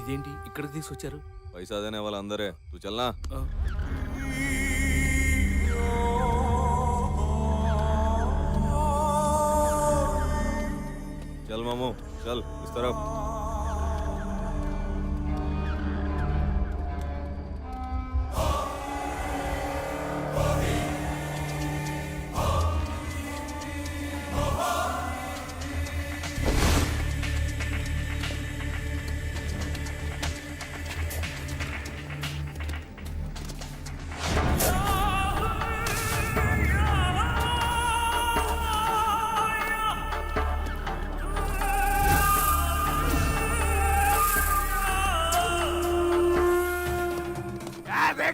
ఇదేంటి ఇక్కడ తీసుకొచ్చారు? पैसा देने वाला अंदर है, तू चलना। चल मामू चल इस तरफ।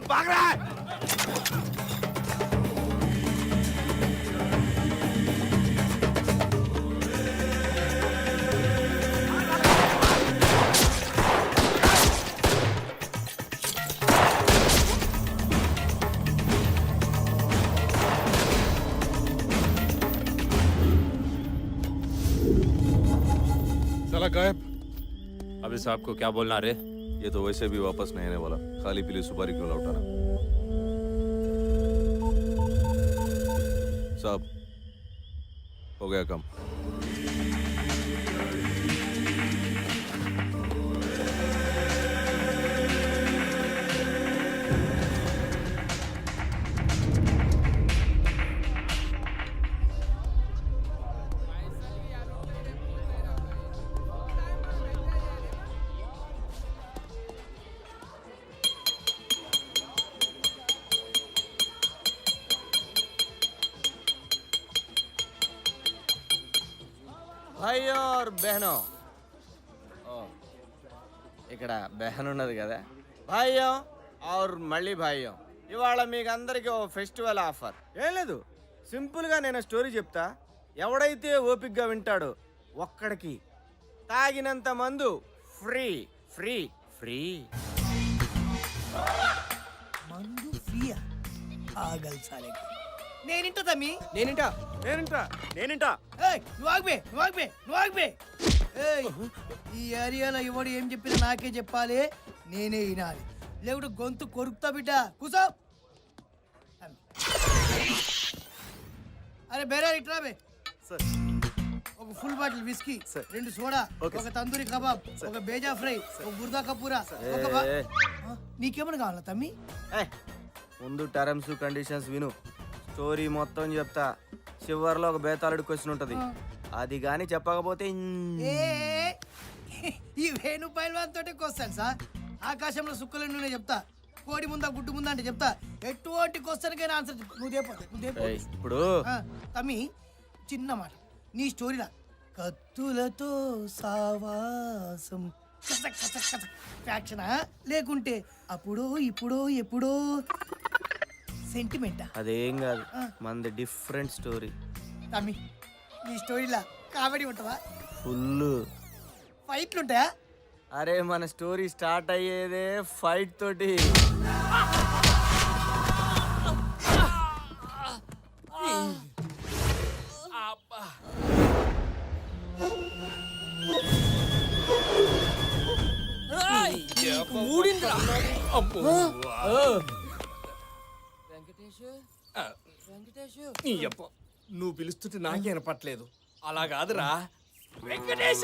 भाग रहा है। साला गायब। अभी साहब को क्या बोलना रे? ये तो वैसे भी वापस नहीं आने वाला, खाली पीली सुपारी क्यों लौटाना? साहब हो गया कम। भाई और बहनों ఇక్కడ బెహన్ ఉన్నది కదా భాయ్యో और మళ్ళీ భాయ్యో ఇవాళ మీకు అందరికీ ఓ ఫెస్టివల్ ఆఫర్ ఏం లేదు సింపుల్గా నేను స్టోరీ చెప్తా ఎవడైతే ఓపిక్గా వింటాడో ఒక్కడికి తాగినంత మందు ఫ్రీ ఫ్రీ ఫ్రీ మందు ఫ్రీయా ఆగల్ సాలే నేనింటా తమ్మి నేనింటా నేనింటా నేనింటా ఏయ్ నువ్వు ఆగ్బే ఏయ్ ఈ ఏరియాలో ఎవడు ఏం చెప్పినా నాకే చెప్పాలి నేనే వినాలి లేకుంటే గొంతు కొరుకుతా బిడ్డ కూసో అరే బేరా ఇట్రా బే సార్ ఒక ఫుల్ బాటిల్ విస్కీ 2 సోడా ఒక తందూరి కబాబ్ ఒక బేజా ఫ్రై ఒక బుర్దా కపూరా ఒక నీకేమన్నా కావాలా తమ్మి ముందు టర్మ్స్ కండిషన్స్ విను స్టోరీ మొత్తం చెప్తా చివర్లో ఒక బేతాళుడి క్వశ్చన్ ఉంటది అది గాని చెప్పకపోతే ఈ వేణు పైల్వాన్ తోటే క్వశ్చన్ సార్ ఆకాశంలో సుక్కలు నూనె చెప్తా కోడి ముందా గుడ్డు ముందా అంటే చెప్తా ఎటువంటి క్వశ్చన్ కైనా ఆన్సర్ నువ్వు ఇప్పుడు తమ్మి చిన్న మాట నీ స్టోరీలా కత్తులతో సావాసం ఫ్యాక్షనా లేకుంటే అప్పుడో ఇప్పుడో ఎప్పుడో సెంటిమెంటా? అదేం కాదు మనది డిఫరెంట్ స్టోరీ తమ్మి నీ స్టోరీలా కామెడీ ఉంటుందా? ఫుల్ ఫైట్లు ఉంటాయా? అరే మన స్టోరీ స్టార్ట్ అయ్యేదే ఫైట్ తోటి. నువ్వు పిలుస్తుంటే నాకే వినపట్లేదు. అలా కాదురా వెంకటేశ.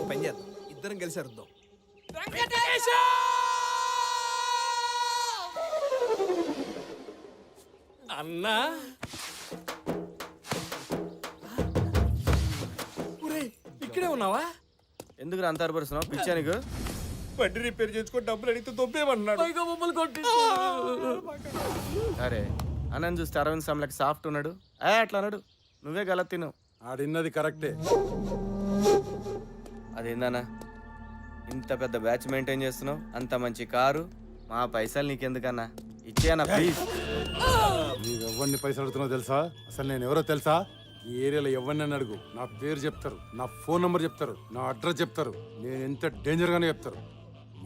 పని చేద్దాం, ఇద్దరం కలిసి అరుద్దాం. వెంకటేశ అన్నా. ఇక్కడే ఉన్నావా? ఎందుకు అంత అరపరుస్తున్నావు? పిచ్చా నీకు? బండి రిపేర్ చేసుకొని డబ్బులు అడిగితే దొబ్బేమన్నాడు. అరే అన్నని చూస్తే అరవింద్ సామ్లకి సాఫ్ట్ ఉన్నాడు. అట్లా అన్నాడు. నువ్వే గలత్ తిన్నావు. ఆడిన్నది కరెక్టే. అదేందన్నా ఇంత పెద్ద బ్యాచ్ మెయింటైన్ చేస్తున్నావు? అంత మంచి కారు, మా పైసలు నీకెందుకన్నా? ఇచ్చేయన్నా ప్లీజ్. నీకు ఎవరిని పైసలు అడుగుతున్నావు తెలుసా? అసలు నేను ఎవరో తెలుసా? ఈ ఏరియాలో ఎవరిని అడుగు, నా పేరు చెప్తారు, నా ఫోన్ నంబర్ చెప్తారు, నా అడ్రస్ చెప్తారు, నేను ఎంత డేంజర్ గానే చెప్తారు.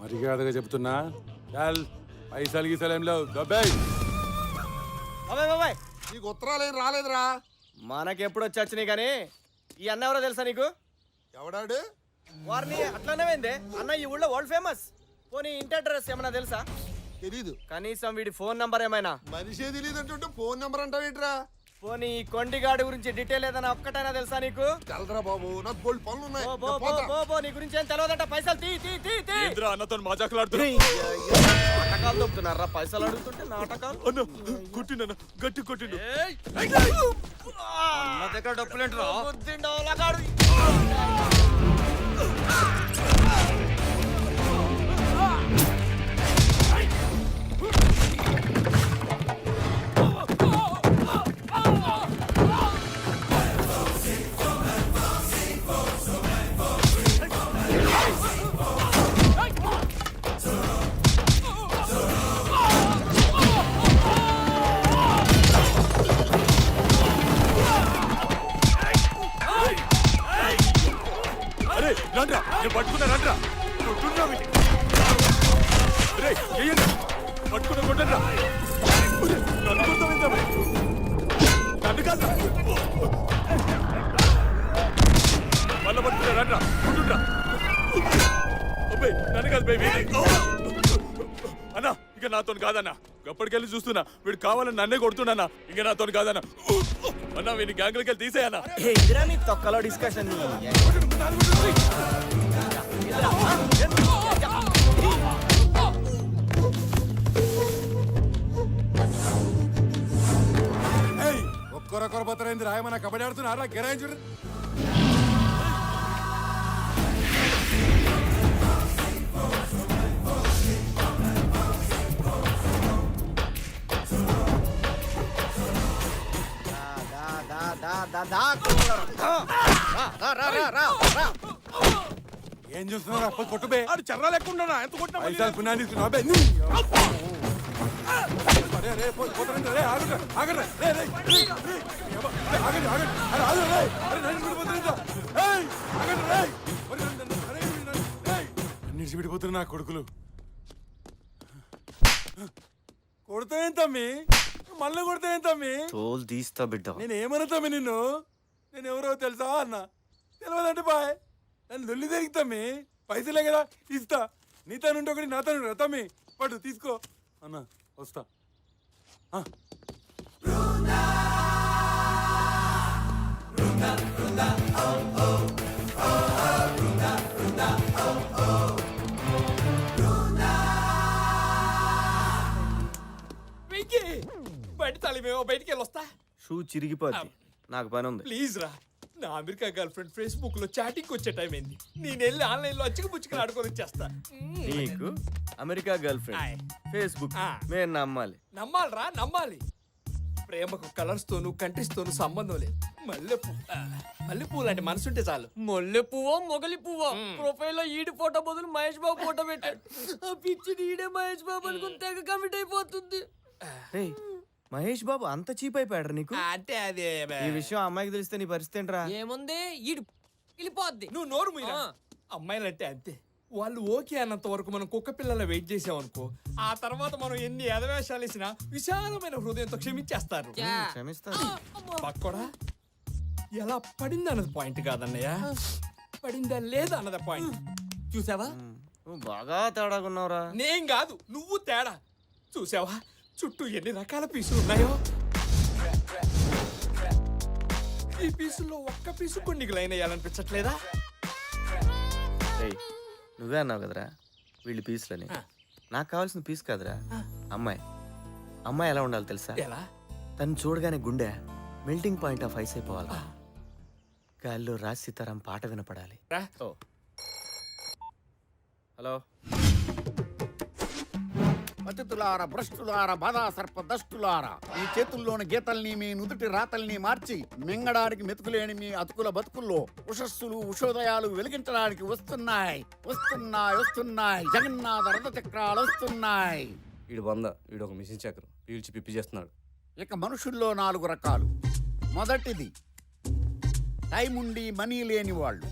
మర్యాదగా చెప్తున్నా, పైసలు గీసలు ఏం లేవు. బాబాయ్ నీకు ఉత్తరాలు ఏం రాలేదురా? మనకెప్పుడు వచ్చి వచ్చినాయి కానీ ఈ అన్న ఎవరో తెలుసా నీకు? ఎవడాడు? వారిని అట్లానే పోయిందే అన్న, ఈ ఊళ్ళో వరల్డ్ ఫేమస్. పోనీ ఇంటి అడ్రస్ ఏమన్నా తెలుసా? తెలీదు. కనీసం వీడి ఫోన్ నంబర్ ఏమైనా? మనిషే తెలీదు అంటుంటే ఫోన్ నెంబర్ అంటావేంట్రా? పోనీ ఈ కొండిగాడి గురించి డీటెయిల్ ఏదైనా ఒక్కటైనా తెలుసా నీకు? తెలరా బాబు, నాకు బోల్డ్ పనులు ఉన్నాయి. బో, బో, నేను బో, పోతా. బో, బో, నీ గురించి ఏం తెలియదంట. పైసలు తీ తీ తీ తీ. ఇంద్ర అన్నతో మజాకులాడుతున్నా నాటకాలు దొప్పుతున్నారా? పైసలు అడుగుతుంటే నాటకాలు. అన్న కొట్టిండన్న, గట్టి కొట్టిండు. నా దగ్గర డబ్బులేంట్రా? బుద్ధిండవలగాడు. అరే రండ్రా, నేను పట్టుకున్నా రండ్రా. కొట్టుండ్రా వీడిని. రేయ్, చెయ్యండి. పట్టుకున్నా కొట్టండ్రా. ఒరే, నన్ను కొడతావేంట్రా మరి? నన్ను కాదురా. మళ్ళా పట్టుకున్నా రండ్రా, కొట్టుండ్రా. అబ్బాయి, నన్ను కాదు బేబీ. అన్నా, ఇక నాతో కాదన్నా. అప్పటికెళ్ళి చూస్తున్నా వీడు కావాలని నన్నే కొడుతున్నా. ఇక నాతో కాదన్నా. అన్నా, వీడిని గ్యాంగ్లకి వెళ్ళి తీసేయన్నా. ఇదిరా నీ తొక్కలో డిస్కషన్. ఒక్కరొక్కరు పోతారైంది రాయమన్నా కబడ్డీ ఆడుతున్నా గిరాయి చూడు. ఏం చూస్తున్నారు అప్ప కొట్టుబే ఆడు చర్రా లేకుండా ఎంత కొట్టినా మళ్ళీ పైసలు పునాది తీసుకున్నావు అబ్బే. అరే, రే, పోతారండి, రే, ఆగండి, ఆగండి, రే, రే, రే, రే, ఆగండి, ఆగండి, అరే, ఆగండి, రే, అరే, నన్ను విడిపోతారంట. ఏయ్, ఆగండి, రే, ఒరే, అరే, రేయ్, అన్నిటికి విడిపోతున్నారు నా కొడుకులు. కొడతాయేం తమ్మి, మళ్ళీ కొడతాయేం తమ్మి? తోలు తీస్తా బిడ్డ. నేను ఏమన్నా తమ్మి నిన్ను? నేను ఎవరో తెలుసా అన్న? తెలియదంటే బాయ్, నన్ను దొల్లి తిరిగి తమ్మి. పైసలే కదా ఇస్తా. నీ తనుంటే ఒకటి నా తను తమ్మి. పడు తీసుకో అన్న, వస్తా. బయట తలిమేమో బయటికి వెళ్ళి వస్తా. షూ చిరిగిపోద్ది, నాకు పని ఉంది. ప్లీజ్ రా. నా అమెరికా గర్ల్ ఫ్రెండ్ ఫేస్బుక్ లో చాటింగ్ వచ్చే టైం అయింది. నేను వెళ్ళి ఆన్లైన్ లో అచ్చికి పుచ్చుకుని ఆడుకొని వచ్చేస్తా. నీకు అమెరికా గర్ల్ ఫ్రెండ్, ఫేస్బుక్ మేము నమ్మాలి. నమ్మాలిరా, నమ్మాలి. ప్రేమకు కలర్స్ తోను కంట్రీస్ తోను సంబంధం లేదు. మల్లెపూ లాంటి మనసుంటే చాలు. మొల్లె పువ్వో మొగలి పువ్వో ప్రొఫైల్ లో ఈడి ఫోటో బదులు మహేష్ బాబు ఫోటో పెట్టాడు. ఆ పిచ్చి ఈడే మహేష్ బాబు అనుకుని తెగ కమిట్ అయిపోతుంది. రేయ్, మహేష్ బాబు అంత చీప్ అయిపోయాడు నీకు? అంటే అదే ఈ విషయం అమ్మాయికి తెలిస్తే నీ పరిస్థితి ఏంట్రా? ఏముంది ఈడు వెళ్ళిపోద్ది. నువ్వు నోరు మూయరా. అమ్మాయిలంటే అంతే. వాళ్ళు ఓకే అన్నంత వరకు మనం కుక్క పిల్లల వెయిట్ చేసామనుకో, ఆ తర్వాత మనం ఎన్ని ఎదవేషాలు వేసినా విశాలమైన హృదయంతో క్షమించేస్తారు. క్షమిస్తా. పక్కడా ఎలా పడింది అన్నది పాయింట్ కాదన్నయ్య, పడిందా లేదా అన్నది పాయింట్. చూసావా? నువ్వు బాగా తేడాకున్నావురా. నేను కాదు, నువ్వు తేడా. చూసావా చుట్టూ ఎన్ని రకాల పీసులు ఉన్నాయో? ఈ పీసుల్లో ఒక్క పీసు కొన్ని లైన్ వేయాలనిపించట్లేదా? నువ్వే అన్నావు కదరా వీళ్ళు పీసులని. నాకు కావాల్సిన పీస్ కాదురా అమ్మాయి. అమ్మాయి ఎలా ఉండాలి తెలుసా? ఎలా? తను చూడగానే గుండె మెల్టింగ్ పాయింట్ ఆఫ్ ఐస్ అయిపోవాలి. గాల్లో రాజ్ సీతారాం పాట వినపడాలి. రా. హలో, అతిథులార భ్రష్టులార బాధా సర్ప దష్టులారా, ఈ చేతుల్లోని గీతల్ని మీ నుదుటి రాతల్ని మార్చి మింగడానికి మెతుకులేని మీ అతుకుల బతుకుల్లో ఉషస్సులు ఉషోదయాలు వెలిగించడానికి వస్తున్నాయి వస్తున్నాయి వస్తున్నాయి. జగన్నాథ రథ చక్రాలు వస్తున్నాయి. వీడు వీడు ఒక మిషన్ చక్రం పీల్చి పిప్పి చేస్తున్నాడు. ఇక మనుషుల్లో 4 రకాలు. మొదటిది టైం ఉండి మనీ లేని వాళ్ళు.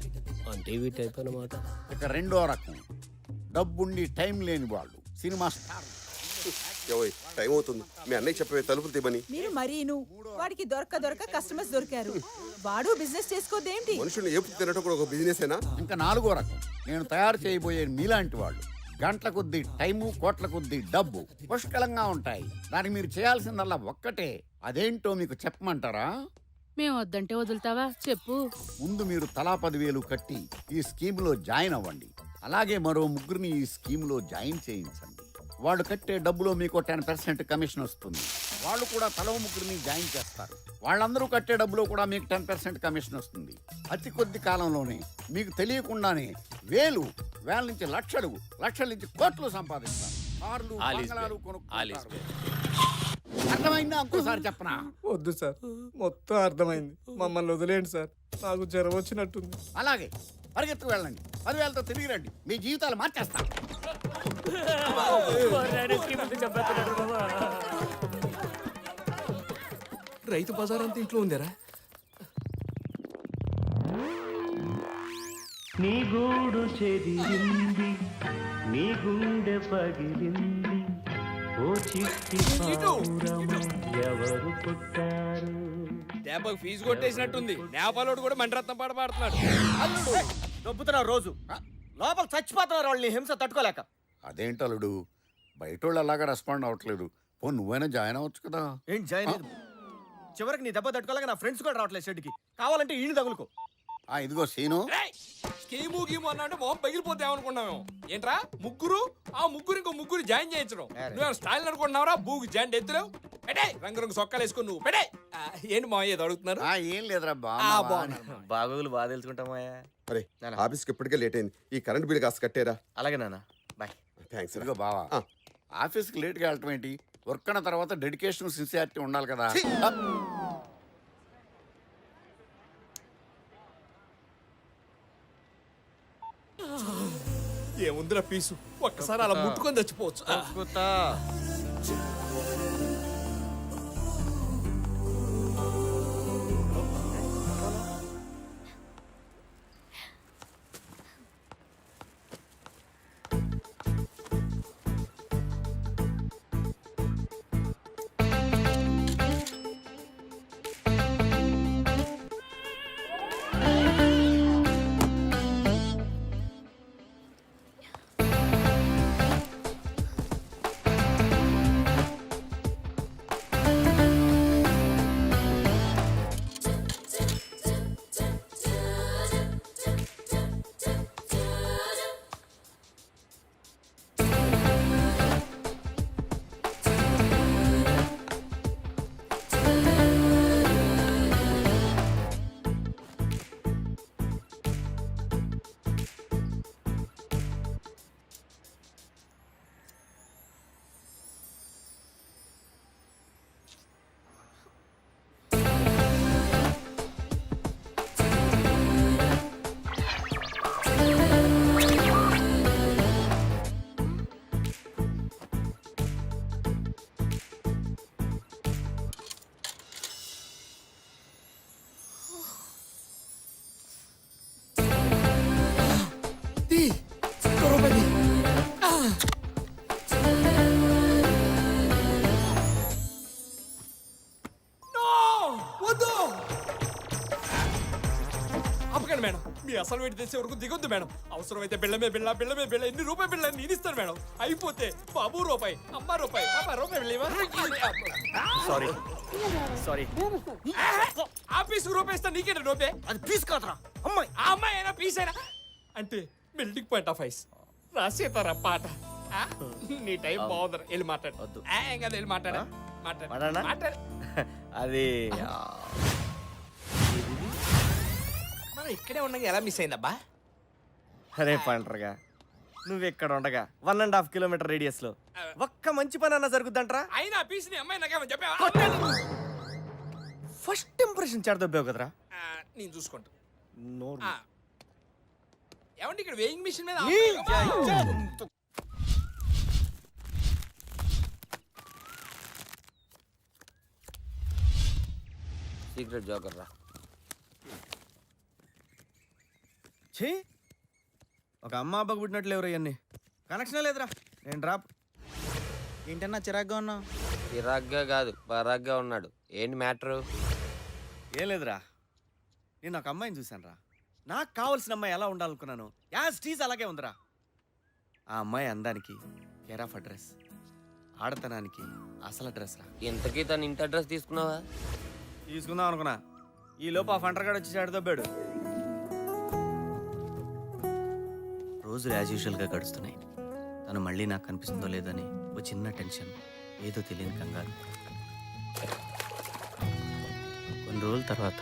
అంటే ఇవి టైప్ అన్నమాట. ఇక రెండో రకం డబ్బుండి టైం లేని వాళ్ళు. సినిమా స్టార్ ఏవోయ్ టైం అవుతుంది మీ అన్నయ్య చెప్పవే తలుపులు తీమని. మీరు మరీను వాడికి దొరక కస్టమర్స్ దొరికారు. వాడు బిజినెస్ చేసుకోదేంటి? మనుషుల్ని ఏపు తినటం కూడా ఒక బిజినెస్ అయినా. ఇంకా 4వ రకం నేను తయారు చేయబోయే మీలాంటి వాళ్ళు. గంటల కొద్దీ టైము, కోట్ల కొద్దీ డబ్బు పుష్కలంగా ఉంటాయి. దానికి మీరు చేయాల్సిందల్లా ఒక్కటే. అదేంటో మీకు చెప్పమంటారా? మేము వద్దంటే వదులుతావా? చెప్పు. ముందు మీరు తలా 10,000 కట్టి ఈ స్కీమ్లో జాయిన్ అవ్వండి. అలాగే మరో 3 ఈ స్కీమ్లో జాయిన్ చేయించండి. వాళ్ళు కట్టే డబ్బులో మీకు 10% కమిషన్ వస్తుంది. వాళ్ళు కూడా తల 3 జాయిన్ చేస్తారు. వాళ్ళందరూ కట్టే డబ్బులో కూడా మీకు 10% కమిషన్ వస్తుంది. అతి కొద్ది కాలంలోనే మీకు తెలియకుండానే వేల నుంచి లక్షలు, లక్షల నుంచి కోట్లు సంపాదిస్తారు. కార్లు, బంగళాలు కొనుక్కుంటారు. అర్థమైందా? ఇంకోసారి చెప్పనా? వద్దు సార్, మొత్తం అర్థమైంది. మమ్మల్ని వదిలేండి సార్, నాకు జ్వరం వచ్చినట్టుంది. అలాగే పరిగెత్తుకు వెళ్ళండి. 10,000తో తిరిగి రండి. మీ జీవితాలు మార్చేస్తాం. రైతు బజార్ అంతా ఇంట్లో ఉందేరా? నీ గూడు చెదిరింది, నీ గుండె పగిలింది, ఓ చిట్టి పావురమ ఎవరు పుట్టారు? దెబ్బకు ఫీజు కొట్టేసినట్టుంది. నేపాలోడు కూడా మండరత్నం పాట పాడుతున్నాడు. దొబ్బుతున్నా రోజు లోపల చచ్చిపోతున్నారు వాళ్ళని హింస తట్టుకోలేక. అదేంటలుడు బయట వాళ్ళు అలాగా రెస్పాండ్ అవ్వట్లేదు. పో నువ్వైనా జాయిన్ అవ్వచ్చు కదా. ఏం జాయిన్ అయ్యేది? చివరికి నీ దెబ్బ తట్టుకోలేక నా ఫ్రెండ్స్ కూడా రావట్లేదు షెడ్కి. కావాలంటే ఈయన తగులుకో. ఇదిగో సీను, స్కీము గీము అన్నా అంటే మొహం పగిలిపోతే ఏమనుకున్నాము? ఏంట్రా ముగ్గురు ఇంకో ముగ్గురు జాయిన్ చేయించడం? నువ్వు స్టైల్ అనుకుంటున్నావురా? బూగు జాయింట్ ఎత్తులేవు. పెట్టే రంగు సొక్కాలు వేసుకుని నువ్వు పెట్టే. ఏంటి మా ఏదో అడుగుతున్నారు? ఏం లేదురా బాగోగులు బాగా తెలుసుకుంటామా? అరే ఆఫీస్కి ఇప్పటికే లేట్ అయింది. ఈ కరెంట్ బిల్ కాస్త కట్టారా? అలాగే నాన్న, బాయ్. థ్యాంక్స్. ఇదిగో బావా, ఆఫీస్కి లేట్గా వెళ్ళటం ఏంటి? వర్క్ అన్న తర్వాత డెడికేషన్, సిన్సియారిటీ ఉండాలి కదా. ఏముందిరా పీసు, ఒక్కసారి అలా ముట్టుకొని చచ్చిపోవచ్చు. మేడం, మీ అసలు వేడి తెచ్చే వరకు దిగొద్దు మేడం. అవసరమైతే బిళ్ళమే బిళ్ళ ఎన్ని రూపాయి బిళ్ళ నేను ఇస్తాను మేడం. అయిపోతే బాబు రూపాయి, అమ్మ రూపాయి, పాప రూపాయి బిళ్ళ. సారీ ఆఫీస్ రూపాయి ఇస్తా, నీకేనా రూపాయి? అది పీస్ కాదురా, అమ్మాయి. ఆ అమ్మాయి అయినా పీస్ అయినా అంటే బిల్డింగ్ పాయింట్ ఆఫ్ ఐస్ రాసేతారా పాట. నీ టైం బాగుందరా, వెళ్ళి మాట్లాడు. వద్దు. ఏం కదా, వెళ్ళి మాట్లాడు. మాట్లాడనా? మాట్లాడు. అది మనం ఇక్కడే ఉండగా ఎలా మిస్ అయిందబ్బా? అరే పంటరుగా, నువ్వు ఇక్కడ ఉండగా 1.5 కిలోమీటర్ రేడియస్ లో ఒక్క మంచి పని అన్న జరుగుద్దంటరా? అయినా పీస్ ని అమ్మాయి నాకేమని చెప్పావా? ఫస్ట్ ఇంప్రెషన్ చెడదొబ్బావు కదరా. నేను చూసుకుంటా. నోరు. ఏమంటే ఇక్కడ వేయింగ్ మిషన్ మీద సీక్రెట్ జోకర్ రా. ఛీ, ఒక అమ్మ అబ్బకు పుట్టినట్లు ఎవరు ఇవన్నీ? కనెక్షన్ లేదురా. నేను డ్రాప్. ఏంటన్నా చిరాగ్గా ఉన్నావు? చిరాగ్గా కాదు పరాగ్గా ఉన్నాడు. ఏంటి మ్యాటరు? ఏం లేదురా, నేను ఒక అమ్మాయిని చూశానురా. నాకు కావాల్సిన అమ్మాయి ఎలా ఉండాలనుకున్నాను యాజ్ టీజ్ అలాగే ఉందిరా. ఆ అమ్మాయి అందానికి కేర్ ఆఫ్ అడ్రస్, ఆడతనానికి అసలు అడ్రస్ రా. ఇంతకీ తన ఇంటి అడ్రస్ తీసుకున్నావా? తీసుకుందాం అనుకున్నా, ఈ లోపు ఆ ఫంటర్ గాడు వచ్చి చాడుదబ్బాడు. రోజులు యాజ్ యూజువల్గా గడుస్తున్నాయి. తను మళ్ళీ నాకు కనిపిస్తుందో లేదని ఓ చిన్న టెన్షన్, ఏదో తెలియని కంగారు. కొన్ని రోజుల తర్వాత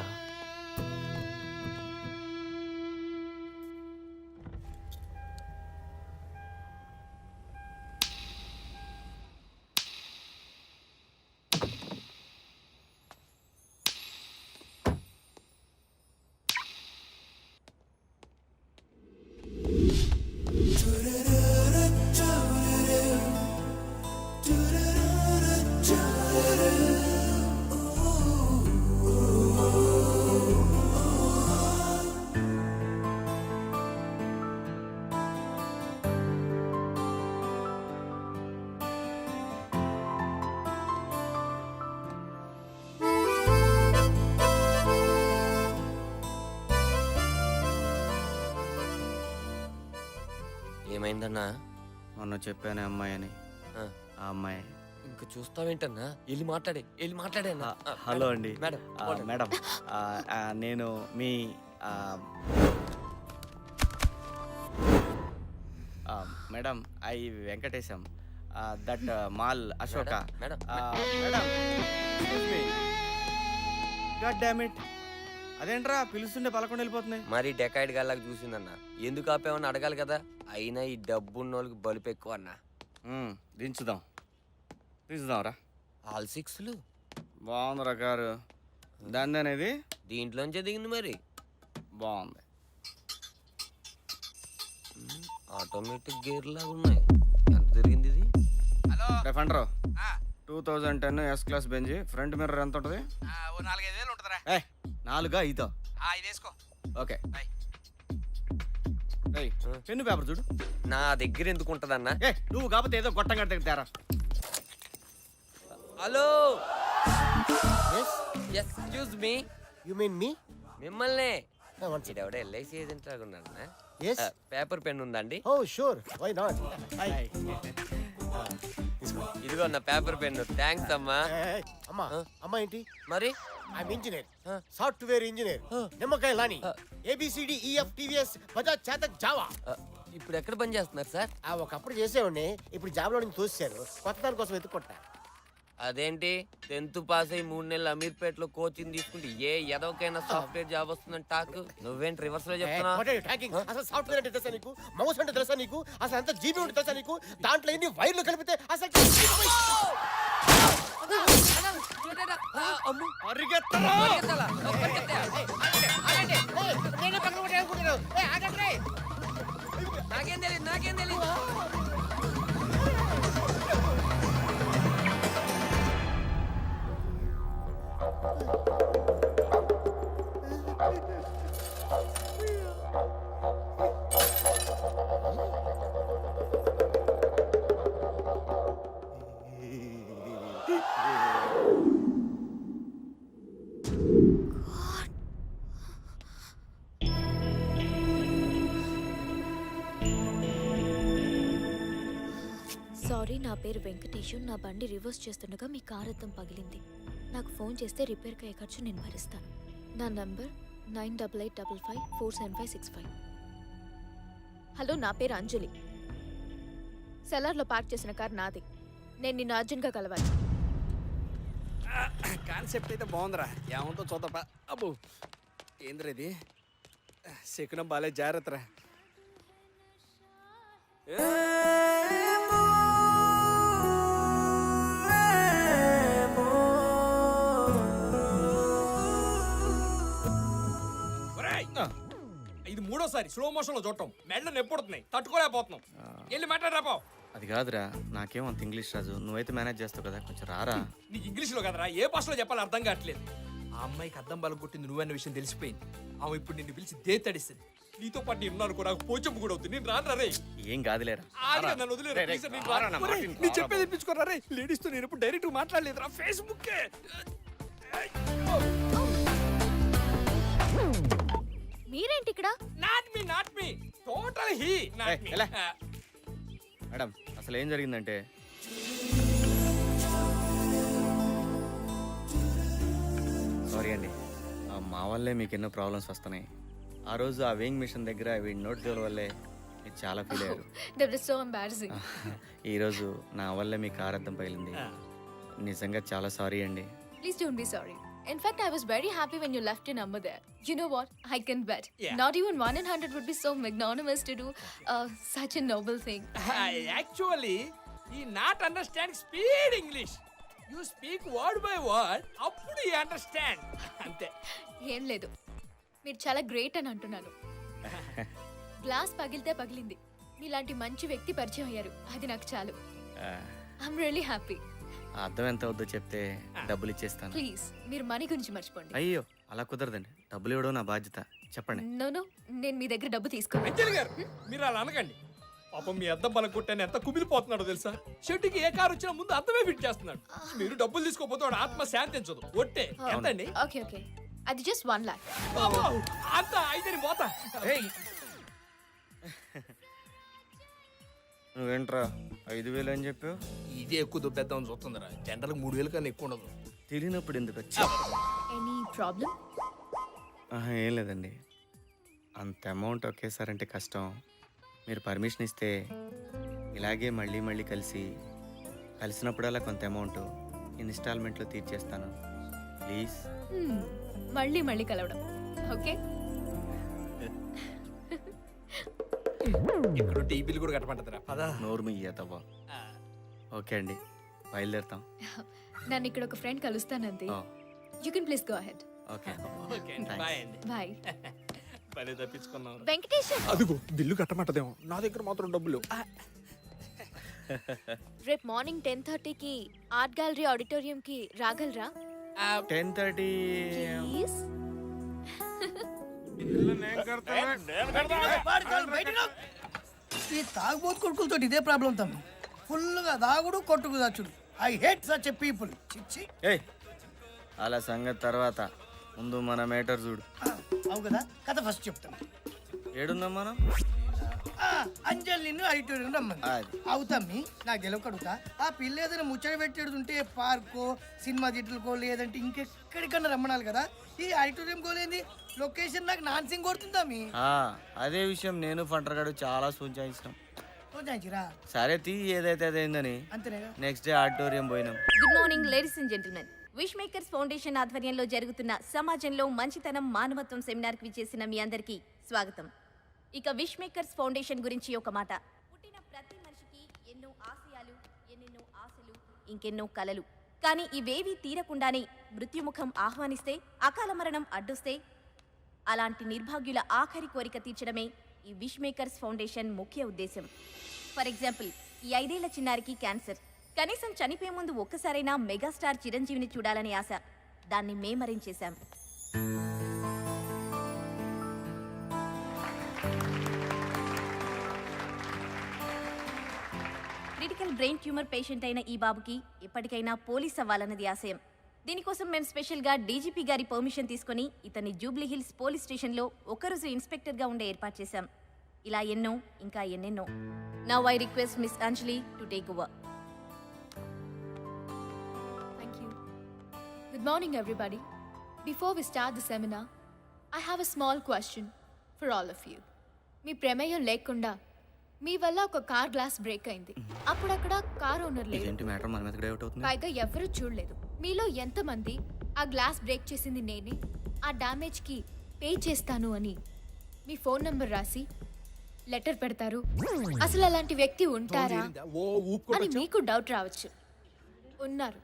ఏమైందన్నా? మొన్న చెప్పాను అమ్మాయి అని, ఆ, ఆ అమ్మాయి. ఇంక చూస్తావేంటన్నా? వెళ్ళి మాట్లాడే అన్నా. హలో అండి. మేడం, మేడం, నేను మీ madam I Venkatesham, that mall Ashoka. Madam, madam god damn it, అదేంట్రా పిలుస్తుంటే పలకొండ వెళ్ళిపోతున్నాయి. మరి డెకాయిడ్ గాల్లాగా చూసిందన్నా. ఎందుకు ఆపేమని అడగాలి కదా. అయినా ఈ డబ్బున్నోళ్ళకి బలుపు ఎక్కువ అన్నా. దించుదాంరా. ఆల్ సిక్స్లు బాగుందిరా కారు. దాని అనేది దీంట్లోంచే దిగింది మరి. బాగుంది. ఆటోమేటిక్ గేర్ లాగా ఉన్నాయి. ఎంత తిరిగింది ఇది? ఫండ్రో 2010 S class Benz, front mirror ఎంత ఉంటుంది? 4-5 వేలు ఉంటుందిరా. 4-5. 5 వేసుకో. ఓకే. పెన్ను పేపర్ చూడు. నా దగ్గర ఎందుకు ఉంటదన్నా? నువ్వు కాకపోతే ఏదో గొట్టం గడ్డ తేరా. Hello, excuse me. You mean me? మిమ్మల్నే. ఇడెవడ ఎల్ఐసి ఏజెంట్ లాగా ఉన్నాడు. పేపర్ పెన్ ఉందండి? Oh sure, why not. ఇదిగో నా పేపర్ పెన్. థ్యాంక్స్ అమ్మా. అమ్మా ఏంటి? మరి ఐఎమ్ ఇంజనీర్, సాఫ్ట్వేర్ ఇంజనీర్. నిమ్మకాయ లాని ABCDEF TVS Bajaj Chetak Java. ఇప్పుడు ఎక్కడ పని చేస్తున్నారు సార్? ఒకప్పుడు చేసేవాడిని, ఇప్పుడు జాబ్ లో నుంచి తోసారు. కొత్త దాని కోసం వెతుక్కుంటా. అదేంటి 10th పాస్ అయ్యి 3 నెలలు అమీర్పేటలో కోచింగ్ తీసుకుంటే ఏ ఎదవకైనా సాఫ్ట్వేర్ జాబ్ వస్తుందని టాక్. నువ్వేంటి రివర్స్ లో చెప్తున్నావు? అసలు సాఫ్ట్వేర్ అంటే తెలుసా నీకు? మౌస్ అంటే తెలుసా నీకు? అసలు అంత జీబీ ఉంటే తెలుసా నీకు? దాంట్లో ఎన్ని వైర్లు కలిపితే అసలు నాకేం తెలియదు. సారీ, నా పేరు వెంకటేషు. నా బండి రివర్స్ చేస్తుండగా మీ కార్ అద్దం పగిలింది. నాకు ఫోన్ చేస్తే రిపేర్కి అయ్యే ఖర్చు నేను భరిస్తాను. నా నంబర్ 9885547565. హలో, నా పేరు అంజలి. సెలార్లో పార్క్ చేసిన కార్ నాది. నేను నిన్ను అర్జెంట్గా కలవాలి. కాన్సెప్ట్ అయితే బాగుందిరా. ఏమంటో చూద్దాపా. అబ్బో ఏంద్రా ఇది? శకునం బాలే, జాగ్రత్తరా. ఇది మూడోసారి స్లో మోషన్ లో చూడటం. మెడలు నొప్పుడుతున్నాయి, తట్టుకోలేకపోతున్నాం. వెళ్ళి మాట్లాడరాపో. అది కాదురా, నాకేమంత ఇంగ్లీష్ రాజు. నువ్వైతే మేనేజ్ చేస్తావు కదా, కొంచెం రారా. నీకు ఇంగ్లీష్ లో కదరా, ఏ భాషలో చెప్పాలో అర్థం కావట్లేదు. ఆ అమ్మాయికి అద్దం బలం కొట్టింది నువ్వన్న విషయం తెలిసిపోయింది. ఆమె ఇప్పుడు నిన్ను పిలిచి దేత్తడిస్తుంది. నీతో పాటు నేను అనుకో నాకు పోచమ్మ కూడా అవుతుంది నేను రాను రే ఏం కాదులేరా ఆడిగా నన్ను వదిలేరా ప్లీజ్ నేను రాను ఒరేయ్, నీ చెప్పేది తెప్పించుకోరా రే లేడీస్ తో నేను ఎప్పుడు డైరెక్ట్ మాట్లాడలేదురా ఫేస్బుక్ మీరేంటి ఇక్కడ? Not me total he not me ఎలా? మేడం అసలు ఏం జరిగిందంటే సారీ అండి మా వల్లే మీకు ఎన్నో ప్రాబ్లమ్స్ వస్తున్నాయి. ఆ రోజు ఆ వేయింగ్ మిషన్ దగ్గర వీడి నోట్ జోల వల్లే మీరు చాలా ఫీల్ అయ్యారు. That was so embarrassing. ఈరోజు నా వల్లే మీ కారు అద్దం పగిలింది. నిజంగా చాలా సారీ అండి. Please don't be sorry. In fact, I was very happy when you left your number there. You know what? I can bet. Yeah. Not even 1 in 100 would be so magnanimous to do such a noble thing. Actually I not understand speed English you speak word by word అప్పుడు I understand అంతే ఏం లేదు, మీరు చాలా great అని అంటున్నాను. Glass పగిలితే పగిలింది, మీలాంటి మంచి వ్యక్తి పరిచయం అయ్యారు, అది నాకు చాలు. I'm really happy. ఆ అద్దం ఎంత వద్దో చెప్తే డబ్బులు ఇచ్చేస్తాను. ప్లీజ్ మీరు మనీ గురించి మర్చిపోండి. అయ్యో అలా కుదరదండి, డబ్బులు ఇవ్వడం నా బాధ్యత. చెప్పండి. నో నేను మీ దగ్గర డబ్బు తీసుకోను. అంజలి గారు మీరు అలా అనకండి. పాపం మీ అద్దం బలం కొట్టాను ఎంత కుమిలిపోతున్నాడో తెలుసా. షెడ్యూకి ఏ కారు వచ్చినా ముందు అద్దమే ఫిట్ చేస్తున్నాడు. మీరు డబ్బులు తీసుకోపోతే వాడు ఆత్మ శాంతించదు. ఒట్టే ఎంతండి? ఓకే ఓకే, అది జస్ట్ 1 lakh. అంత అయితే పోతా. నువ్వేంట్రా 5,000 అని చెప్పావు? ఇదే ఎక్కువ దుబ్బేద్దామని చూస్తుందిరా. జనరల్ 3,000 కన్నా ఎక్కువ ఉండదు. తెలియనప్పుడు ఎందుకు వచ్చా? Any problem? ఏం లేదండి, అంత అమౌంట్ ఒకేసారంటే కష్టం. మీరు పర్మిషన్ ఇస్తే ఇలాగే మళ్ళీ మళ్ళీ కలిసినప్పుడల్లా కొంత అమౌంట్ ఇన్స్టాల్మెంట్లో తీర్చేస్తాను. ప్లీజ్. మళ్ళీ మళ్ళీ కలవడం ఓకే. ఇప్పుడు టీ బిల్ కూడా కట్టమంటదిరా. పదా నోరు ముయ్యేతవ్వా. ఓకే అండి, బయలుదేరుతాం. నన్ను ఇక్కడ ఒక ఫ్రెండ్ కలుస్తానంది. You can please go ahead. Okay bye అండి. బాయ్. పని తప్పించుకున్నాం. వెంకటేశం, అదిగో బిల్లు కట్టమంటదేమో, నా దగ్గర మాత్రం డబ్బులు. రేపు మార్నింగ్ 10:30కి ఆర్ట్ గ్యాలరీ ఆడిటోరియం కి రాగలరా? 10:30. ప్లీజ్. ఈ తాగుబోతు కొడుకులతో ఇదే ప్రాబ్లం తమ్మి. ఫుల్గా దాగుడు కొట్టుకు దాచుడు. I hate such a people. చిచ్చి. ఏయ్ అలా సంగతి తర్వాత, ముందు మన మేటర్ చూడు. అవు కదా, కథ ఫస్ట్ చెప్తాను. ఏడున్నాం మనం? అంజలి నిన్ను ఆడిటోరియం రమ్మని. అవుతమ్మి నాకు గెలవకడుగుతా. ఆ పిల్ల ఏదైనా ముచ్చట పెట్టేది ఉంటే పార్కో సినిమా థియేటర్కో లేదంటే ఇంకెక్కడికన్నా రమ్మనాలి కదా. ఈ ఆడిటోరియం కోలేంది లొకేషన్ నాకు నాన్సింగ్ కొడుతుందమ్మి. అదే విషయం నేను ఫంటర్గాడు చాలా సూచించాం. సరే తీ, ఏదైతే అదైందని. అంతేనేగా. నెక్స్ట్ డే ఆడిటోరియం పోయినాం. Good morning ladies and gentlemen. Wish makers foundation ఆధ్వర్యంలో జరుగుతున్న సమాజంలో మంచితనం మానవత్వం సెమినార్కి విచ్చేసిన మీ అందరికీ స్వాగతం. ఇక విష్ మేకర్స్ ఫౌండేషన్ గురించి ఒక మాట. పుట్టిన ప్రతి మనిషికి ఎన్నో ఆశయాలు, ఎన్నెన్నో ఆశలు, ఇంకెన్నో కలలు. కానీ ఇవేవీ తీరకుండానే మృత్యుముఖం ఆహ్వానిస్తే, అకాల మరణం అడ్డొస్తే అలాంటి నిర్భాగ్యుల ఆఖరి కోరిక తీర్చడమే ఈ విష్ మేకర్స్ ఫౌండేషన్ ముఖ్య ఉద్దేశం. ఫర్ ఎగ్జాంపుల్, ఈ 5 ఏళ్ల చిన్నారికి క్యాన్సర్. కనీసం చనిపోయే ముందు ఒక్కసారైనా మెగాస్టార్ చిరంజీవిని చూడాలనే ఆశ. దాన్ని మేమరించేశాం. క్రిటికల్ బ్రెయిన్ ట్యూమర్ పేషెంట్ అయిన ఈ బాబుకి ఎప్పటికైనా పోలీస్ అవ్వాలన్నది ఆశయం. దీనికోసం మేము స్పెషల్గా డీజీపీ గారి పర్మిషన్ తీసుకుని ఇతన్ని జూబ్లీ హిల్స్ పోలీస్ స్టేషన్లో ఒకరోజు ఇన్స్పెక్టర్గా ఉండే ఏర్పాటు చేశాం. ఇలా ఎన్నో, ఇంకా ఎన్నెన్నో. Now I request miss Anjali to take over. Good morning, everybody. Before we start the seminar, I have a small question for all of you. మీ ప్రమేయం లేకుండా మీ వల్ల ఒక కార్ గ్లాస్ బ్రేక్ అయింది. అప్పుడు అక్కడ కార్ ఓనర్ లేదు, పైగా ఎవరు చూడలేదు. మీలో ఎంతమంది ఆ గ్లాస్ బ్రేక్ చేసింది నేనే, ఆ డ్యామేజ్ కి పే చేస్తాను అని మీ ఫోన్ నంబర్ రాసి లెటర్ పెడతారు? అసలు అలాంటి వ్యక్తి ఉంటారా అని మీకు డౌట్ రావచ్చు. ఉన్నారు,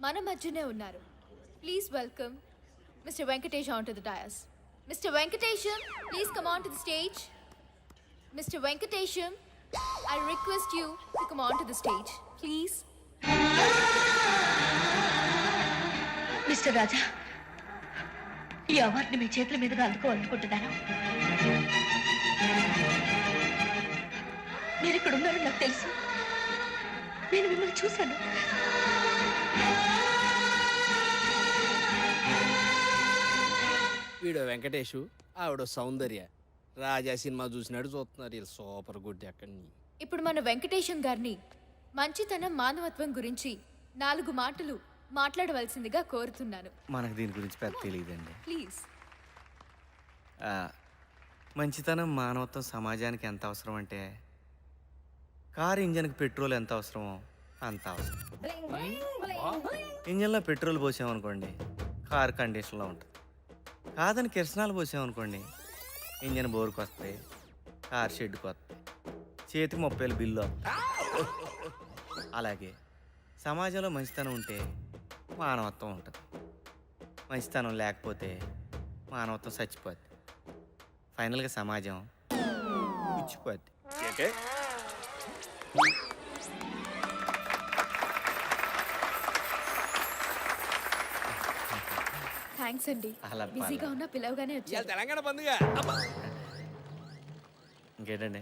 మన మధ్యనే ఉన్నారు. Please welcome Mr. Venkatesh onto the dais. Mr. Venkatesham, please come on to the stage. Mr. Venkatesham, I request you to come on to the stage, please. Mister Raja, ఈ అవార్డుని మీ చేతుల మీదుగా అందుకోవాలనుకుంటున్నాను. మీరు ఇక్కడ ఉన్నారని నాకు తెలుసు. నేను మిమ్మల్ని చూశాను. వీడో వెంకటేషు, ఆవిడ సౌందర్య. రాజా సినిమా చూసినాడు చూస్తున్నారు. వీళ్ళు సూపర్ గుడ్. అక్కడి ఇప్పుడు మన వెంకటేశం గారిని మంచితనం మానవత్వం గురించి 4 మాటలు మాట్లాడవలసిందిగా కోరుతున్నాను. మనకు దీని గురించి పెద్ద తెలియదండి. ప్లీజ్. మంచితనం మానవత్వం సమాజానికి ఎంత అవసరం అంటే కారు ఇంజన్కి పెట్రోల్ ఎంత అవసరమో అంత అవసరం. ఇంజన్లో పెట్రోల్ పోసామనుకోండి కారు కండిషన్లో ఉంటుంది. కాదని కిరసనాలు పోసామనుకోండి ఇంజన్ బోరుకు వస్తాయి, కారు షెడ్కి వస్తాయి, చేతికి 30,000 బిల్లు. అలాగే సమాజంలో మంచితనం ఉంటే మానవత్వం ఉంటుంది. మంచితనం లేకపోతే మానవత్వం చచ్చిపోద్ది. ఫైనల్గా సమాజం పుచ్చిపోద్ది. థ్యాంక్స్ అండి. అలా బిజీగా ఉన్న పిలవగానే ఇవాళ వచ్చారు. తెలంగాణ పండుగ. అబ్బా. ఇంకేంటండి?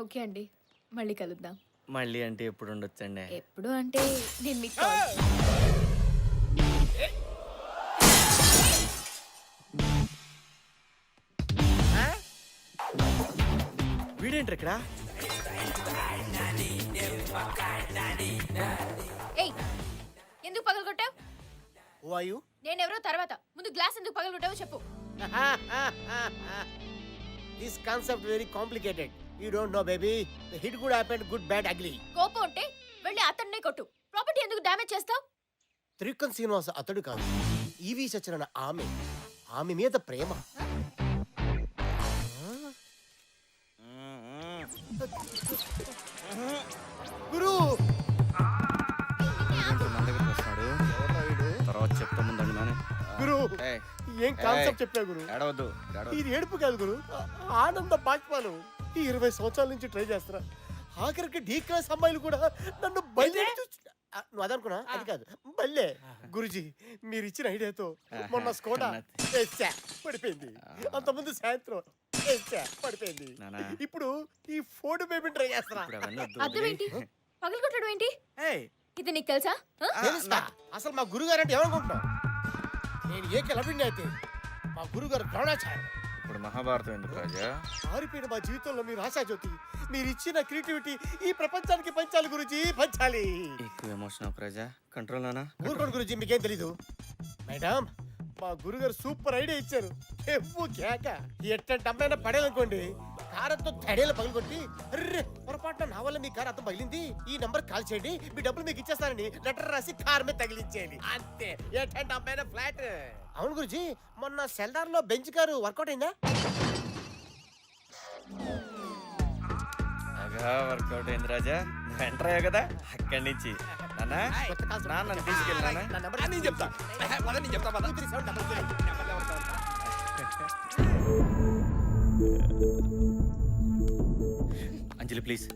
ఓకే అండి, మళ్ళీ కలుద్దాం. మళ్ళీ అంటే ఎప్పుడు ఉండొచ్చండి? ఎప్పుడు అంటే నేను మీకు కాల్ వీడేంటి ఇక్కడ? ఏయ్, ఎందుకు పగలగొట్టావు? నేనెవరో తర్వాత, ముందు గ్లాస్ ఎందుకు పగలగొట్టావో చెప్పు. This concept very complicated. You don't know baby. The hit good happen, good bad ugly. కోపం ఉంటే వెళ్ళి అతన్నే కొట్టు. ప్రాపర్టీ ఎందుకు డ్యామేజ్ చేస్తావు? త్రికన్ శ్రీనివాస అతడు కాదు, ఈవి సచిన ఆమె మీద ప్రేమ. గురు మన దగ్గరికి వస్తున్నాడు. తర్వాత చెప్తా ముందండి నానే. గురు ఏం కాన్సెప్ట్ చెప్పా గురు? ఏడవద్దు. ఇది ఏడుపు కాదు గురు, ఆనంద బాష్పాలు. ఈ 20 సంవత్సరాల నుంచి ట్రై చేస్తున్నా. ఆఖరికి డీ క్లాస్ అమ్మాయిలు కూడా నన్ను బయలుదేరి నువ్వు అదనుకున్నా, అది కాదు బల్లే. గురుజీ మీరు ఇచ్చిన ఐడియాతో మొన్న స్కోడా పడిపోయింది, అంతకుముందు సాయంత్రం పడిపోయింది. ఇప్పుడు ఈ ఫోర్డ్ బేబీ ట్రై చేస్తున్నా. అర్థం ఏంటి? పగలగొట్టడం ఏంటి? ఇది నీకు తెలుసా? తెలుసా? అసలు మా గురుగారు అంటే ఏమనుకుంటున్నావు? నేను ఏకలవ్యుణ్ణి అయితే మా గురుగారు ద్రోణాచార్య. ఇప్పుడు మహాభారతం ఎందుకు రాజా? ఆరిపోయిన మా జీవితంలో మీరు ఆశాజ్యోతి. మీరు ఇచ్చిన క్రియేటివిటీ ఈ ప్రపంచానికి పంచాలి గురుజీ, పంచాలి. ఎక్కువ ఎమోషన్ అవ్వకు రాజా, కంట్రోల్ నానా. ఊరుకోండి గురుజీ, మీకేం తెలీదు. మేడం, మా గురుగారు సూపర్ ఐడియా ఇచ్చారు. ఎవ్వు కేక. ఎట్టంటే అమ్మాయినా పడేయాలనుకోండి, కారంతో తడేలు పగలగొట్టి, అర్రే పొరపాటున నా వల్ల మీ కారు అంత పగిలింది, ఈ నంబర్ కాల్ చేయండి, మీ డబ్బులు మీకు ఇచ్చేస్తారని లెటర్ రాసి కార్ మీద తగిలించేయండి. అంతే. ఎట్టంటే అమ్మాయినా ఫ్లాట్. అవును గురుజీ, మొన్న సెల్దార్ లో బెంచ్ కారు వర్కౌట్ అయిందా? వర్కౌట్ అయింది రాజా. ఎంటర్ అయ్యా కదా అక్కడి నుంచి. నన్ను తీసుకెళ్ళానా? నేను చెప్తా. నేను చెప్తా పద. అంజలి ప్లీజ్.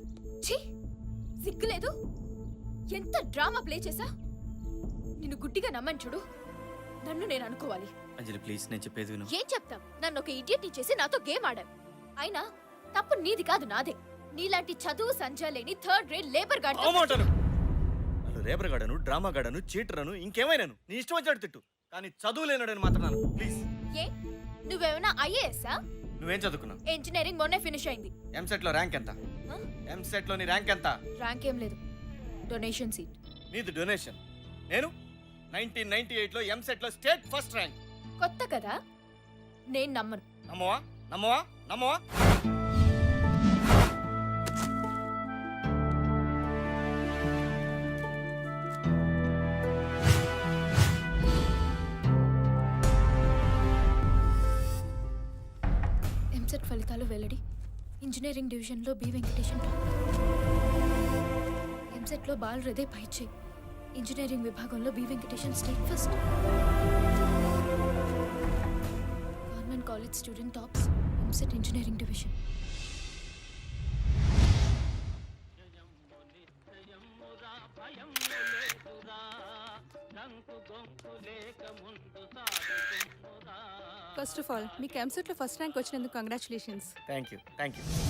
ఛీ, సిగ్గులేదు? ఎంత డ్రామా ప్లే చేసా? నిన్ను గుడ్డిగా నమ్మని చూడు, నన్ను నేను అనుకోవాలి. అంజలి ప్లీజ్, నేను చెప్పేది విను. ఏం చెప్తాం? నన్ను ఒక ఇడియట్ చేసి నాతో గేమ్ ఆడాం. అయినా తప్పు నీది కాదు, నాదే. నీలాంటి చదువు సంజా లేని 3rd grade లేబర్ గార్డ్. నన్ను రేబర్ గాడను, డ్రామా గాడను, చీటరను, ఇంకేమైనాను నీ ఇష్టం వచ్చాడు తిట్టు, కానీ చదువు లేనాడని మాత్రం ప్లీజ్. ఏ, నువ్వేమైనా ఐఏఎస్ఆ? నువ్వేం చదువుకున్నావు? ఇంజనీరింగ్ మొన్నే ఫినిష్ అయింది. ఎంసెట్ లో ర్యాంక్ ఎంత? ఎంసెట్ లో నీ ర్యాంక్ ఎంత? ర్యాంక్ ఏం లేదు, డొనేషన్ సీట్. నీది డొనేషన్. నేను 1998 లో ఎంసెట్ లో స్టేట్ ఫస్ట్ ర్యాంక్. కొత్త కదా, నేను నమ్మను. నమ్మవా? నమ్మవా? నమ్మవా? ఎంసెట్ ఫలితాలు వెల్లడి. ఇంజనీరింగ్ డివిజన్లో బి వెంకటేశం టాప్. ఎంసెట్లో బాల్ హృదయ పైచే. ఇంజనీరింగ్ విభాగంలో B Venkatesham state first. Government college student tops EAMCET engineering division. First of all మీకు ఎంసెట్ లో ఫస్ట్ ర్యాంక్ వచ్చినందుకు కంగ్రాచులేషన్స్. Thank you.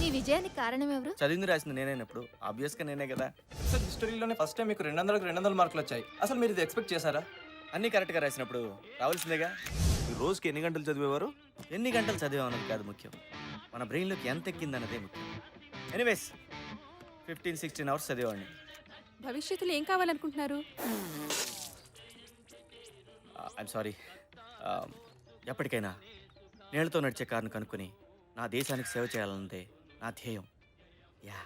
నీ విజయానికి కారణం ఎవరు? చదివింది రాసింది నేనైనప్పుడు ఆబ్వియస్గా నేనే కదా. సార్ హిస్టరీలోనే ఫస్ట్ టైం మీకు 200 మార్కులు వచ్చాయి. అసలు మీరు ఇది ఎక్స్పెక్ట్ చేశారా? అన్నీ కరెక్ట్గా రాసినప్పుడు రావాల్సిందేగా. ఈ రోజుకి ఎన్ని గంటలు చదివేవారు? ఎన్ని గంటలు చదివామన్నది కాదు ముఖ్యం, మన బ్రెయిన్లోకి ఎంత ఎక్కిందన్నదే ముఖ్యం. ఎనీవేస్ 15-16 అవర్స్ చదివేవాడిని. భవిష్యత్తులో ఏం కావాలనుకుంటున్నారు? ఐఎమ్ సారీ, ఎప్పటికైనా నీళ్ళతో నడిచే కారును కనుక్కొని నా దేశానికి సేవ చేయాలన్నదే నా ధ్యేయం. యా.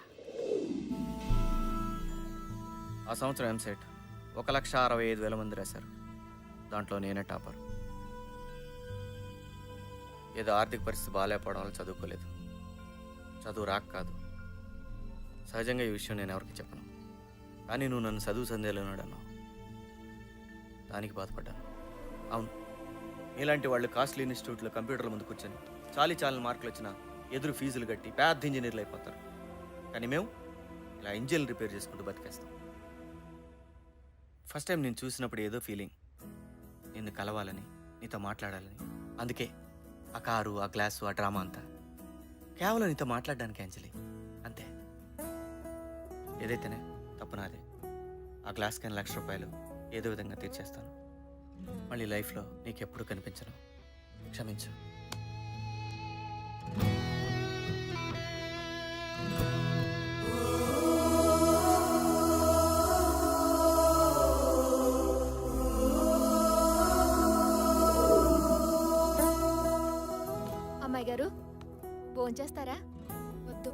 ఆ సంవత్సరం ఎంసెట్ 1,65,000 మంది రాశారు. దాంట్లో నేనే టాపర్. ఏదో ఆర్థిక పరిస్థితి బాగాలేకపోవడం వల్ల చదువుకోలేదు. చదువు రాక కాదు, సహజంగా ఈ విషయం నేను ఎవరికి చెప్పను. కానీ నువ్వు నన్ను చదువు సందేహంలో అన్నావు, దానికి బాధపడ్డాను. అవును, ఇలాంటి వాళ్ళు కాస్ట్లీ ఇన్స్టిట్యూట్లో కంప్యూటర్ల ముందు కూర్చొని చాలని మార్కులు వచ్చినా ఎదురు ఫీజులు కట్టి పెద్ద ఇంజనీర్లు అయిపోతారు. కానీ మేము ఇలా ఇంజిన్ రిపేర్ చేసుకుంటూ బతికేస్తాం. ఫస్ట్ టైం నేను చూసినప్పుడు ఏదో ఫీలింగ్, నిన్ను కలవాలని, నీతో మాట్లాడాలని. అందుకే ఆ కారు, ఆ గ్లాసు, ఆ డ్రామా అంతా కేవలం నీతో మాట్లాడడానికి అంజలి, అంతే. ఏదైతేనే తప్పు నాదే. ఆ గ్లాస్కి 1,00,000 రూపాయలు ఏదో విధంగా తీర్చేస్తాను. మళ్ళీ లైఫ్లో నీకెప్పుడు కనిపించను. క్షమించు. అమ్మాయి గారు భోంచేస్తారా? వద్దు.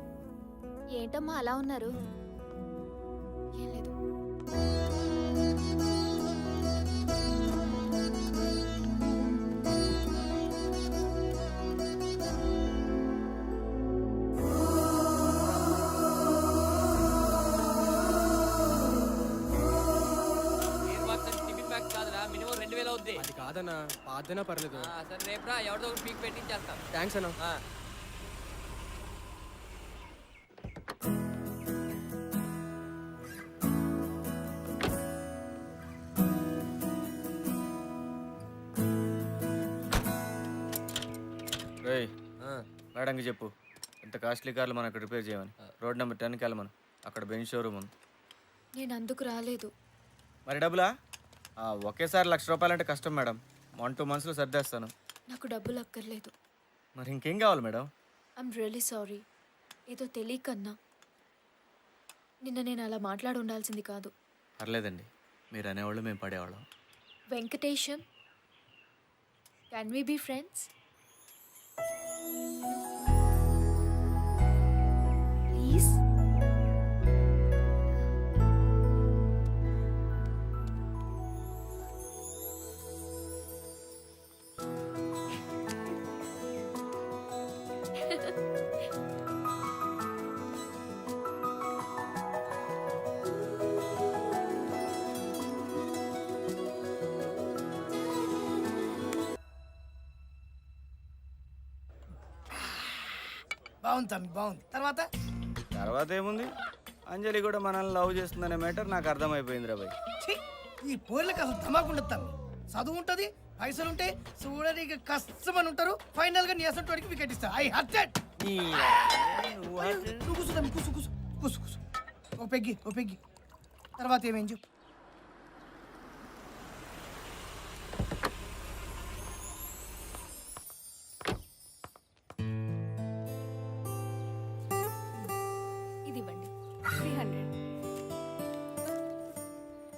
ఏంటమ్మా అలా ఉన్నారు? ఏం లేదు. టిఫిన్ బ్యాగ్ కాదురా, మినిమం 2,000 అవుద్ది. అది కాదన్నా, పాదైనా పర్లేదు. సరే రేపురా, ఎవరిదో ఒకటి పీక్ పెట్టించేస్తాం. థ్యాంక్స్ అన్నా. మేడంకి చెప్పు, ఇంత కాస్ట్లీ కార్లు మనం అక్కడ రిపేర్ చేయమని. రోడ్ నెంబర్ 10కి వెళ్ళమను, అక్కడ బెంచ్ షోరూమ్ ఉంది. నేను అందుకు రాలేదు. మరి డబ్బులా? ఒకేసారి 1,00,000 రూపాయలు అంటే కష్టం మేడం. 1-2 మంత్స్లో సర్దేస్తాను. నాకు డబ్బులు అక్కర్లేదు. మరి ఇంకేం కావాలి మేడం? I'm really sorry. ఏదో తెలియకన్నా. నిన్న నేను అలా మాట్లాడి ఉండాల్సింది కాదు. పర్లేదండి, మీరు అనేవాళ్ళు మేము పడేవాళ్ళం. Venkatesham, can we be friends? Please. బాగుంది తమ్మి, బాగుంది. తర్వాత ఏముంది, అంజలి కూడా మనల్ని లవ్ చేస్తుందనే మ్యాటర్ నాకు అర్థమైపోయింది రా భయ్. ఛీ, ఈ పోర్లకు అసలు ధమాకుండదు తమ్మి. చదువు ఉంటుంది, పైసలు ఉంటాయి, చూడడానికి కష్టమని ఉంటారు. ఫైనల్ గా నీ అసలు వాడికి వికెట్ ఇస్తా. I hurted. నువ్వు కూర్చో తమ్మి, కూసు కూసు కూసు కూసు. ఓ పెగ్గి. తర్వాత ఏమేం చెప్పు. ఇది ఇవ్వండి. 300.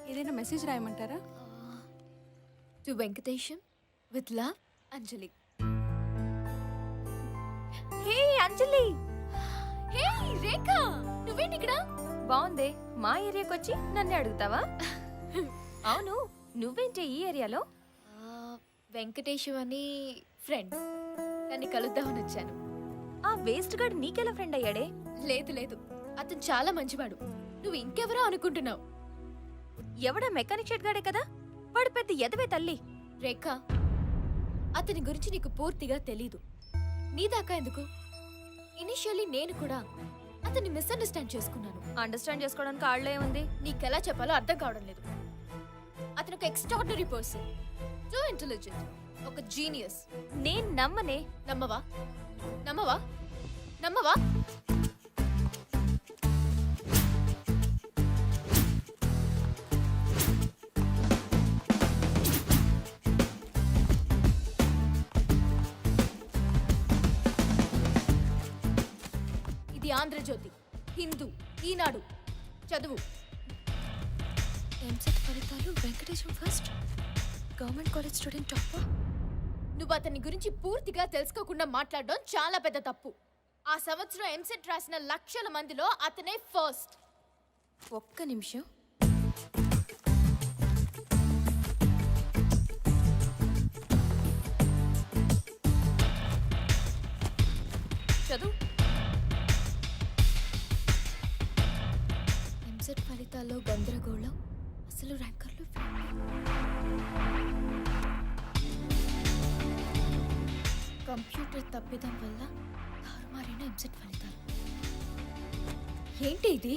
ఏదైనా మెసేజ్ రాయమంటారా? To Venkatesham with love, Anjali. Hey Anjali. Hey Rekha, నువ్వేంటి ఇక్కడ? బాగుందే, మా ఏరియాకి వచ్చి నన్ను అడుగుతావా? అవును, నువ్వేంటి ఈ ఏరియాలో? వెంకటేశం అని ఫ్రెండ్, కానీ కలుద్దామని వచ్చాను. ఆ వేస్ట్ గాడు నీకెలా ఫ్రెండ్ అయ్యాడే? లేదు, అతను చాలా మంచివాడు. నువ్వు ఇంకెవరో అనుకుంటున్నావు. ఎవడా మెకానిక్ షెడ్ గాడే కదా, వాడు పెద్ద ఎదవే తల్లి. రేఖ, అతని గురించి నీకు పూర్తిగా తెలీదు. నీ దాకా ఎందుకు? ఇనిషియల్లీ నేను కూడా అతన్ని మిస్అండర్స్టాండ్ చేసుకున్నాను. అండర్స్టాండ్ చేసుకోవడానికి ఆళ్ళే ఉంది. నీకెలా చెప్పాలో అర్థం కావడం లేదు. అతను ఒక ఎక్స్ట్రాడినరీ పర్సన్, టూ ఇంటెలిజెంట్, ఒక జీనియస్. నేను నమ్మనే. నమ్మవా? నమ్మవా? నమ్మవా? ఇది ఆంధ్రజ్యోతి, హిందూ, ఈనాడు. చదువు. ఎంసెట్ ఫలితాలు Venkatesham first, government college student topper. నువ్వు అతని గురించి పూర్తిగా తెలుసుకోకుండా మాట్లాడడం చాలా పెద్ద తప్పు. ఆ సంవత్సరం ఎంసెట్ రాసిన లక్షల మందిలో అతనే ఫస్ట్. ఒక్క నిమిషం. చదువు. ఎంసెట్ ఫలితాల్లో గందరగోళం, అసలు ర్యాంకర్లు కంప్యూటర్ తప్పిదం వల్ల తారుమారైన ఎంసెట్ ఫలితాలు. ఏంటి ఇది?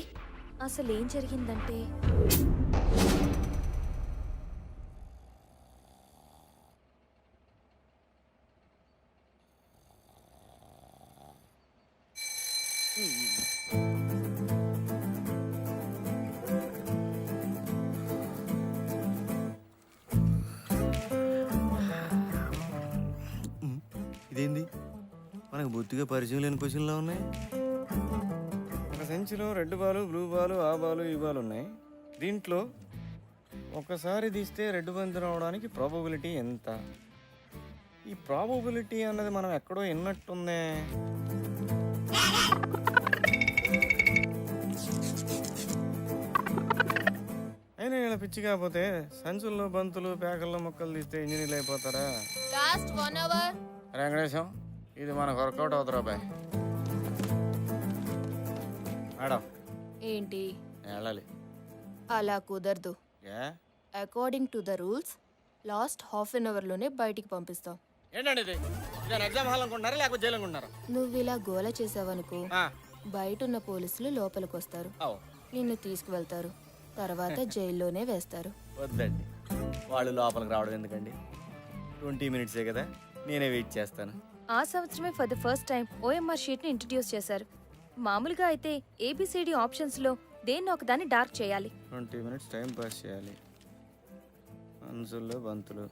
అసలు ఏం జరిగిందంటే ఇదేంది మనకు బొత్తిగా పరిచయం లేని క్వశ్చన్లో ఉన్నాయి. ఒక సంచిలో రెడ్ బాలు, బ్లూ బాలు, ఆ బాలు, ఈ బాలు ఉన్నాయి. దీంట్లో ఒకసారి తీస్తే రెడ్ బంతి రావడానికి ప్రాబబిలిటీ ఎంత? ఈ ప్రాబబిలిటీ అన్నది మనం ఎక్కడో విన్నట్టుందే. అయినా ఇలా పిచ్చి కాకపోతే సంచుల్లో బంతులు, పేకల్లో మొక్కలు తీస్తే ఇంజనీర్లు అయిపోతారా? Last 1 hour. వెంకటేశం, ఇది మనకు వర్కౌట్ అవుతురా బాయ్. మేడం ఏంటి? వెళ్ళాలి. అలా కుదరదు. ఏ? According to the rules last half an అవర్లోనే బయటికి పంపిస్తాం. ఏంటండి ఇది? ఇదే ఎగ్జామ్ హాల్ అనుకుంటున్నారా లేకపోతే జైలు అనుకుంటున్నారా? నువ్వు ఇలా గోల చేసావనుకో, బయట ఉన్న పోలీసులు లోపలికి వస్తారు, నిన్ను తీసుకువెళ్తారు, తర్వాత జైల్లోనే వేస్తారు. వద్దండి, వాళ్ళు లోపలికి రావడం ఎందుకండి? 20 minutes కదా, నేనే వెయిట్ చేస్తాను. ఆ సంవత్సరమే for the first time OMR షీట్ని ఇంట్రడ్యూస్ చేశారు. మామూలుగా అయితే ఏబిసిడి ఆప్షన్స్లో దేన్ని ఒకదాన్ని డార్క్ చేయాలి. 20 minutes టైం పాస్ చేయాలి. అంచుల్లో బంతులు.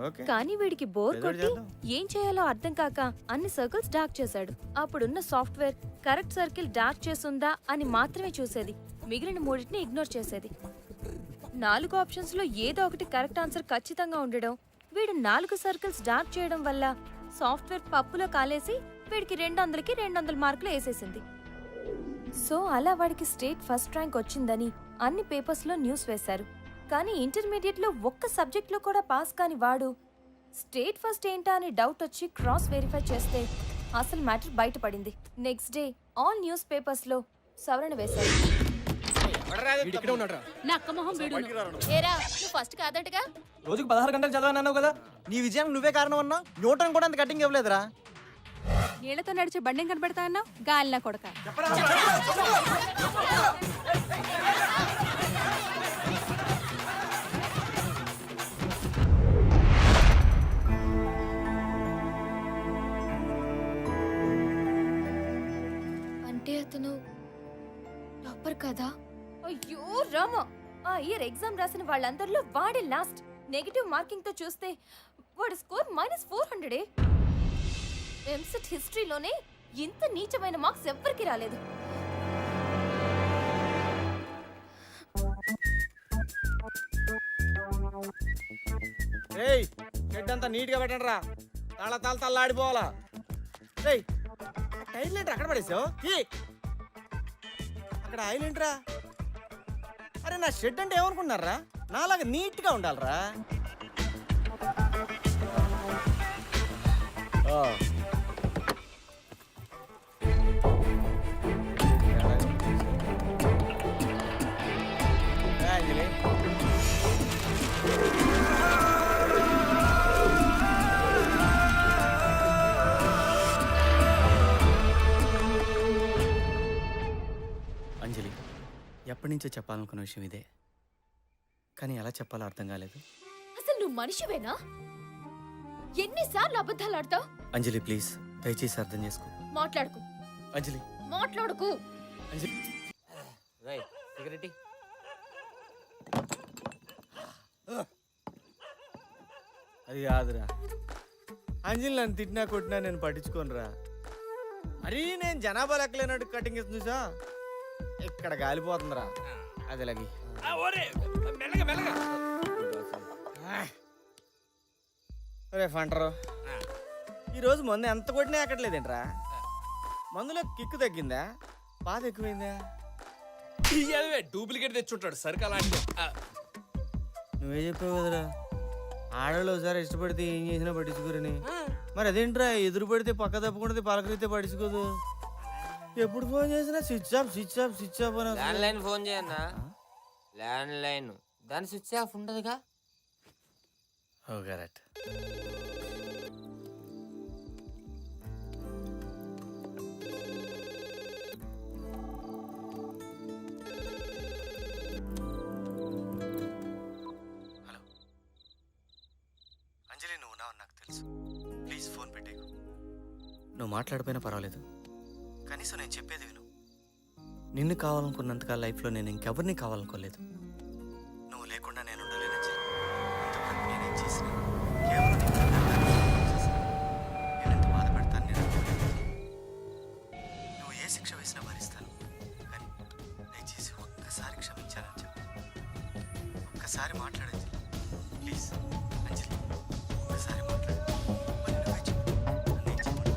ఓకే. కానీ వీడికి బోర్ కొట్టి ఏం చేయాలో అర్థం కాక అన్ని సర్కిల్స్ డార్క్ చేశాడు. అప్పుడున్న సాఫ్ట్వేర్ కరెక్ట్ సర్కిల్ డార్క్ చేసుందా అని మాత్రమే చూసేది, మిగిలిన మూడింటిని ఇగ్నోర్ చేసేది. 4 ఆప్షన్స్లో ఏదో ఒకటి కరెక్ట్ ఆన్సర్ ఖచ్చితంగా ఉండడం, వీడు 4 సర్కిల్స్ డార్క్ చేయడం వల్ల సాఫ్ట్వేర్ పప్పులో కాలేసి వీడికి 200కి 200 మార్కులు వేసేసింది. సో అలా వాడికి స్టేట్ ఫస్ట్ ర్యాంక్ వచ్చిందని అన్ని పేపర్స్లో న్యూస్ వేశారు. కానీ ఇంటర్మీడియట్లో ఒక్క సబ్జెక్ట్లో కూడా పాస్ కాని వాడు స్టేట్ ఫస్ట్ ఏంటా అని డౌట్ వచ్చి క్రాస్ వెరిఫై చేస్తే అసలు మ్యాటర్ బయటపడింది. నెక్స్ట్ డే ఆల్ న్యూస్ పేపర్స్లో సవరణ వేశారు. ఏరా, నువ్వు ఫస్ట్ కాదటగా? రోజుకు 16 గంటలు చదవనన్నావు కదా. నీ విజయానికి నువ్వే కారణం అన్నా. న్యూటన్ కూడా అంత కటింగ్ ఇవ్వలేదురా. నీళ్లతో నడిచే బండెం కనబడతా అన్నావు, గాలినా కొడక. అంటే అతను టాపర్ కదా? అయ్యో రామా, ఆ ఇయర్ ఎగ్జామ్ రాసిన వాళ్ళందరిలో వాడే లాస్ట్. నెగటివ్ మార్కింగ్ తో చూస్తే వాడి స్కోర్ -400. ఎంసెట్ హిస్టరీలోనే ఇంత నీచమైన మార్క్స్ ఎవ్వరికి రాలేదు. ఏయ్, షెడ్ అంతా నీట్ గా పెట్టండి రా. తల్లాడిపోవాలా. ఏయ్, టైర్లు ఏంట్రా అక్కడ పడేసావు? అక్కడ ఆయిల్ ఏంట్రా? అరే, నా షెడ్ అంటే ఏమనుకున్నారా? నాలాగా నీట్ గా ఉండాలరా. అంజలి, ఎప్పటి నుంచో చెప్పాలనుకున్న విషయం ఇదే, కానీ ఎలా చెప్పాలో అర్థం కాలేదు. అసలు నువ్వు మనిషివేనా? ఎన్నిసార్లు అబద్ధాలు ఆడతావు? అంజలి ప్లీజ్ దయచేసి అర్థం చేసుకో. మాట్లాడుకు, అంజలి మాట్లాడుకు. అంజలి సిగరెట్ అది కాదురా, అంజలి నన్ను తిట్టినా కొట్టినా నేను పట్టించుకోనురా. మరీ నేను జనాభా లెక్కలేనట్టు కటింగ్ ఇస్తుంది చూసా, ఇక్కడ గాలిపోతుందిరా. అది లగి మెల్లగా మెల్లగా. రే ఫంటరు, ఈరోజు మందు ఎంత కొట్టినా ఎక్కట్లేదేంట్రా? మందులో కిక్కు తగ్గిందా, బాధ ఎక్కువైందా? డూప్లికేట్ తెచ్చుంటాడు సరుకు అలాంటి. నువ్వే చెప్పావు కదరా, ఆడవాళ్ళు ఒకసారి ఇష్టపడితే ఏం చేసినా పట్టించుకోరని. మరి అదేంట్రా, ఎదురు పడితే పక్క తప్పకుండా పలకరిస్తే పట్టించుకోదు. ఎప్పుడు ఫోన్ చేసినా switch off switch off switch off అని. ల్యాండ్ లైన్ ఫోన్ చేయన్నా, ల్యాండ్ లైన్ దాని స్విచ్ ఆఫ్ ఉండదుగా. Oh correct. హలో అంజలి, నువ్వు నాకు తెలుసు. ప్లీజ్ ఫోన్ పెట్టేకు. నువ్వు మాట్లాడిపోయినా పర్వాలేదు, కనీసం నేను చెప్పేది విను. నిన్ను కావాలనుకున్నంతగా లైఫ్లో నేను ఇంకెవరిని కావాలనుకోలేదు. నువ్వు లేకుండా నేను ఉండలేను అంజలి. ఇంతవరకు నేనేం చేసినా కేవలం నీ ప్రకారం చేశాను. నేనెంత బాధపడతాను నేను అనుకోలేదు. నువ్వు ఏ శిక్ష వేసినా భరిస్తాను, కానీ దయచేసి ఒక్కసారి క్షమించాలని చెప్పు. ఒక్కసారి మాట్లాడండి ప్లీజ్. అంజలి ఒక్కసారి మాట్లాడు. మరి నువ్వే చెప్పు, నేను చెప్పను.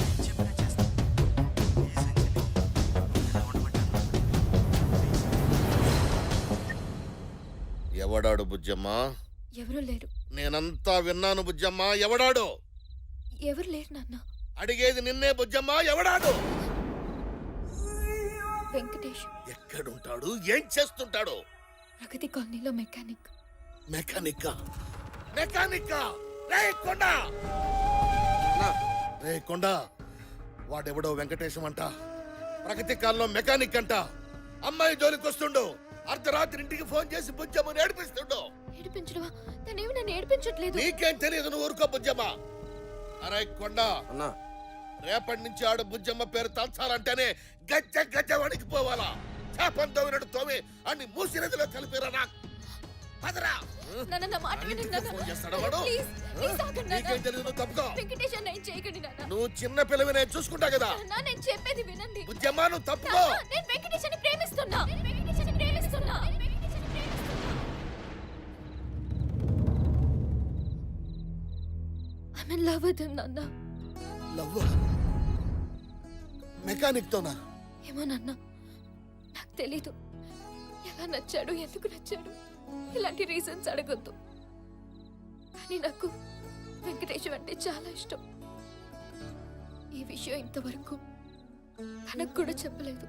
నేను చెప్పినా చేస్తాను. ప్లీజ్ అంజలి, ఎలా ఉండమంటాను? ప్లీజ్. ఎవడాడు బుజ్జమ్మా? ఎవరు లేరు. నేనంతా విన్నాను బుజ్జమ్మా. ఎవడాడు? ఎవరు లేరు నాన్న. అడిగేది నిన్నే బుజ్జమ్మా. ఎవడాడు? వెంకటేష్. ఎక్కడుంటాడు? ఏం చేస్తుంటాడు? ప్రగతి కాలనీలో మెకానిక్. మెకానిక్కా? మెకానిక్కా? రే కొండ, రే కొండ, వాడెవడో వెంకటేశం అంట, ప్రగతి కాలంలో మెకానిక్ అంట. అమ్మాయి జోలికి వస్తుండు. అర్ధరాత్రి ఇంటికి ఫోన్ చేసి బుజ్జమ్మని ఏడిపిస్తుండు. ఏడిపించడమా? తనేమి నన్ను ఏడిపించట్లేదు. నీకేం తెలియదు, నువ్వు ఊరుకో బుజ్జమ్మ. అరే కొండ, రేపటి నుంచి ఆడు బుజ్జమ్మ పేరు తలచాలంటేనే గజ్జ గజ్జ వణికిపోవాలా. చేపంతో వినడు తోమి అన్ని మూసి నదిలో కలిపిరా. నాకు పదరా. నాన్న, నా మాట వినండి నాన్న. ఫోన్ చేస్తాడా వాడు? ప్లీజ్, ప్లీజ్ ఆగండి నాన్న. నీకేం తెలియదు, నువ్వు తప్పుకో. వెంకటేష్ అన్న ఏం చేయకండి నాన్న. నువ్వు చిన్న పిల్లవి, నేను చూసుకుంటా కదా. నాన్న, నేను చెప్పేది వినండి. బుజ్జమ్మ నువ్వు తప్పుకో. నాన్న, నేను వెంకటేష్ అని ప్రేమిస్తున్నా. నేను వెంకటేష్ అని ప్రేమిస్తున్నా. I'm in love with him, నాన్న. లవ్? మెకానిక్ తోనా? ఏమో నాన్న, నాకు తెలీదు. ఎలా నచ్చాడు, ఎందుకు నచ్చాడు, ఇలాంటి రీజన్స్ అడగొద్దు. కానీ నాకు వెంకటేశ్వర అంటే చాలా ఇష్టం. ఈ విషయం ఇంతవరకు తనకు కూడా చెప్పలేదు.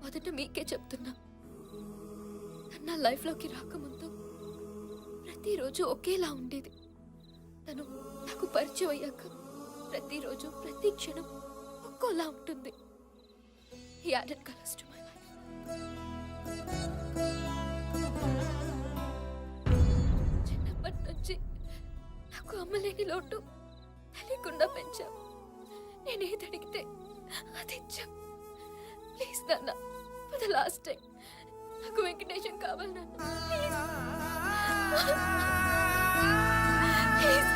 మొదట మీకే చెప్తున్నా. నా లైఫ్లోకి రాకముందు ప్రతిరోజు ఒకేలా ఉండేది. తను నాకు పరిచయం అయ్యాక ప్రతిరోజు ప్రతి క్షణం ఒక్కోలా ఉంటుంది. He added colors to my life. చిన్నప్పటి నుంచి నాకు అమ్మలేని లోటు తెలియకుండా పెంచాం. నేనేది అడిగితే అది ఇచ్చాం. ప్లీజ్ నాన్న, ఫర్ ద లాస్ట్ టైం నాకు వెంకటేశం కావాలి నాన్న. ప్లీజ్.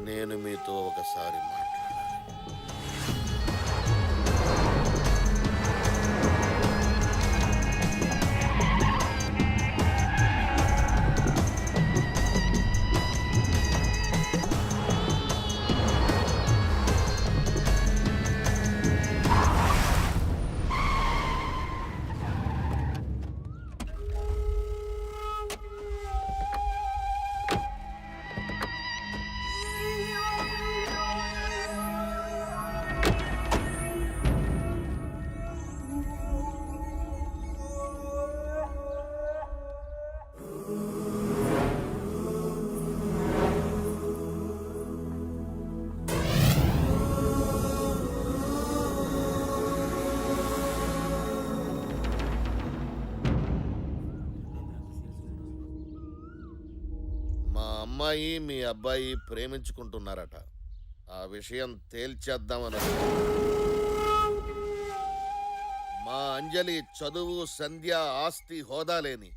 నేను మీతో ఒకసారి అమ్మాయి మీ అబ్బాయి ప్రేమించుకుంటున్నారట. ఆ విషయం తేల్చేద్దామని మా అంజలి చదువు, సంధ్య, ఆస్తి, హోదా లేని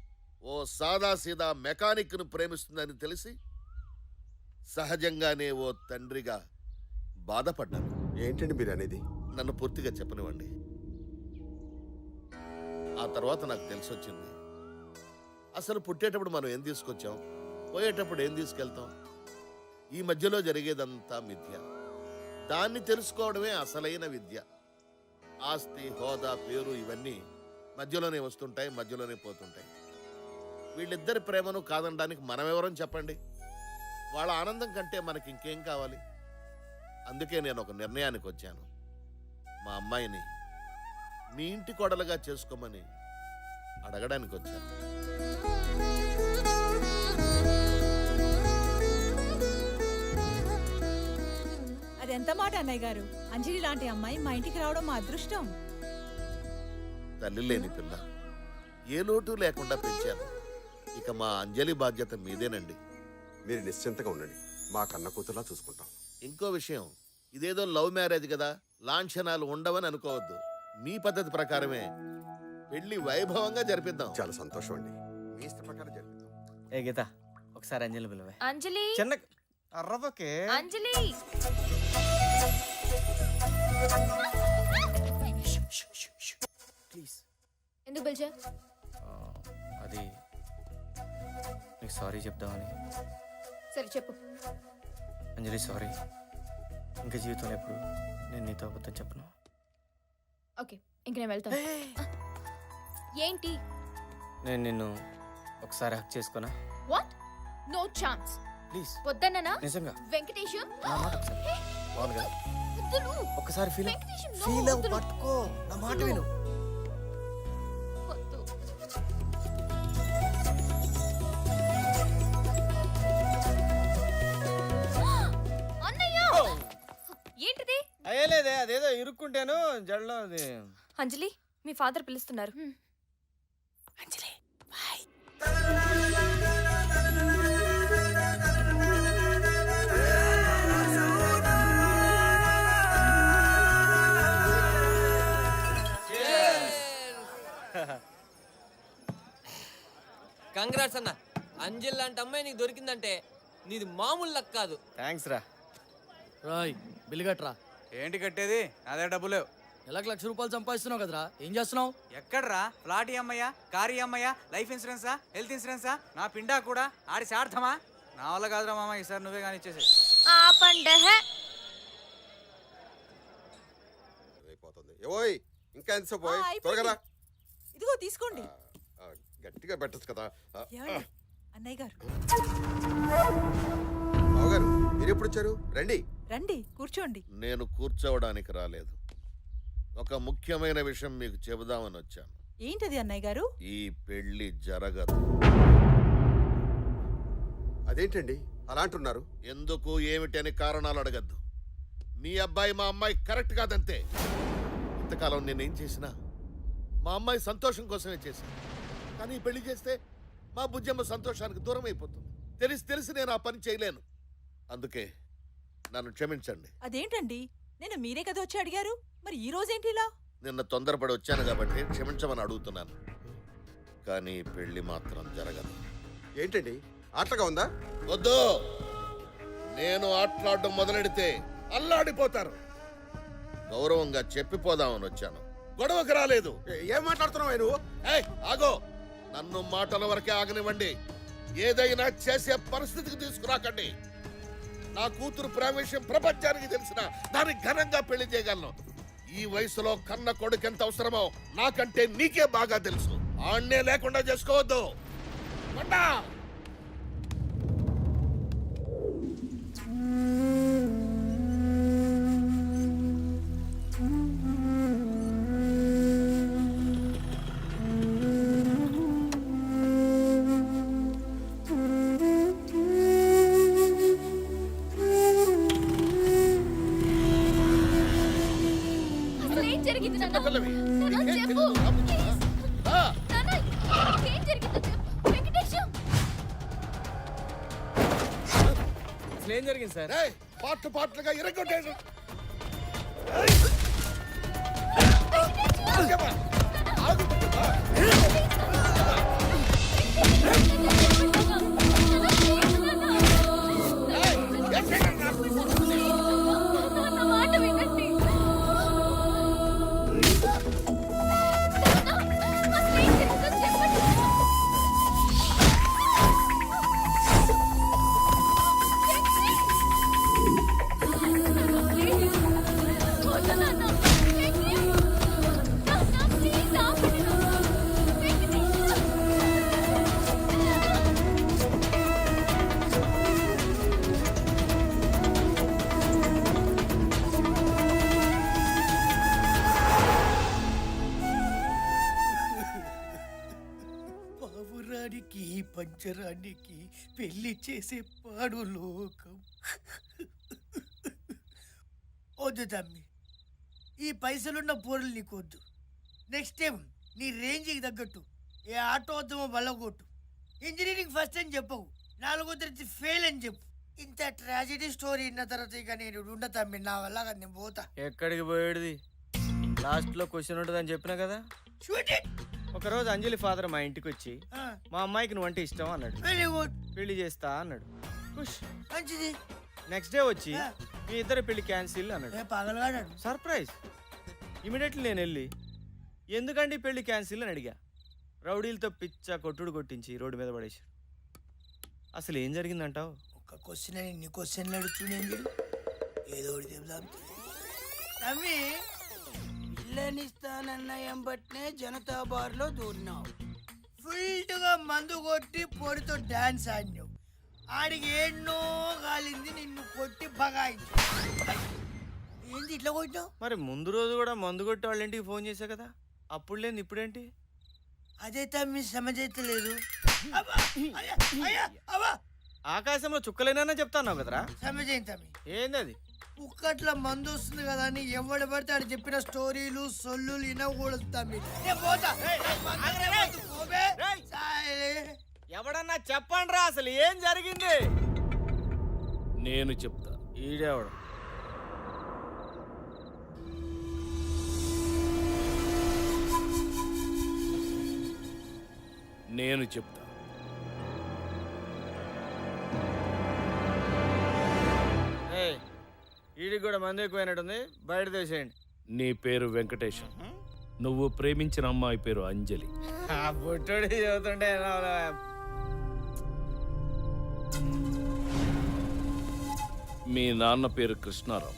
ఓ సాదాసీదా మెకానిక్ను ప్రేమిస్తుందని తెలిసి సహజంగానే ఓ తండ్రిగా బాధపడ్డాను. ఏంటండి మీరు అనేది? నన్ను పూర్తిగా చెప్పనివ్వండి. ఆ తర్వాత నాకు తెలిసొచ్చింది, అసలు పుట్టేటప్పుడు మనం ఏం తీసుకొచ్చాం, పోయేటప్పుడు ఏం తీసుకెళ్తాం, ఈ మధ్యలో జరిగేదంతా మిథ్య. దాన్ని తెలుసుకోవడమే అసలైన విద్య. ఆస్తి, హోదా, పేరు ఇవన్నీ మధ్యలోనే వస్తుంటాయి, మధ్యలోనే పోతుంటాయి. వీళ్ళిద్దరి ప్రేమను కాదనడానికి మనమెవరం చెప్పండి? వాళ్ళ ఆనందం కంటే మనకి ఇంకేం కావాలి? అందుకే నేను ఒక నిర్ణయానికి వచ్చాను. మా అమ్మాయిని మీ ఇంటి కోడలుగా చేసుకోమని అడగడానికి వచ్చాను. అదెంత మాట అన్నయ్య గారు. అంజలి లాంటి అమ్మాయి మా ఇంటికి రావడం మా అదృష్టం. తల్లి లేని పిల్ల, ఏ లోటు లేకుండా పెంచాను. ఇక మా అంజలి బాధ్యత మీదేనండి. మీరు నిశ్చింతగా ఉండండి, మా కన్న కూతురులా చూసుకుంటాం. ఇంకో విషయం, ఇదేదో లవ్ మ్యారేజ్ కదా, లాంఛనాలు ఉండవని అనుకోవద్దు. మీ పద్ధతి ప్రకారమే పెళ్లి వైభవంగా జరిపిద్దాం. చాలా సంతోషం అండి, మీ ఇష్ట ప్రకారం జరిపిద్దాం. ఏ గీత, ఒకసారి అంజలి పిలువే. అంజలి చిన్న అర్రవకే. అంజలి ప్లీజ్. ఎందుకు పిలిచా? అది నీకు సారీ చెప్దామని. సరే చెప్పు. అంజలి సారీ, ఇంకా జీవితంలో ఎప్పుడు నేను నీతో అబద్ధం చెప్పను. ఓకే, ఇంక నేను వెళ్తాను. ఏంటి? నేను నిన్ను ఒకసారి హక్ చేసుకున్నా. వాట్? No chance. ప్లీజ్. వద్దన్నా? నిజంగా. వెంకటేశం నా మాట ఒకసారి. బాగుంది కదా? వద్దులు. ఒక్కసారి ఫీల్ వెంకటేశం, no, ఫీల్ అవ్వు, వద్దులు. పట్టుకో నా మాట విను. వద్దు. అన్నయ్య! ఏంటిది? అయ్యలేదే, అదేదో ఇరుక్కుంటాను జడలో. అది అంజలి, మీ ఫాదర్ పిలుస్తున్నారు. అంజలి బాయ్. కంగ్రాట్స్ అన్న. అంజల్ లాంటి అమ్మాయి నీకు దొరికిందంటే నీది మామూలు లక్ కాదు. థ్యాంక్స్ రా. రాయ్ బిల్లు కట్టరా. ఏంటి కట్టేది? అదే డబ్బు లేవు. నెలకు ₹1,00,000 సంపాదిస్తున్నావు కదరా, ఏం చేస్తున్నావు? ఎక్కడ్రా? ఫ్లాట్ అమ్మయ్యా, కారు అమ్మయ్యా, లైఫ్ ఇన్సూరెన్సా, హెల్త్ ఇన్సూరెన్సా, నా పిండా కూడా ఆడి సార్థమా? నా వల్ల కాదురా మామ, ఈసారి నువ్వే కానీ ఇచ్చేసి. అయిపోతుంది. ఓయ్ ఇంకా ఎంతసేపు పోయి? త్వరగా రా. ఇదిగో తీసుకోండి. గట్టిగా పెట్టచ్చు కదా. ఏమండి? అన్నయ్య గారు. బావగారు మీరు ఎప్పుడు వచ్చారు? రండి రండి, కూర్చోండి. నేను కూర్చోవడానికి రాలేదు, ఒక ముఖ్యమైన విషయం మీకు చెబుదామని వచ్చాను. ఏంటది అన్నయ్య గారు? ఈ పెళ్లి జరగదు. అదేంటండి అలా అంటున్నారు? ఎందుకు ఏమిటి అని కారణాలు అడగద్దు. మీ అబ్బాయి మా అమ్మాయి కరెక్ట్ కాదంతే. ఇంతకాలం నేనేం చేసినా మా అమ్మాయి సంతోషం కోసమే చేశాను. కానీ ఈ పెళ్లి చేస్తే మా బుజ్జమ్మ సంతోషానికి దూరం అయిపోతుంది. తెలిసి నేను ఆ పని చేయలేను. అందుకే నన్ను క్షమించండి. అదేంటండి, నేను మీరే కదా వచ్చి అడిగారు, మరి ఈ రోజేంటి ఇలా? నిన్న తొందరపడి వచ్చాను కాబట్టి క్షమించమని అడుగుతున్నాను. కానీ పెళ్లి మాత్రం జరగదు. ఏంటండి ఆటగా ఉందా? వద్దు, నేను ఆటలాడడం మొదలెడితే అల్లాడిపోతారు. గౌరవంగా చెప్పిపోదామని వచ్చాను, గొడవకు రాలేదు. ఏం మాట్లాడుతున్నావు నువ్వు? ఏయ్, ఆగో, నన్ను మాటల వరకే ఆగనివ్వండి. ఏదైనా చేసే పరిస్థితికి తీసుకురాకండి. నా కూతురు ప్రేమ విషయం ప్రపంచానికి తెలిసిన దాన్ని ఘనంగా పెళ్లి చేయగలను. ఈ వయసులో కన్న కొడుకు ఎంత అవసరమో నాకంటే నీకే బాగా తెలుసు. ఆణ్ణే లేకుండా చేసుకోవద్దు. అసలు ఏం జరిగింది నాన్న? పల్లవి, నాన్న, నీకేం చెప్పు. తెలీదు? ప్లీజ్. ఆ, నాన్న, ఏం జరిగిందో చెప్పు. వెంకటేశం! అసలు ఏం జరిగింది సార్? పార్ట్లు పార్ట్లుగా ఇరగొట్టేసి పావురానికి పంచరానికి పెళ్లి చేసే పాడు లోకం. వద్దు తమ్మి, ఈ పైసలున్న పోరులు నీకు వద్దు. నెక్స్ట్ టైం నీ రేంజ్కి తగ్గట్టు ఏ ఆటో వద్దామో వల్లగొట్టు. ఇంజనీరింగ్ ఫస్ట్ అని చెప్పవు, 4వ తరగతి ఫెయిల్ అని చెప్పు. ఇంత ట్రాజెడీ స్టోరీ విన్న తర్వాత ఇక నేను ఉండ తమ్మి, నా వల్ల కాదు, నేను పోతా. ఎక్కడికి పోయేది? లాస్ట్ లో క్వశ్చన్ ఉంటుందని చెప్పినా కదా. ఒకరోజు అంజలి ఫాదర్ మా ఇంటికి వచ్చి మా అమ్మాయికి నువ్వంటే ఇష్టం అన్నాడు. పెళ్లి చేస్తా అన్నాడు. మంచిది. నెక్స్ట్ డే వచ్చి మీ ఇద్దరు పెళ్లి క్యాన్సిల్ అన్నాడు. సర్ప్రైజ్. ఇమీడియట్లీ నేను వెళ్ళి ఎందుకండి పెళ్లి క్యాన్సిల్ అని అడిగా. రౌడీలతో పిచ్చ కొట్టుడు కొట్టించి రోడ్డు మీద పడేసి. అసలు ఏం జరిగిందంటావు? ఒక క్వశ్చన్ అని ఇన్ని క్వశ్చన్లు అడుగుతున్నాను. ఏదో ఒకటి చెప్దాం తమ్మి. పిల్లనిస్తానన్న ఎంబట్నే జనతా బార్లో దూరినావు. ఫుల్గా మందు కొట్టి పొడితో డాన్స్ ఆడినావు. ఆడికి ఎన్నో కాలింది, నిన్ను కొట్టి బగాయించు. ఏంది ఇట్లా కొట్టినావు? మరి ముందు రోజు కూడా మందు కొట్టి వాళ్ళ ఇంటికి ఫోన్ చేశా కదా, అప్పుడు లేదు ఇప్పుడేంటి? అదే తమ్మి సమజైతలేదు. ఆకాశంలో చుక్కలేనా చెప్తాన్నావు కదరా. సమజైంది తమ్మి. ఏంది అది? కుక్కట్ల మందు వస్తుంది కదా అని ఎవడు పడితే ఆడు చెప్పిన స్టోరీలు సొల్లు వినకూడదు తమ్మి. నేను పోతా. ఎవడన్నా చెప్పండి రా, అసలు ఏం జరిగింది? నేను చెప్తా. ఈడేవాడు నేను చెప్తా. ఈడికి కూడా మంది ఎక్కువైనట్టుంది, బయట తీసేయండి. నీ పేరు వెంకటేశం, నువ్వు ప్రేమించిన అమ్మాయి పేరు అంజలి. బుట్టోడి చదువుతుంటే మీ నాన్న పేరు కృష్ణారావు,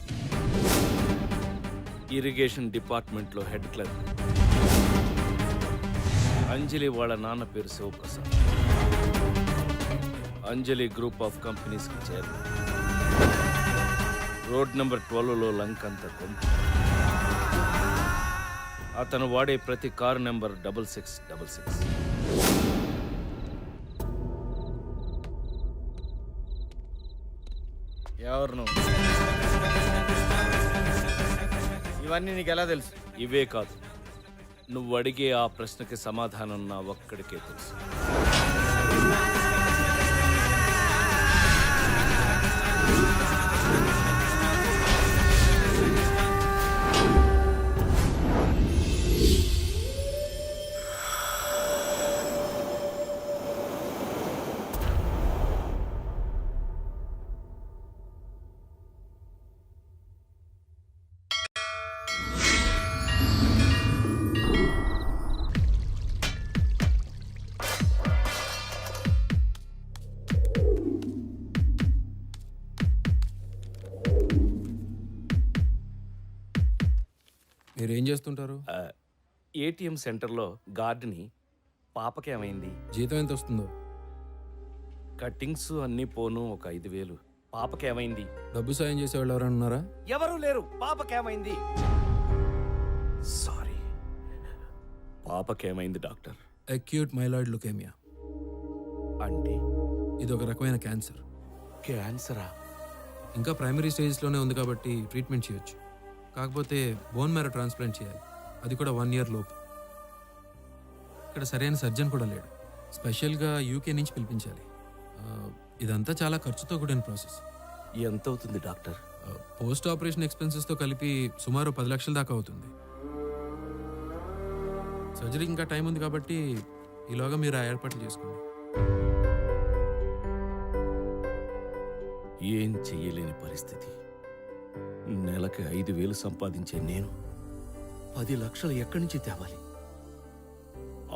ఇరిగేషన్ డిపార్ట్మెంట్లో హెడ్ క్లర్క్. అంజలి వాళ్ళ నాన్న పేరు శివప్రసాద్, అంజలి గ్రూప్ ఆఫ్ కంపెనీస్కి చైర్మన్. రోడ్ నెంబర్ 12లో లంకంత కొంప. అతను వాడే ప్రతి కారు నెంబర్ 6666. ఎవరు నువ్వు? ఇవన్నీ నీకు ఎలా తెలుసు? ఇవే కాదు, నువ్వు అడిగే ఆ ప్రశ్నకి సమాధానం నా ఒక్కడికే తెలుసు. మీరేం చేస్తుంటారు? ఏటీఎం సెంటర్లో గార్డ్ని. పాపకేమైంది? జీతం ఎంత వస్తుందో? కట్టింగ్స్ అన్నీ పోను ఒక 5,000. పాపకేమైంది? డబ్బు సాయం చేసేవాళ్ళు ఎవరైనా ఉన్నారా? ఎవరూ లేరు. పాపకేమైంది? సారీ, పాపకేమైంది డాక్టర్? Acute myeloid leukaemia. అంటే ఇది ఒక రకమైన క్యాన్సర్. క్యాన్సరా? ఇంకా ప్రైమరీ స్టేజ్లోనే ఉంది కాబట్టి ట్రీట్మెంట్ చేయొచ్చు. కాకపోతే బోన్ మ్యారో ట్రాన్స్ప్లాంట్ చేయాలి, అది కూడా 1 year లోపు. ఇక్కడ సరైన సర్జన్ కూడా లేడు. స్పెషల్గా యూకే నుంచి పిలిపించాలి. ఇదంతా చాలా ఖర్చుతో కూడిన ప్రాసెస్. ఎంత అవుతుంది డాక్టర్? పోస్ట్ ఆపరేషన్ ఎక్స్పెన్సెస్తో కలిపి సుమారు 10 లక్షల దాకా అవుతుంది. సర్జరీ ఇంకా టైం ఉంది కాబట్టి ఈలోగా మీరు ఆ ఏర్పాట్లు చేసుకోండి. ఏం చెయ్యలేని పరిస్థితి. నెలకి 5,000 సంపాదించే నేను 10 లక్షలు ఎక్కడి నుంచి తేవాలి?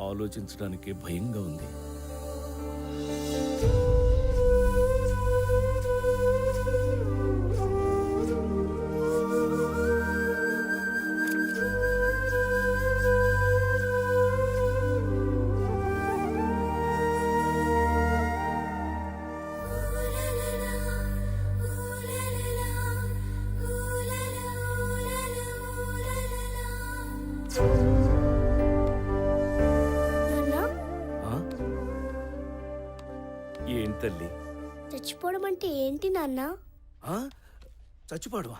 ఆలోచించడానికే భయంగా ఉంది. ఆ? ఏం తల్లి? చచ్చిపోవడం అంటే ఏంటి నాన్న? ఆ? చచ్చిపోవడమా?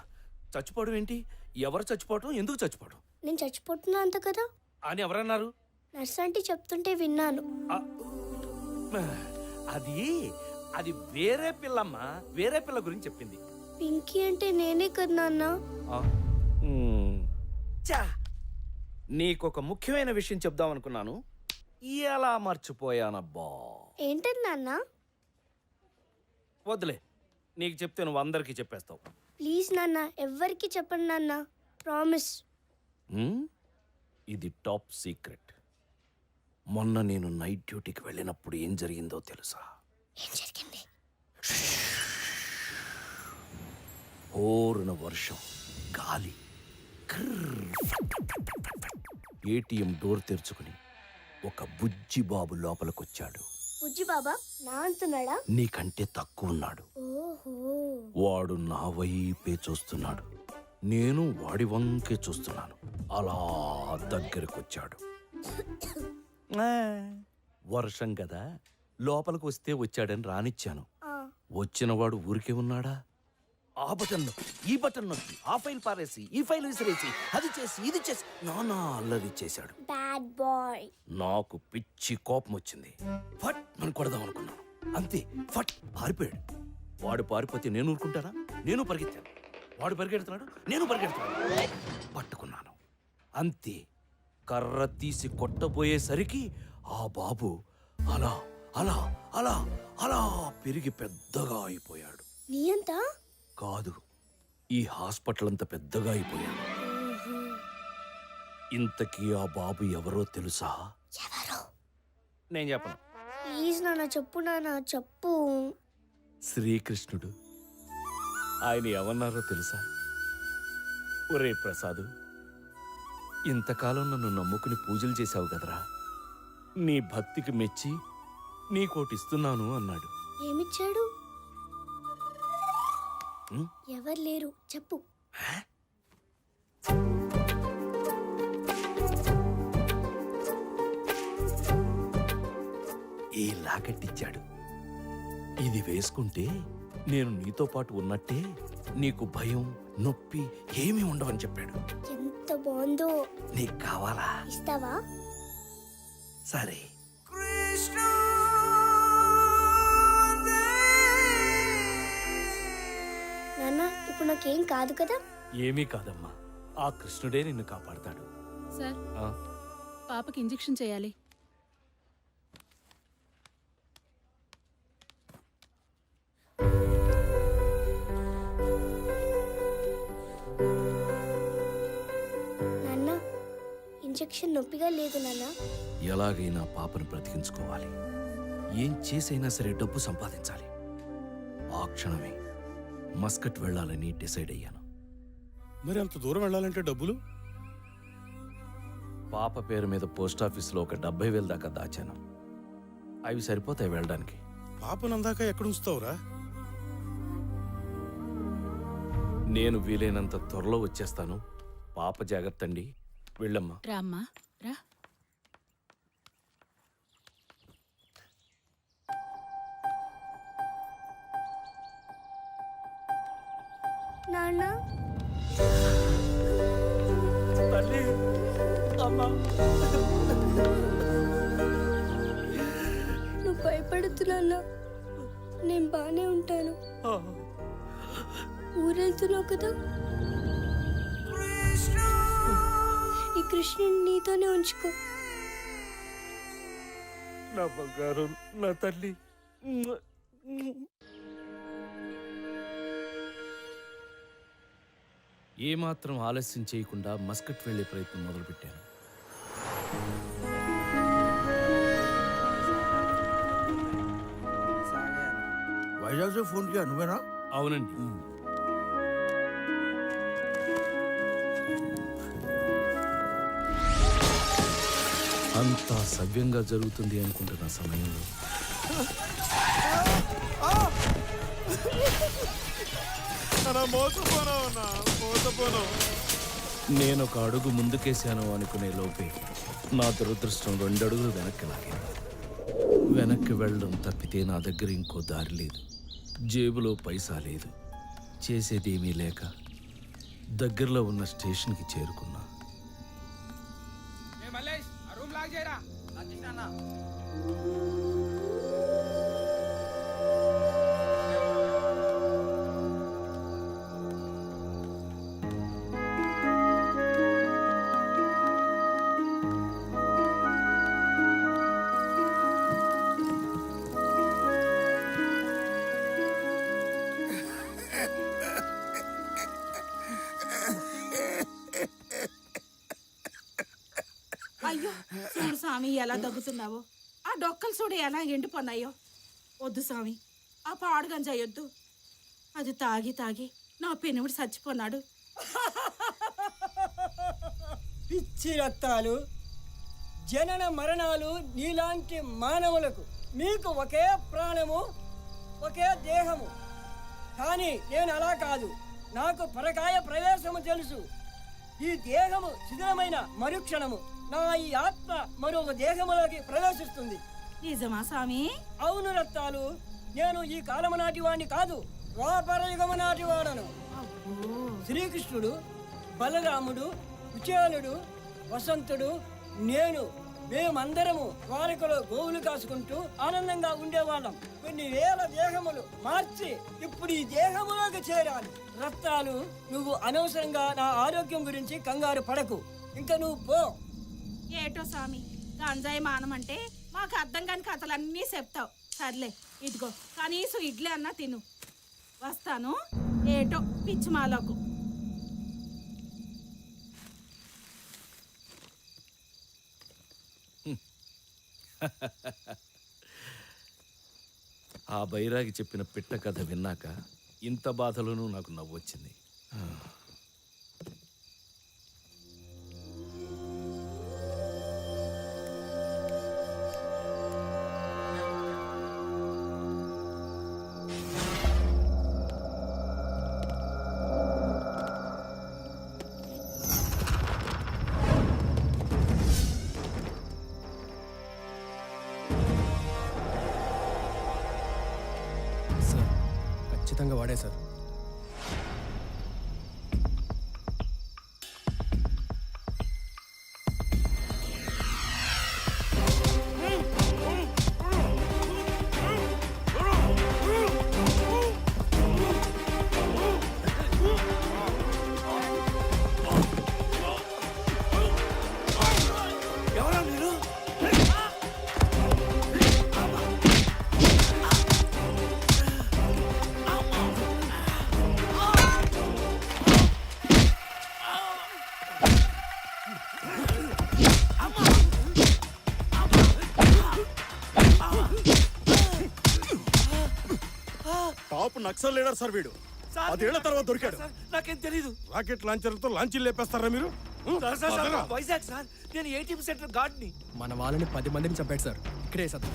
చచ్చిపోవడం ఏంటి? ఎవరు చచ్చిపోవడం? ఎందుకు చచ్చిపోవడం నేను చచ్చిపోతున్నా అంత కదా అని ఎవరన్నారు? నర్స్ అంటే చెప్తుంటే విన్నాను. అది అది వేరే పిల్లమ్మా, వేరే పిల్ల గురించి చెప్పింది. పింకీ అంటే నేనే కదా నాన్న. చా, నీకొక ముఖ్యమైన విషయం చెప్దాం అనుకున్నాను, ఎలా మర్చిపోయానబ్బా. ఏంటది నాన్న? వద్దులే, నీకు చెప్తే నువ్వు అందరికీ చెప్పేస్తావు. ప్లీజ్ నాన్న, ఎవ్వరికి చెప్పండి నాన్న, ప్రామిస్. ఇది టాప్ సీక్రెట్. మొన్న నేను నైట్ డ్యూటీకి వెళ్ళినప్పుడు ఏం జరిగిందో తెలుసా? ఏం జరిగింది? ఓరున వర్షం, గాలి, ఏటీఎం డోర్ తెరుచుకుని ఒక బుజ్జి బాబు లోపలికొచ్చాడు. బుజ్జి బాబా నా అంటున్నాడా? నీకంటే తక్కువ ఉన్నాడు. ఓహో. వాడు నా వైపే చూస్తున్నాడు, నేను వాడి వంకే చూస్తున్నాను. అలా దగ్గరకొచ్చాడు. వర్షం కదా, లోపలికి వస్తే వచ్చాడని రానిచ్చాను. వచ్చినవాడు ఊరికే ఉన్నాడా? ఆ బటన్ నొక్కి, ఈ బటన్ నొక్కి, ఆ ఫైల్ పారేసి, ఈ ఫైల్ విసిరేసి, అది చేసి, ఇది చేసి నానా అల్లరి చేశాడు. Bad boy. నాకు పిచ్చి కోపం వచ్చింది. ఫట్ మనం కొడదాం అనుకున్నాను, అంతే ఫట్ పారిపోయాడు. వాడు పారిపోతే నేను ఊరుకుంటానా? నేను పరిగెత్తాను. వాడు పరిగెడుతున్నాడు, నేను పరిగెడుతున్నాను. పట్టుకున్నాను, అంతే. కర్ర తీసి కొట్టబోయేసరికి ఆ బాబు అలా అలా అలా అలా పెరిగి పెద్దగా అయిపోయాడు. నీ అంత కాదు, ఈ హాస్పిటల్ అంత పెద్దగా అయిపోయాడు. ఇంతకీ ఆ బాబు ఎవరో తెలుసా? ఎవరు? నేను చెప్పను. ప్లీజ్ నాన్న చెప్పు, నాన్న చెప్పు. శ్రీకృష్ణుడు. ఆయన ఏమన్నారో తెలుసా? ఒరే ప్రసాదు, ఇంతకాలం నన్ను నమ్ముకుని పూజలు చేశావు కదరా, నీ భక్తికి మెచ్చి నీకోటిస్తున్నాను అన్నాడు. ఏమిచ్చాడు? ఉం? ఎవరు లేరు, చెప్పు. ఈ లాకెట్టిచ్చాడు. ఇది వేసుకుంటే నేను నీతో పాటు ఉన్నట్టే, నీకు భయం నొప్పి ఏమీ ఉండవని చెప్పాడు. ఎంత బాగుందో. నీకు కావాలా? ఇస్తావా? సరే. నాన్న ఇప్పుడు నాకేం కాదు కదా? ఏమీ కాదమ్మా, ఆ కృష్ణుడే నిన్ను కాపాడతాడు. సార్, ఆ? పాపకి ఇంజెక్షన్ చేయాలి. నాన్న ఇంజెక్షన్ నొప్పిగా లేదు నాన్న. ఎలాగైనా పాపను బ్రతికించుకోవాలి. ఏం చేసైనా సరే డబ్బు సంపాదించాలి. ఆ క్షణమే మస్కట్ వెళ్ళాలని డిసైడ్ అయ్యాను. మరి అంత దూరం వెళ్ళాలంటే డబ్బులు? పాప పేరు మీద పోస్టాఫీస్లో ఒక 70,000 దాకా దాచాను. అవి సరిపోతాయి వెళ్ళడానికి. పాపనందాక ఎక్కడ ఉంచుతావురా? నేను వీలైనంత త్వరలో వచ్చేస్తాను. పాప జాగ్రత్త అండి. వెళ్ళమ్మా. రామ్మా రా. నాన్న తల్లి, అమ్మా. నువ్వు భయపడుతున్నా, నేను బానే ఉంటాను. ఊరెళ్తున్నావు కదా, ఈ కృష్ణుని నీతోనే ఉంచుకో. నా బంగారం, నా తల్లి. ఏమాత్రం ఆలస్యం చేయకుండా మస్కట్ వెళ్లే ప్రయత్నం మొదలుపెట్టాను. వైజాగ్ ఫోన్ కియా నువ్వేనా? అవునండి. అంతా సవ్యంగా జరుగుతుంది అనుకుంటున్న సమయంలో నేను ఒక అడుగు ముందుకేశాను అనుకునే లోపే నా దురదృష్టం 2 అడుగులు వెనక్కి లాగింది. వెనక్కి వెళ్ళడం తప్పితే నా దగ్గర ఇంకో దారి లేదు. జేబులో పైసా లేదు. చేసేదేమీ లేక దగ్గరలో ఉన్న స్టేషన్కి చేరుకున్నా. అయ్యో చూడు స్వామి ఎలా దగ్గుతున్నావో, ఆ డొక్కలు చూడు ఎలా ఎండిపోన్నాయో. వద్దు స్వామి, ఆ పాడు గంజాయొద్దు. అది తాగి తాగి నా పెనుముడు చచ్చిపోన్నాడు. పిచ్చి రక్తాలు, జనన మరణాలు నీలాంటి మానవులకు. మీకు ఒకే ప్రాణము, ఒకే దేహము. కానీ నేను అలా కాదు. నాకు పరకాయ ప్రవేశము తెలుసు. ఈ దేహము శిథిలమైన మరుక్షణము నా ఈ ఆత్మ మరొక దేహములోకి ప్రవేశిస్తుంది. నిజమా స్వామి? అవును రక్తాలు, నేను ఈ కాలము నాటి వాడిని కాదు, ద్వాపరయుగము నాటి వాడను. శ్రీకృష్ణుడు, బలరాముడు, కుచేలుడు, వసంతుడు, నేను మేమందరము ద్వారకలో గోవులు కాసుకుంటూ ఆనందంగా ఉండేవాళ్ళం. కొన్ని వేల దేహములు మార్చి ఇప్పుడు ఈ దేహములోకి చేరాను. రక్తాలు, నువ్వు అనవసరంగా నా ఆరోగ్యం గురించి కంగారు పడకు. ఇంకా నువ్వు పో. ఏటో స్వామి, గంజాయి మానమంటే మాకు అర్థం కాని కథలన్నీ చెప్తావు. సర్లే, ఇదిగో కనీసం ఇడ్లీ అన్నా తిను. వస్తాను. ఏటో పిచ్చి మాలకు. ఆ బైరాగి చెప్పిన పిట్ట కథ విన్నాక ఇంత బాధలోనూ నాకు నవ్వొచ్చింది. ఖచ్చితంగా వాడే sir. Top Naxal leader sir వీడు. 10 ఏళ్ల తర్వాత దొరికాడు. నాకేం తెలీదు. రాకెట్ లాంచర్లతో లాంచీలు లేపేస్తారా మీరు? వైజాగ్ సార్, నేను ఏటీఎం సెంటర్ గార్డ్ని. మన వాళ్ళని 10 మందిని చంపాడు సార్. ఇక్కడే sir.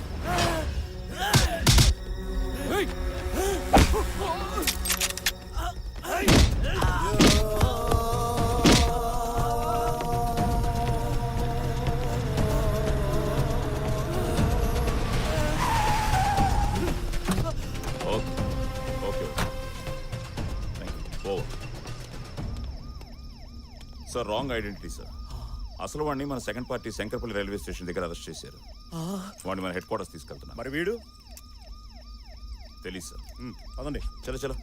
Sir, wrong identity sir. అసలు వాడిని మన second party Shankarpalli railway station దగ్గర అరెస్ట్ చేశారు. వాడిని మన హెడ్ క్వార్టర్స్ తీసుకెళ్తున్నారు. మరి వీడు తెలీదు సార్. అదండి. చలో చలో.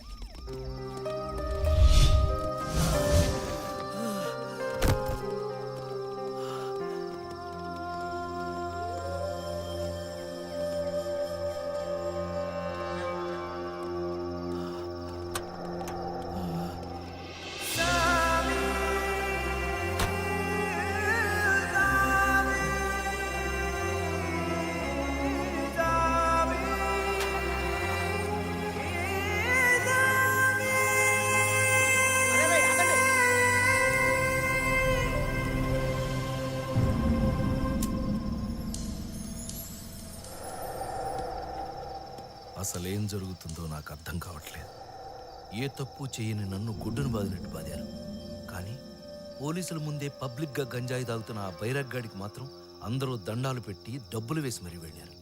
అసలేం జరుగుతుందో నాకు అర్థం కావట్లేదు. ఏ తప్పు చేయని నన్ను గుడ్డును బాదినట్టు బాదారు. కానీ పోలీసుల ముందే పబ్లిక్గా గంజాయి తాగుతున్న ఆ బైరగ్గాడికి మాత్రం అందరూ దండాలు పెట్టి డబ్బులు వేసి మరీ వెళ్ళారు.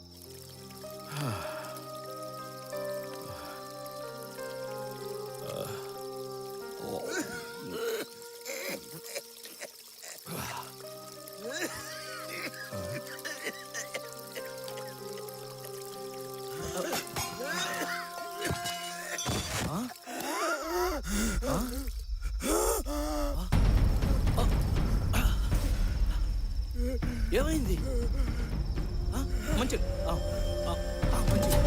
ఏమైంది? మంచి మంచి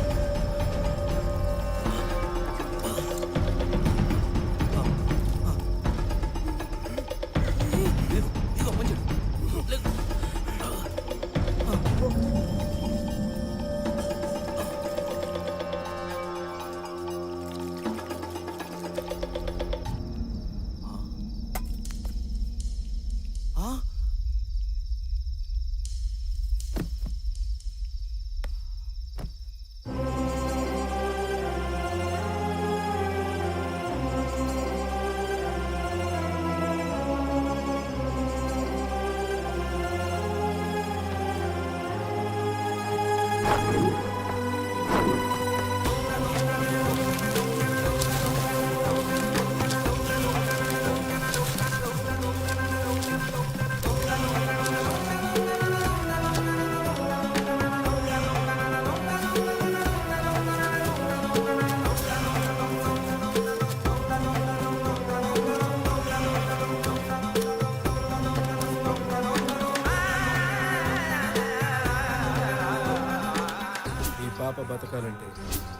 పాప బతకాలంటే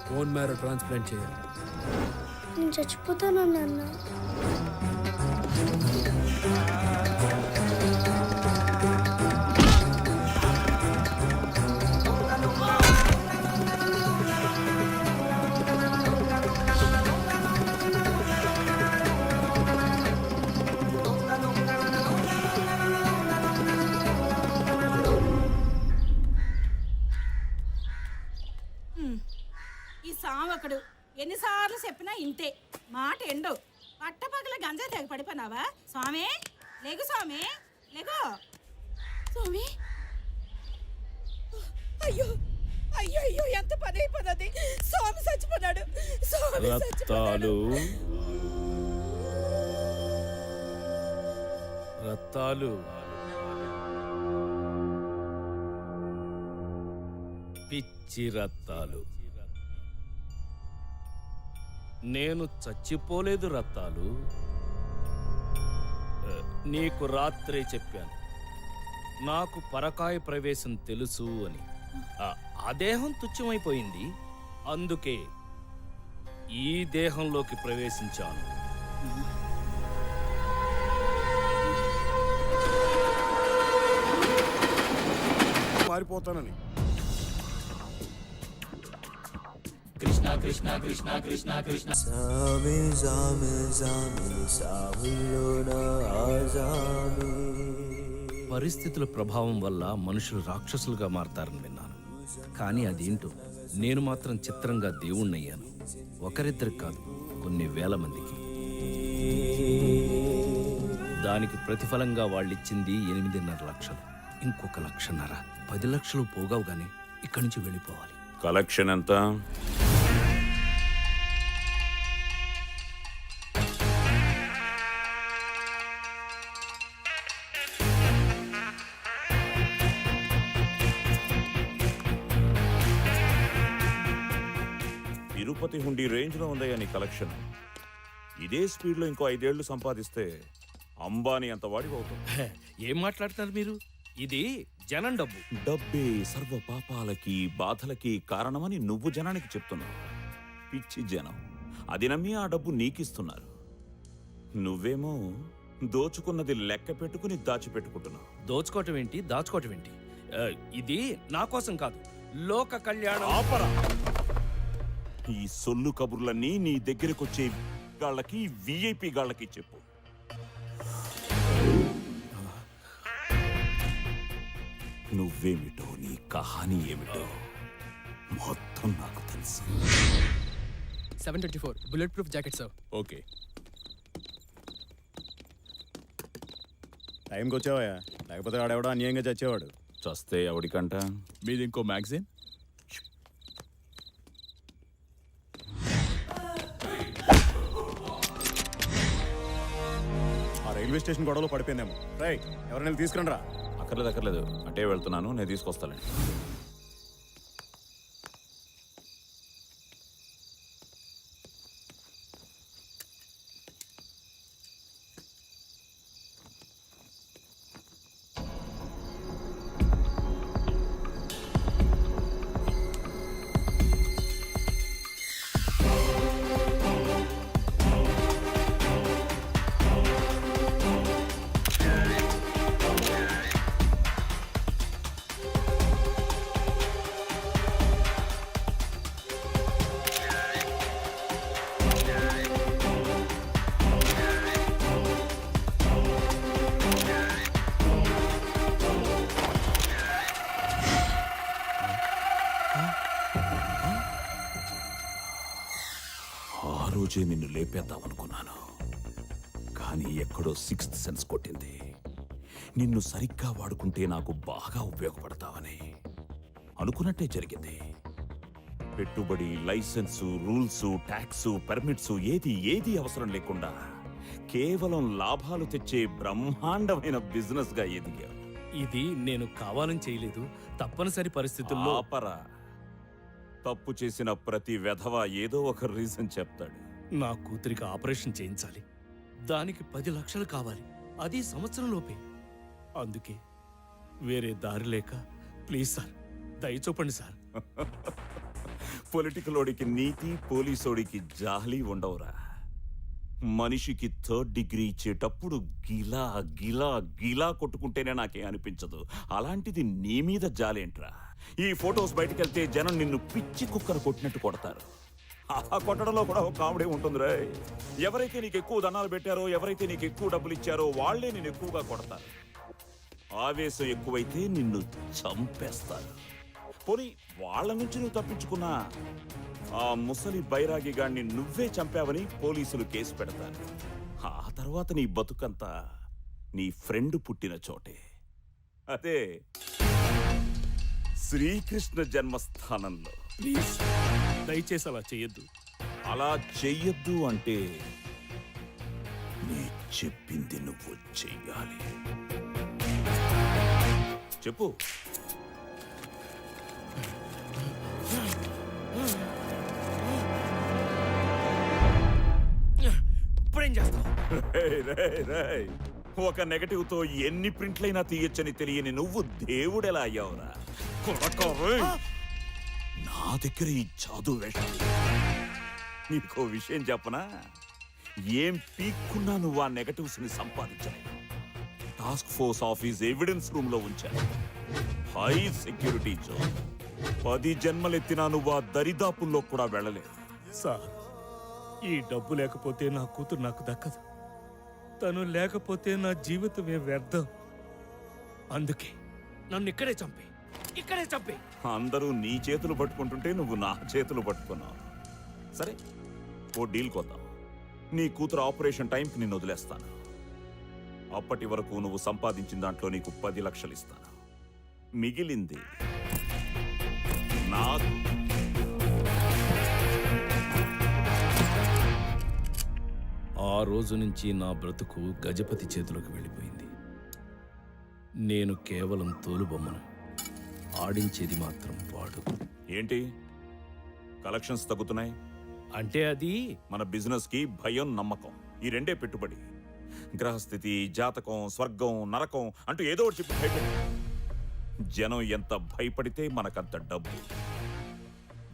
బోన్ మ్యారో ట్రాన్స్ప్లాంట్ చేయాలి. నేను చచ్చిపోతాను నాన్న. ఈ సామకుడు ఎన్నిసార్లు చెప్పినా ఇంతే మాట ఎండు. పట్టపగల గంజాయి తెగ పడిపోయినావా? స్వామి లేగు, స్వామి లేగు. స్వామి అయ్యో అయ్యో అయ్యో, ఎంత పని అయిపోయినది. స్వామి చచ్చిపోన్నాడు. స్వామి రత్తాలు రత్తాలు పిచ్చి రత్తాలు, నేను చచ్చిపోలేదు రత్తాలు. నీకు రాత్రే చెప్పాను నాకు పరకాయ ప్రవేశం తెలుసు అని. ఆ దేహం తుచ్చమైపోయింది, అందుకే ఈ దేహంలోకి ప్రవేశించాను. మారిపోతానని. కృష్ణ కృష్ణ కృష్ణ కృష్ణ కృష్ణ సామి సామి సామి సామిలోన ఆజామి. పరిస్థితుల ప్రభావం వల్ల మనుషులు రాక్షసులుగా మారతారని విన్నాను. కానీ అదేంటో నేను మాత్రం చిత్రంగా దేవుణ్ణయ్యాను. ఒకరిద్దరికి కాదు, కొన్ని వేల మందికి. దానికి ప్రతిఫలంగా వాళ్ళిచ్చింది 8.5 లక్షలు. ఇంకొక 1.5 లక్షలు, 10 లక్షలు పోగావుగానే ఇక్కడి నుంచి వెళ్ళిపోవాలి. కలెక్షన్ ఎంత? తిరుపతి హుండీ రేంజ్ లో ఉందయ్యా నీ కలెక్షన్. ఇదే స్పీడ్లో ఇంకో 5 ఏళ్లు సంపాదిస్తే అంబానీ అంత వాడి అవుతుంది. ఏం మాట్లాడుతున్నారు మీరు? ఇది జనం డబ్బు. డబ్బే సర్వ పాపాలకి బాధలకి కారణమని నువ్వు జనానికి చెప్తున్నావు. పిచ్చి జనం అది నమ్మి ఆ డబ్బు నీకిస్తున్నారు. నువ్వేమో దోచుకున్నది లెక్క పెట్టుకుని దాచిపెట్టుకుంటున్నావు. దోచుకోవటం ఏంటి, దాచుకోవటం ఏంటి? ఇది నా కోసం కాదు, లోక కళ్యాణం. ఆపరా! ఈ సొల్లు కబుర్లన్నీ నీ దగ్గరకొచ్చే గాళ్ళకి విఐపి గాళ్ళకి చెప్పు. నువ్వేమిటో నీ కహానీ ఏమిటో మొత్తం నాకు తెలుసు. 724 bullet proof jacket sir. Okay, టైంకి వచ్చావా? లేకపోతే వాడెవడో అన్యాయంగా చచ్చేవాడు. చస్తే ఎవడికంట? మీది ఇంకో మ్యాగజైన్. ఆ రైల్వే స్టేషన్ గొడవలో పడిపోయిందేమో. రైట్, ఎవరిని తీసుకురండి రా. అక్కర్లేదు, అటే వెళ్తున్నాను, నేను తీసుకొస్తాను. రోజే నిన్ను లేపేద్దామనుకున్నాను, కానీ ఎక్కడో 6th సెన్స్ కొట్టింది. నిన్ను సరిగ్గా వాడుకుంటే నాకు బాగా ఉపయోగపడతావని. అనుకున్నట్టే జరిగింది. పెట్టుబడి, లైసెన్సు, రూల్స్, ట్యాక్స్, పర్మిట్స్ ఏది అవసరం లేకుండా కేవలం లాభాలు తెచ్చే బ్రహ్మాండమైన బిజినెస్ గా ఎదిగా. ఇది నేను కావాలని చేయలేదు, తప్పనిసరి పరిస్థితుల్లో. ఆపరా! తప్పు చేసిన ప్రతి వెధవ ఏదో ఒక రీజన్ చెప్తాడు. నా కూతురికి ఆపరేషన్ చేయించాలి, దానికి 10 లక్షలు కావాలి, అది సంవత్సరంలోపే. అందుకే వేరే దారి లేక ప్లీజ్ సార్, దయచూపండి సార్. పొలిటికలోడికి నీతి, పోలీసోడికి జాలి ఉండవురా. మనిషికి 3rd డిగ్రీ ఇచ్చేటప్పుడు గిలా గిలా గిలా కొట్టుకుంటేనే నాకేం అనిపించదు. అలాంటిది నీ మీద జాలేంట్రా? ఈ ఫొటోస్ బయటకెళ్తే జనం నిన్ను పిచ్చి కుక్కను కొట్టినట్టు కొడతారు. ఆ కొట్టడంలో కూడా ఒక కామెడీ ఉంటుంది రే. ఎవరైతే నీకు ఎక్కువ దండాలు పెట్టారో, ఎవరైతే నీకు ఎక్కువ డబ్బులు ఇచ్చారో వాళ్లే నిన్ను ఎక్కువగా కొడతారు. ఆవేశం ఎక్కువైతే నిన్ను చంపేస్తారు. పోనీ వాళ్ళ నుంచి నువ్వు తప్పించుకున్నా ఆ ముసలి బైరాగి గాడిని నువ్వే చంపావని పోలీసులు కేసు పెడతారు. ఆ తర్వాత నీ బతుకంతా నీ ఫ్రెండ్ పుట్టిన చోటే, అదే శ్రీకృష్ణ జన్మస్థానంలో. ప్లీజ్ దయచేసి అలా చెయ్యొద్దు. అలా చెయ్యొద్దు అంటే నీ చెప్పింది నువ్వు చెయ్యాలి. చెప్పు. ఇప్పుడేం చేస్తావు? ఒక నెగటివ్ తో ఎన్ని ప్రింట్లైనా తీయొచ్చని తెలియని నువ్వు దేవుడెలా అయ్యావురా? నా దగ్గర ఈ జాదు వేషం. నీకో విషయం చెప్పనా? ఏం పీక్కున్నా నువ్వు ఆ నెగటివ్స్ ని సంపాదించలేవు. Task force office evidence room లో ఉంచాను, హై సెక్యూరిటీ జోన్. 10 జన్మలెత్తినా నువ్వు ఆ దరిదాపుల్లో కూడా వెళ్ళలేవు. సార్, ఈ డబ్బు లేకపోతే నా కూతురు నాకు దక్కదు, తను లేకపోతే నా జీవితమే వ్యర్థం. అందుకే నన్ను ఇక్కడే చంపే. అందరూ నీ చేతులు పట్టుకుంటుంటే నువ్వు నా చేతులు పట్టుకున్నావు. సరే, ఓ డీల్ కొద్దాం. నీ కూతురు ఆపరేషన్ టైంకి నిన్ను వదిలేస్తాను. అప్పటి వరకు నువ్వు సంపాదించిన దాంట్లో నీకు 10 లక్షలు ఇస్తాను. మిగిలింది నాకు. ఆ రోజు నుంచి నా బ్రతుకు గజపతి చేతిలోకి వెళ్ళిపోయింది. నేను కేవలం తోలుబొమ్మను, ఆడించేది మాత్రం వాడు. ఏంటి కలెక్షన్స్ తగ్గుతున్నాయి? అంటే అది మన బిజినెస్ కి భయం, నమ్మకం, ఈ రెండే పెట్టుబడి. గ్రహస్థితి, జాతకం, స్వర్గం, నరకం అంటూ ఏదో ఒకటి చెప్పి భయపెట్టు. జనం ఎంత భయపడితే మనకంత డబ్బు.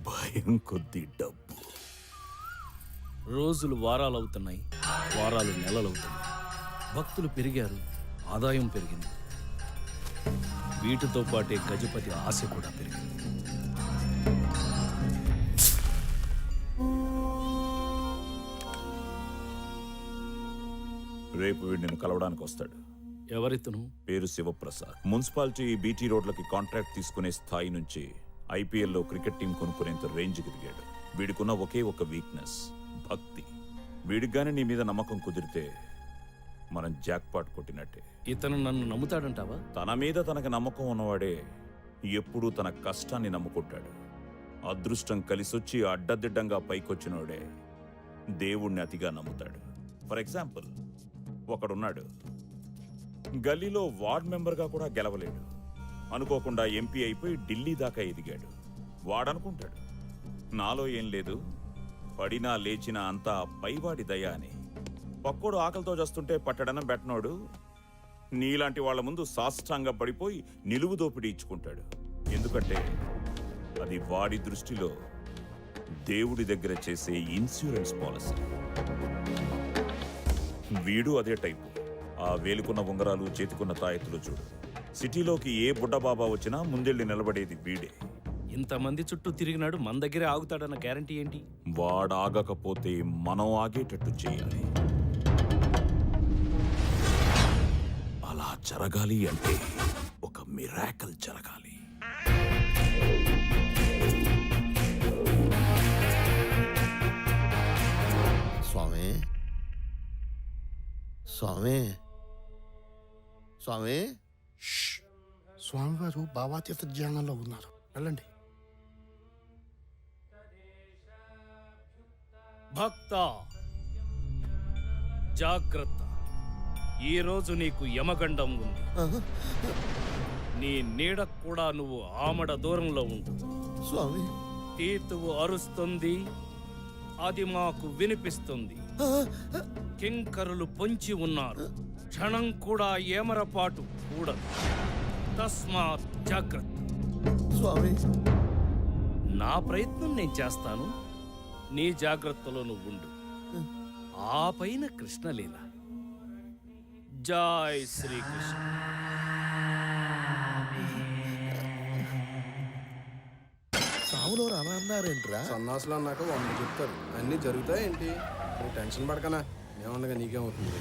భయం కొద్ది డబ్బు. రోజులు వారాలు అవుతున్నాయి, వారాలు నెలలు అవుతున్నాయి. భక్తులు పెరిగారు, ఆదాయం పెరిగింది. వీటితో పాటే గజపతి ఆశ కూడా పెరిగింది. రేపు వీడు నిన్ను కలవడానికి వస్తాడు. ఎవరితను? పేరు శివప్రసాద్. మున్సిపాలిటీ బీటీ రోడ్లకి కాంట్రాక్ట్ తీసుకునే స్థాయి నుంచి ఐపీఎల్లో క్రికెట్ టీం కొనుక్కునేంత రేంజ్కి దిగాడు. వీడికున్న ఒకే ఒక వీక్నెస్, భక్తి. వీడిగానే నీ మీద నమ్మకం కుదిరితే మనం జాక్పాట్ కొట్టినట్టే. ఇతను నన్ను నమ్ముతాడంటావా? తన మీద తనకు నమ్మకం ఉన్నవాడే ఎప్పుడూ తన కష్టాన్ని నమ్ముకుంటాడు. అదృష్టం కలిసొచ్చి అడ్డదిడ్డంగా పైకొచ్చినోడే దేవుణ్ణి అతిగా నమ్ముతాడు. ఫర్ ఎగ్జాంపుల్, ఒకడున్నాడు, గల్లీలో వార్డ్ మెంబర్గా కూడా గెలవలేడు. అనుకోకుండా ఎంపీ అయిపోయి ఢిల్లీ దాకా ఎదిగాడు. వాడనుకుంటాడు, నాలో ఏం లేదు, పడినా లేచినా అంతా పైవాడి దయ అని. పక్కోడు ఆకలితో చేస్తుంటే పట్టడనం పెట్టనోడు నీలాంటి వాళ్ళ ముందు సాష్టాంగ పడిపోయి నిలువు దోపిడీ ఇచ్చుకుంటాడు. ఎందుకంటే అది వాడి దృష్టిలో దేవుడి దగ్గర చేసే ఇన్సూరెన్స్ పాలసీ. వీడు అదే టైపు. ఆ వేలుకున్న ఉంగరాలు, చేతికున్న తాయెత్తులు చూడు. సిటీలోకి ఏ బుడ్డబాబా వచ్చినా ముందెళ్ళి నిలబడేది వీడే. ఇంతమంది చుట్టూ తిరిగినాడు, మన దగ్గరే ఆగుతాడన్న గ్యారంటీ ఏంటి? వాడాగకపోతే మనం ఆగేటట్టు చేయాలి. అలా జరగాలి అంటే ఒక మిరాకల్ జరగాలి. స్వామి, స్వామి, స్వామి. స్వామివారు భావాతీత ధ్యానంలో ఉన్నారు, వెళ్ళండి. భక్త జాగ్రత్త, ఈ రోజు నీకు యమగండం ఉంది. నీ నీడ కూడా నువ్వు ఆమడ దూరంలో ఉండు. స్వామి, తీతువు అరుస్తుంది, అది మాకు వినిపిస్తుంది. కింకరులు పొంచి ఉన్నారు, క్షణం కూడా ఏమరపాటు కూడదు. తస్మాత్ జాగ్రత్త. స్వామి, నా ప్రయత్నం నేను చేస్తాను, నీ జాగ్రత్తలో నువ్వు ఉండు. ఆ పైన కృష్ణలీల. జై శ్రీకృష్ణ. సావులో అలా అన్నారేంట్రా? సన్నాసులు అన్నాక 100 చెప్తారు, అన్నీ జరుగుతాయేంటి? నువ్వు టెన్షన్ పడకనా, ఏమన్నగా నీకేమవుతుంది?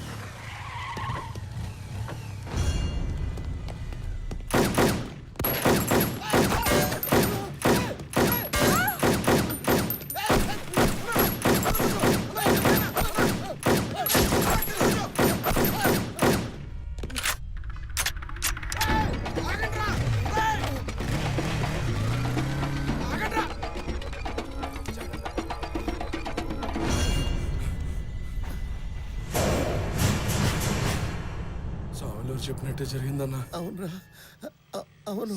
చెప్పినట్టే జరిగిందన్నా. అవునరా, అవును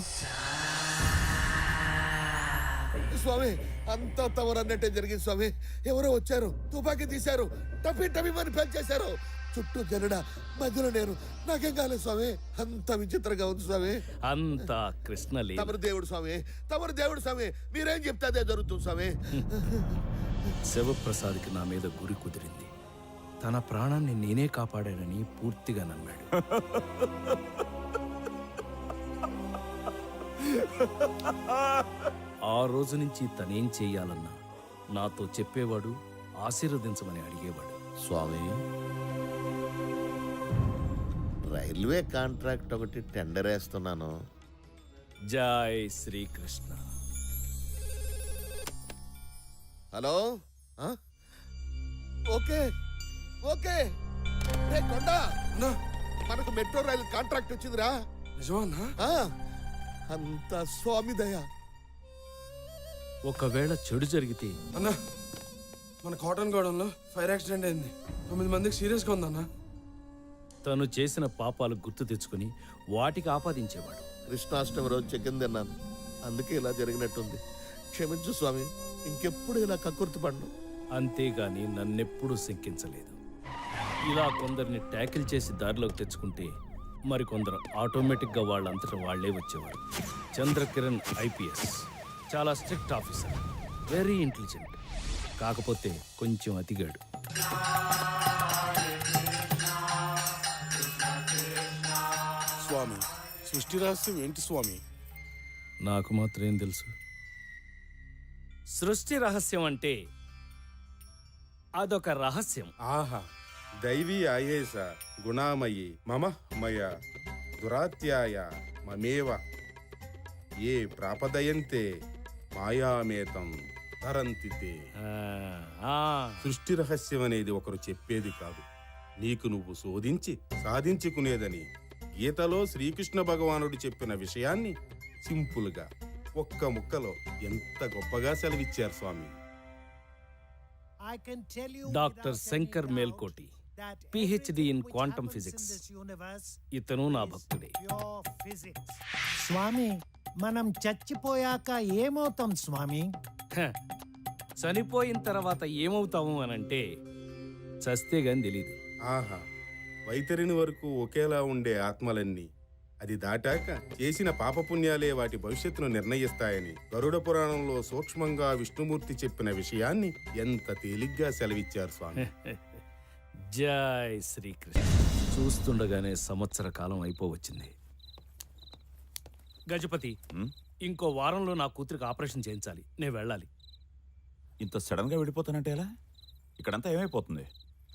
స్వామి, అంతా తవరన్నట్టే జరిగింది స్వామి. ఎవరో వచ్చారు, తుపాకీ తీశారు, టపి పేల్చేశారు. చుట్టూ జనడ, మధ్యలో నేను. నాకేం కాలేదు స్వామి. అంత విచిత్రంగా ఉంది స్వామి. అంతా కృష్ణలీల. తమరు దేవుడు స్వామి, తమరు దేవుడు స్వామి. మీరేం చెప్తే అదే జరుగుతుంది స్వామి. శివప్రసాద్కి నా మీద గురి కుదిరింది. తన ప్రాణాన్ని నేనే కాపాడానని పూర్తిగా నమ్మాడు. ఆ రోజు నుంచి తనేం చెయ్యాలన్నా నాతో చెప్పేవాడు, ఆశీర్వదించమని అడిగేవాడు. స్వామి, రైల్వే కాంట్రాక్ట్ ఒకటి టెండర్ వేస్తున్నాను. జై శ్రీకృష్ణ. Hello, okay okay. రే కొండ, మనకు మెట్రో రైలు కాంట్రాక్ట్ వచ్చిందిరా. నిజమన్నా? అంత స్వామి దయ. ఒకవేళ చెడు జరిగితే? అన్నా, మన కాటన్ గోడంలో ఫైర్ యాక్సిడెంట్ అయింది, 9 మందికి సీరియస్గా ఉందన్నా. తను చేసిన పాపాలు గుర్తు తెచ్చుకుని వాటికి ఆపాదించేవాడు. కృష్ణాష్టమి రోజు చికెన్ తిన్నాను, అందుకే ఇలా జరిగినట్టుంది. క్షమించు స్వామి, ఇంకెప్పుడు ఇలా కక్కుర్తి పడను. అంతేగాని నన్నెప్పుడూ శంకించలేదు. ఇలా కొందరిని ట్యాకిల్ చేసి దారిలోకి తెచ్చుకుంటే మరికొందరు ఆటోమేటిక్గా వాళ్ళంతటా వాళ్లే వచ్చేవారు. చంద్రకిరణ్ ఐపీఎస్ చాలా స్ట్రిక్ట్ ఆఫీసర్, వెరీ ఇంటెలిజెంట్, కాకపోతే కొంచెం అతిగాడు. స్వామి, సృష్టి రహస్యం ఏంటి స్వామి? నాకు మాత్రం ఏం తెలుసు? సృష్టి రహస్యం అంటే అదొక రహస్యం. ఆహా, దైవీ ఆయేస గుణామయి మమ మయ దురాత్యాయ మమేవ ఏ ప్రాపదయంతే మాయామేతం తరంతితే. సృష్టి రహస్యం అనేది ఒకరు చెప్పేది కాదు, నీకు నువ్వు శోధించి సాధించుకునేదని గీతలో శ్రీకృష్ణ భగవానుడు చెప్పిన విషయాన్ని సింపుల్గా ఒక్క ముక్కలో ఎంత గొప్పగా సెలవిచ్చారు స్వామి. Doctor Shankar Melkoti, PhD in quantum physics. ఇతను నా భక్తుడే. స్వామి, మనం చచ్చిపోయాక ఏమవుతాం స్వామి? చనిపోయిన తర్వాత ఏమవుతాము అనంటే చస్తే గాని తెలీదు. ఆహా, వైతరిని వరకు ఒకేలా ఉండే ఆత్మలన్నీ అది దాటాక చేసిన పాపపుణ్యాలే వాటి భవిష్యత్తును నిర్ణయిస్తాయని గరుడ పురాణంలో సూక్ష్మంగా విష్ణుమూర్తి చెప్పిన విషయాన్ని ఎంత తేలిగ్గా సెలవిచ్చారు స్వామి. జై శ్రీకృష్ణ. చూస్తుండగానే సంవత్సర కాలం అయిపోవచ్చింది. గజపతి, ఇంకో వారంలో నా కూతురికి ఆపరేషన్ చేయించాలి, నేను వెళ్ళాలి. ఇంత సడన్ గా వెళ్ళిపోతానంటే ఎలా? ఇక్కడంతా ఏమైపోతుంది?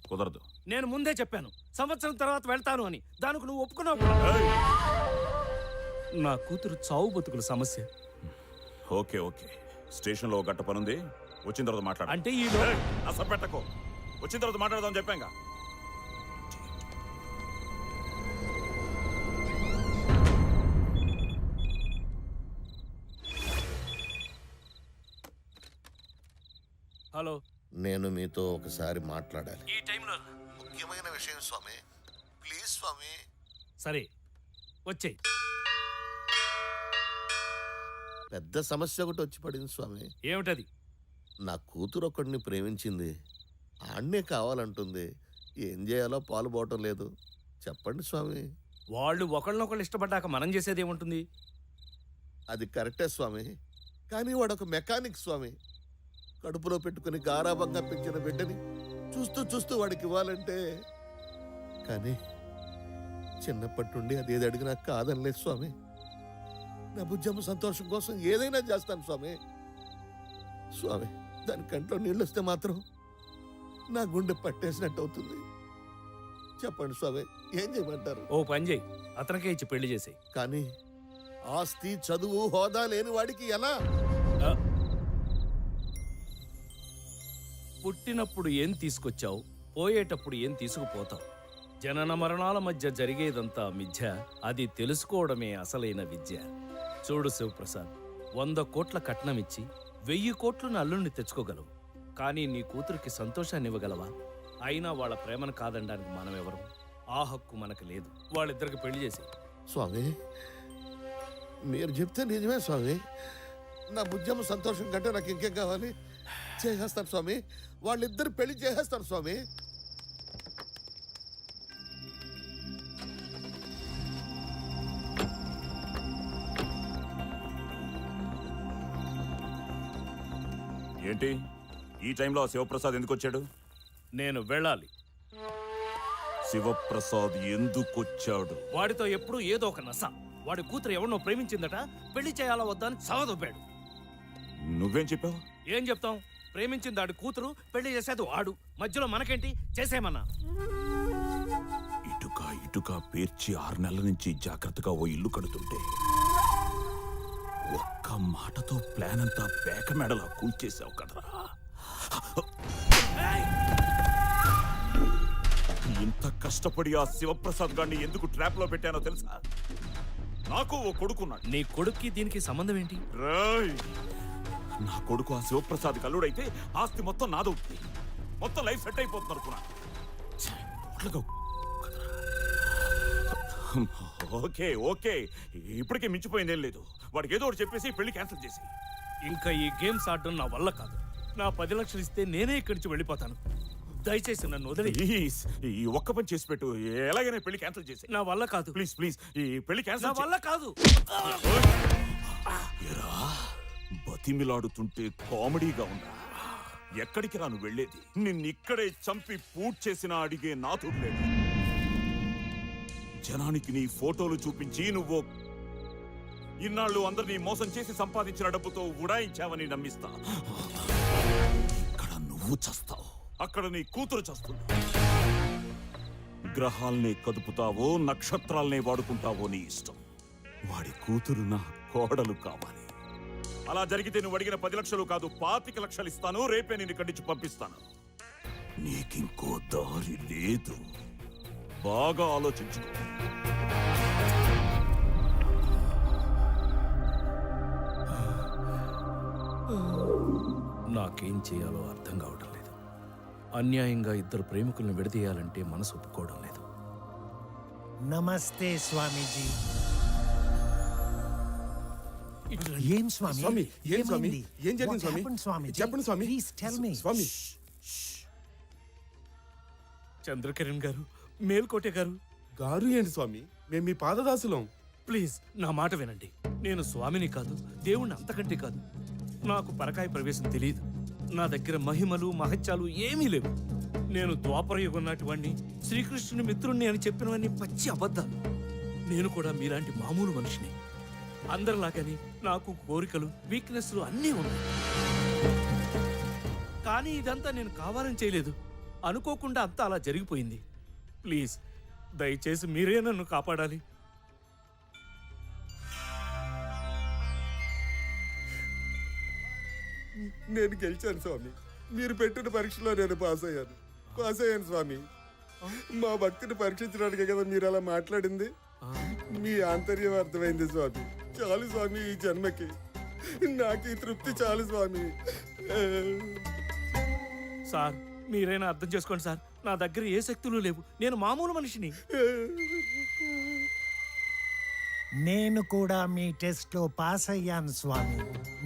కుదరదు. నేను ముందే చెప్పాను సంవత్సరం తర్వాత వెళ్తాను అని, దానికి నువ్వు ఒప్పుకున్నావు. నా కూతురు చావు బతుకుల సమస్య. ఓకే ఓకే, స్టేషన్లో ఒక గంట పనుంది, వచ్చిన తర్వాత మాట్లాడు. అంటే ఈ అసలు పెట్టకు, వచ్చిన తర్వాత మాట్లాడదాం చెప్పాంగా. హలో, నేను మీతో ఒకసారి మాట్లాడాలి. ఈ టైంలో ముఖ్యమైన విషయం స్వామి, ప్లీజ్ స్వామి. సరే వచ్చేయ్. పెద్ద సమస్య ఒకటి వచ్చి పడింది స్వామి. ఏమిటది? నా కూతురు ఒకడిని ప్రేమించింది, ఆడనే కావాలంటుంది. ఏం చేయాలో పాలు పోవటం లేదు. చెప్పండి స్వామి. వాళ్ళు ఒకళ్ళనొకళ్ళు ఇష్టపడ్డాక మనం చేసేది ఏముంటుంది? అది కరెక్టే స్వామి, కానీ వాడు ఒక మెకానిక్ స్వామి. కడుపులో పెట్టుకుని గారాబంగా పెంచిన బిడ్డని చూస్తూ చూస్తూ వాడికి ఇవ్వాలంటే, కానీ చిన్నప్పటి నుండి అదేది అడిగినా కాదనలేదు స్వామి. నా బుజ్జమ్మ సంతోషం కోసం ఏదైనా చేస్తాను స్వామి. స్వామి, దాని కంట్లో నీళ్ళు వస్తే మాత్రం నా గుండె పట్టేసినట్టు అవుతుంది. చెప్పండి స్వామి, ఏం చేయమంటారు? ఓ పని చేయి, అతనికే ఇచ్చి పెళ్లి చేసేయ్. కానీ ఆస్తి, చదువు, హోదా లేని వాడికి ఎలా? పుట్టినప్పుడు ఏం తీసుకొచ్చావు, పోయేటప్పుడు ఏం తీసుకుపోతావు. జనన మరణాల మధ్య జరిగేదంతా మిథ్య, అది తెలుసుకోవడమే అసలైన విద్య. చూడు శివప్రసాద్, 100 కోట్ల కట్నమిచ్చి 1000 కోట్లను అల్లుణ్ణి తెచ్చుకోగలవు, కానీ నీ కూతురికి సంతోషాన్ని ఇవ్వగలవా? అయినా వాళ్ళ ప్రేమను కాదనడానికి మనమెవరం? ఆ హక్కు మనకు లేదు. వాళ్ళిద్దరికి పెళ్లి చేసి. స్వామి, మీరు చెప్తే నిజమే స్వామి. నా బుజ్జమ్మ సంతోషం కంటే నాకు ఇంకేం కావాలి? చేసేస్తాను స్వామి, వాళ్ళిద్దరు పెళ్లి చేసేస్తాను స్వామి. ఏంటి ఈ టైంలో శివప్రసాద్ ఎందుకు వచ్చాడు? నేను వెళ్ళాలి. శివప్రసాద్ ఎందుకు వచ్చాడు? వాడితో ఎప్పుడూ ఏదో ఒక నస. వాడి కూతురు ఎవరినో ప్రేమించిందట, పెళ్లి చేయాలా వద్దా అని సవదొప్పాడు. నువ్వేం చెప్పావు? ఏం చెప్తాం? ప్రేమించింది వాడి కూతురు, పెళ్లి చేసేది వాడు. మధ్యలో మనకేంటి? చేసేమన్నా. ఇటుక ఇటుక పేర్చి 6 నెలల నుంచి జాగ్రత్తగా ఓ ఇల్లు కడుతుంటే ఒక్క మాటతో ప్లాన్ అంతా పేక మెడలా కూల్చేసావు కదరా. ఇంత కష్టపడి ఆ శివప్రసాద్ గారిని ఎందుకు ట్రాప్ లో పెట్టానో తెలుసా? నాకు ఓ కొడుకున్నాడు. నీ కొడుక్కి దీనికి సంబంధం ఏంటి? నా కొడుకు ఆ శివప్రసాద్ కల్లుడైతే ఆస్తి మొత్తం నాదవుతుంది, మొత్తం లైఫ్ సెట్ అయిపోతుంది అనుకున్నా. ఓకే ఓకే, ఇప్పటికే మించిపోయిందేం లేదు. వాడికి ఏదో ఒకటి చెప్పేసి పెళ్లి క్యాన్సిల్ చేసి. ఇంకా ఈ గేమ్స్ ఆడడం నా వల్ల కాదు. నా 10 లక్షలు ఇస్తే నేనే ఇక్కడి నుంచి వెళ్ళిపోతాను. దయచేసి నన్ను వదిలి. ప్లీజ్ ఈ ఒక్క పని చేసి పెట్టు. ఎలాగైనా పెళ్లి క్యాన్సిల్ చేసి. నా వల్ల కాదు. ప్లీజ్ ప్లీజ్ ఈ పెళ్లి నా క్యాన్సిల్ వల్ల కాదు. బతిమిలాడుతుంటే కామెడీగా ఉందా? ఎక్కడికి రాను వెళ్ళేది? నిన్నిక్కడే చంపి పూట్ చేసినా అడిగే నాథుడు లేడు. జనానికి నీ ఫోటోలు చూపించి నువ్వు ఇన్నాళ్ళు అందరినీ మోసం చేసి సంపాదించిన డబ్బుతో ఉడాయించావని నమ్మిస్తా. ఇక్కడ నువ్వు చస్తావు, అక్కడ నీ కూతురు చస్తుంది. గ్రహాల్ని కదుపుతావో నక్షత్రాల్ని వాడుకుంటావో నీ ఇష్టం. వాడి కూతురు నా కోడలు కావాలి. అలా జరిగితే నువ్వు అడిగిన 10 లక్షలు కాదు 25 లక్షలు ఇస్తాను. రేపే నేను ఇక్కడి నుంచి పంపిస్తాను. నీకింకో దారి లేదు. బాగా ఆలోచించు. నాకేం చేయాలో అర్థం కావటం లేదు. అన్యాయంగా ఇద్దరు ప్రేమికులను విడదీయాలంటే మనసు ఒప్పుకోవడం లేదు. నమస్తే స్వామీజీ. ఏం స్వామి? స్వామి, ఏం స్వామి? ఏమైంది? ఏం జరిగింది What స్వామి? happened, స్వామీజీ? చెప్పండి స్వామి. Please tell me. స్వామి. చంద్రకిరణ్ గారు, మేల్కోటే గారు. గారు ఏంటి స్వామి? మేము మీ పాదదాసులం. ప్లీజ్ నా మాట వినండి. నేను స్వామిని కాదు, దేవుణ్ణి అంతకంటే కాదు. నాకు పరకాయ ప్రవేశం తెలియదు. నా దగ్గర మహిమలు మహత్యాలు ఏమీ లేవు. నేను ద్వాపరయుగం నాటి వాణ్ణి, శ్రీకృష్ణుని మిత్రుణ్ణి అని చెప్పినవన్నీ పచ్చి అబద్ధాలు. నేను కూడా మీలాంటి మామూలు మనిషిని. అందరిలాగని నాకు కోరికలు, వీక్నెస్లు అన్నీ ఉన్నాయి. కానీ ఇదంతా నేను కావాలని చేయలేదు. అనుకోకుండా అంతా అలా జరిగిపోయింది. ప్లీజ్ దయచేసి మీరే నన్ను కాపాడాలి. నేను గెలిచాను స్వామి. మీరు పెట్టిన పరీక్షలో నేను పాస్ అయ్యాను స్వామి. మా భక్తిని పరీక్షించడానికే కదా మీరు అలా మాట్లాడింది. మీ ఆంతర్యం అర్థమైంది స్వామి. చాలు స్వామి, ఈ జన్మకి నాకు ఈ తృప్తి చాలు స్వామి. సార్ మీరైనా అర్థం చేసుకోండి సార్. నా దగ్గర ఏ శక్తులు లేవు. నేను మామూలు మనిషిని. నేను కూడా మీ టెస్ట్ లో పాస్ అయ్యాను స్వామి.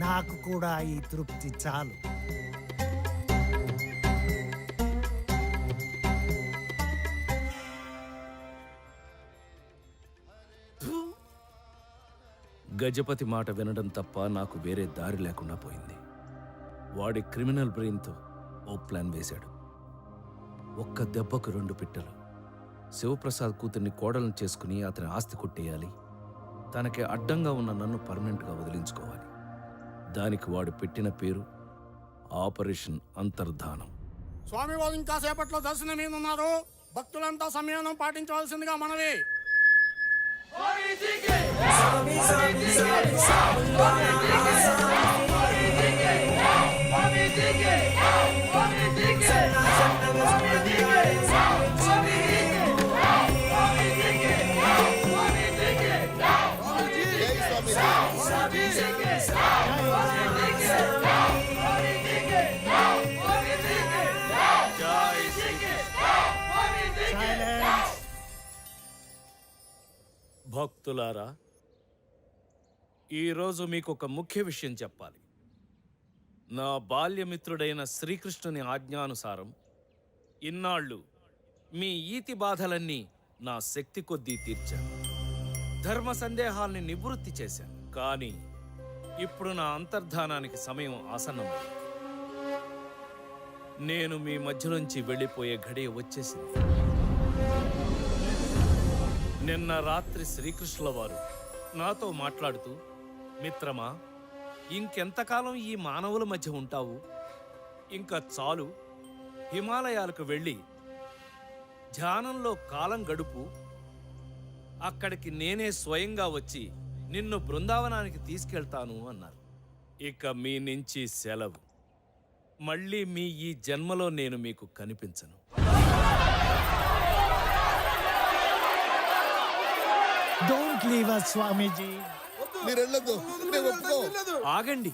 నాకు కూడా ఈ తృప్తి చాలు. గజపతి మాట వినడం తప్ప నాకు వేరే దారి లేకుండా పోయింది. వాడి క్రిమినల్ బ్రెయిన్తో ఓ ప్లాన్ వేశాడు. ఒక్క దెబ్బకు 2 పిట్టలు. శివప్రసాద్ కూతుర్ని కోడలను చేసుకుని అతని ఆస్తి కొట్టేయాలి. తనకి అడ్డంగా ఉన్న నన్ను పర్మనెంట్గా వదిలించుకోవాలి. దానికి వాడు పెట్టిన పేరు ఆపరేషన్ అంతర్ధానం. స్వామి వారు ఇంకా సేపట్లో దర్శనం మీద ఉన్నారు. భక్తులంతా సంయమనం పాటించవలసిందిగా మనవి. భక్తులారా, ఈరోజు మీకు ఒక ముఖ్య విషయం చెప్పాలి. నా బాల్యమిత్రుడైన శ్రీకృష్ణుని ఆజ్ఞానుసారం ఇన్నాళ్ళు మీ ఈతి బాధలన్నీ నా శక్తి కొద్దీ తీర్చాను. ధర్మ సందేహాల్ని నివృత్తి చేశాను. కానీ ఇప్పుడు నా అంతర్ధానానికి సమయం ఆసన్నమైంది. నేను మీ మధ్యలోంచి వెళ్ళిపోయే ఘడియ వచ్చేసింది. నిన్న రాత్రి శ్రీకృష్ణుల వారు నాతో మాట్లాడుతూ, మిత్రమా, ఇంకెంతకాలం ఈ మానవుల మధ్య ఉంటావు? ఇంకా చాలు. హిమాలయాలకు వెళ్ళి ధ్యానంలో కాలం గడుపు. అక్కడికి నేనే స్వయంగా వచ్చి నిన్ను బృందావనానికి తీసుకెళ్తాను అన్నారు. ఇక మీ నుంచి సెలవు. మళ్ళీ మీ ఈ జన్మలో నేను మీకు కనిపించను. Don't leave us, స్వామీజీ. ఆగండి.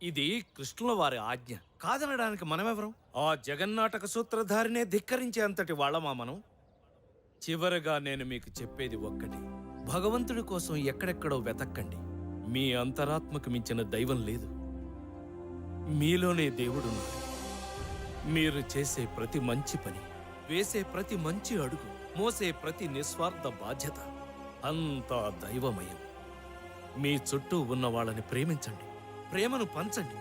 ఇది కృష్ణుల వారి ఆజ్ఞ. కాదనడానికి మనమెవరం? ఆ జగన్నాటక సూత్రధారినే ధిక్కరించే అంతటి వాళ్ళమా మనం? చివరగా నేను మీకు చెప్పేది ఒక్కటి. భగవంతుడి కోసం ఎక్కడెక్కడో వెతక్కండి. మీ అంతరాత్మకు మించిన దైవం లేదు. మీలోనే దేవుడున్నాడు. మీరు చేసే ప్రతి మంచి పని, వేసే ప్రతి మంచి అడుగు, మోసే ప్రతి నిస్వార్థ బాధ్యత అంతా దైవమయం. మీ చుట్టూ ఉన్న వాళ్ళని ప్రేమించండి, ప్రేమను పంచండి,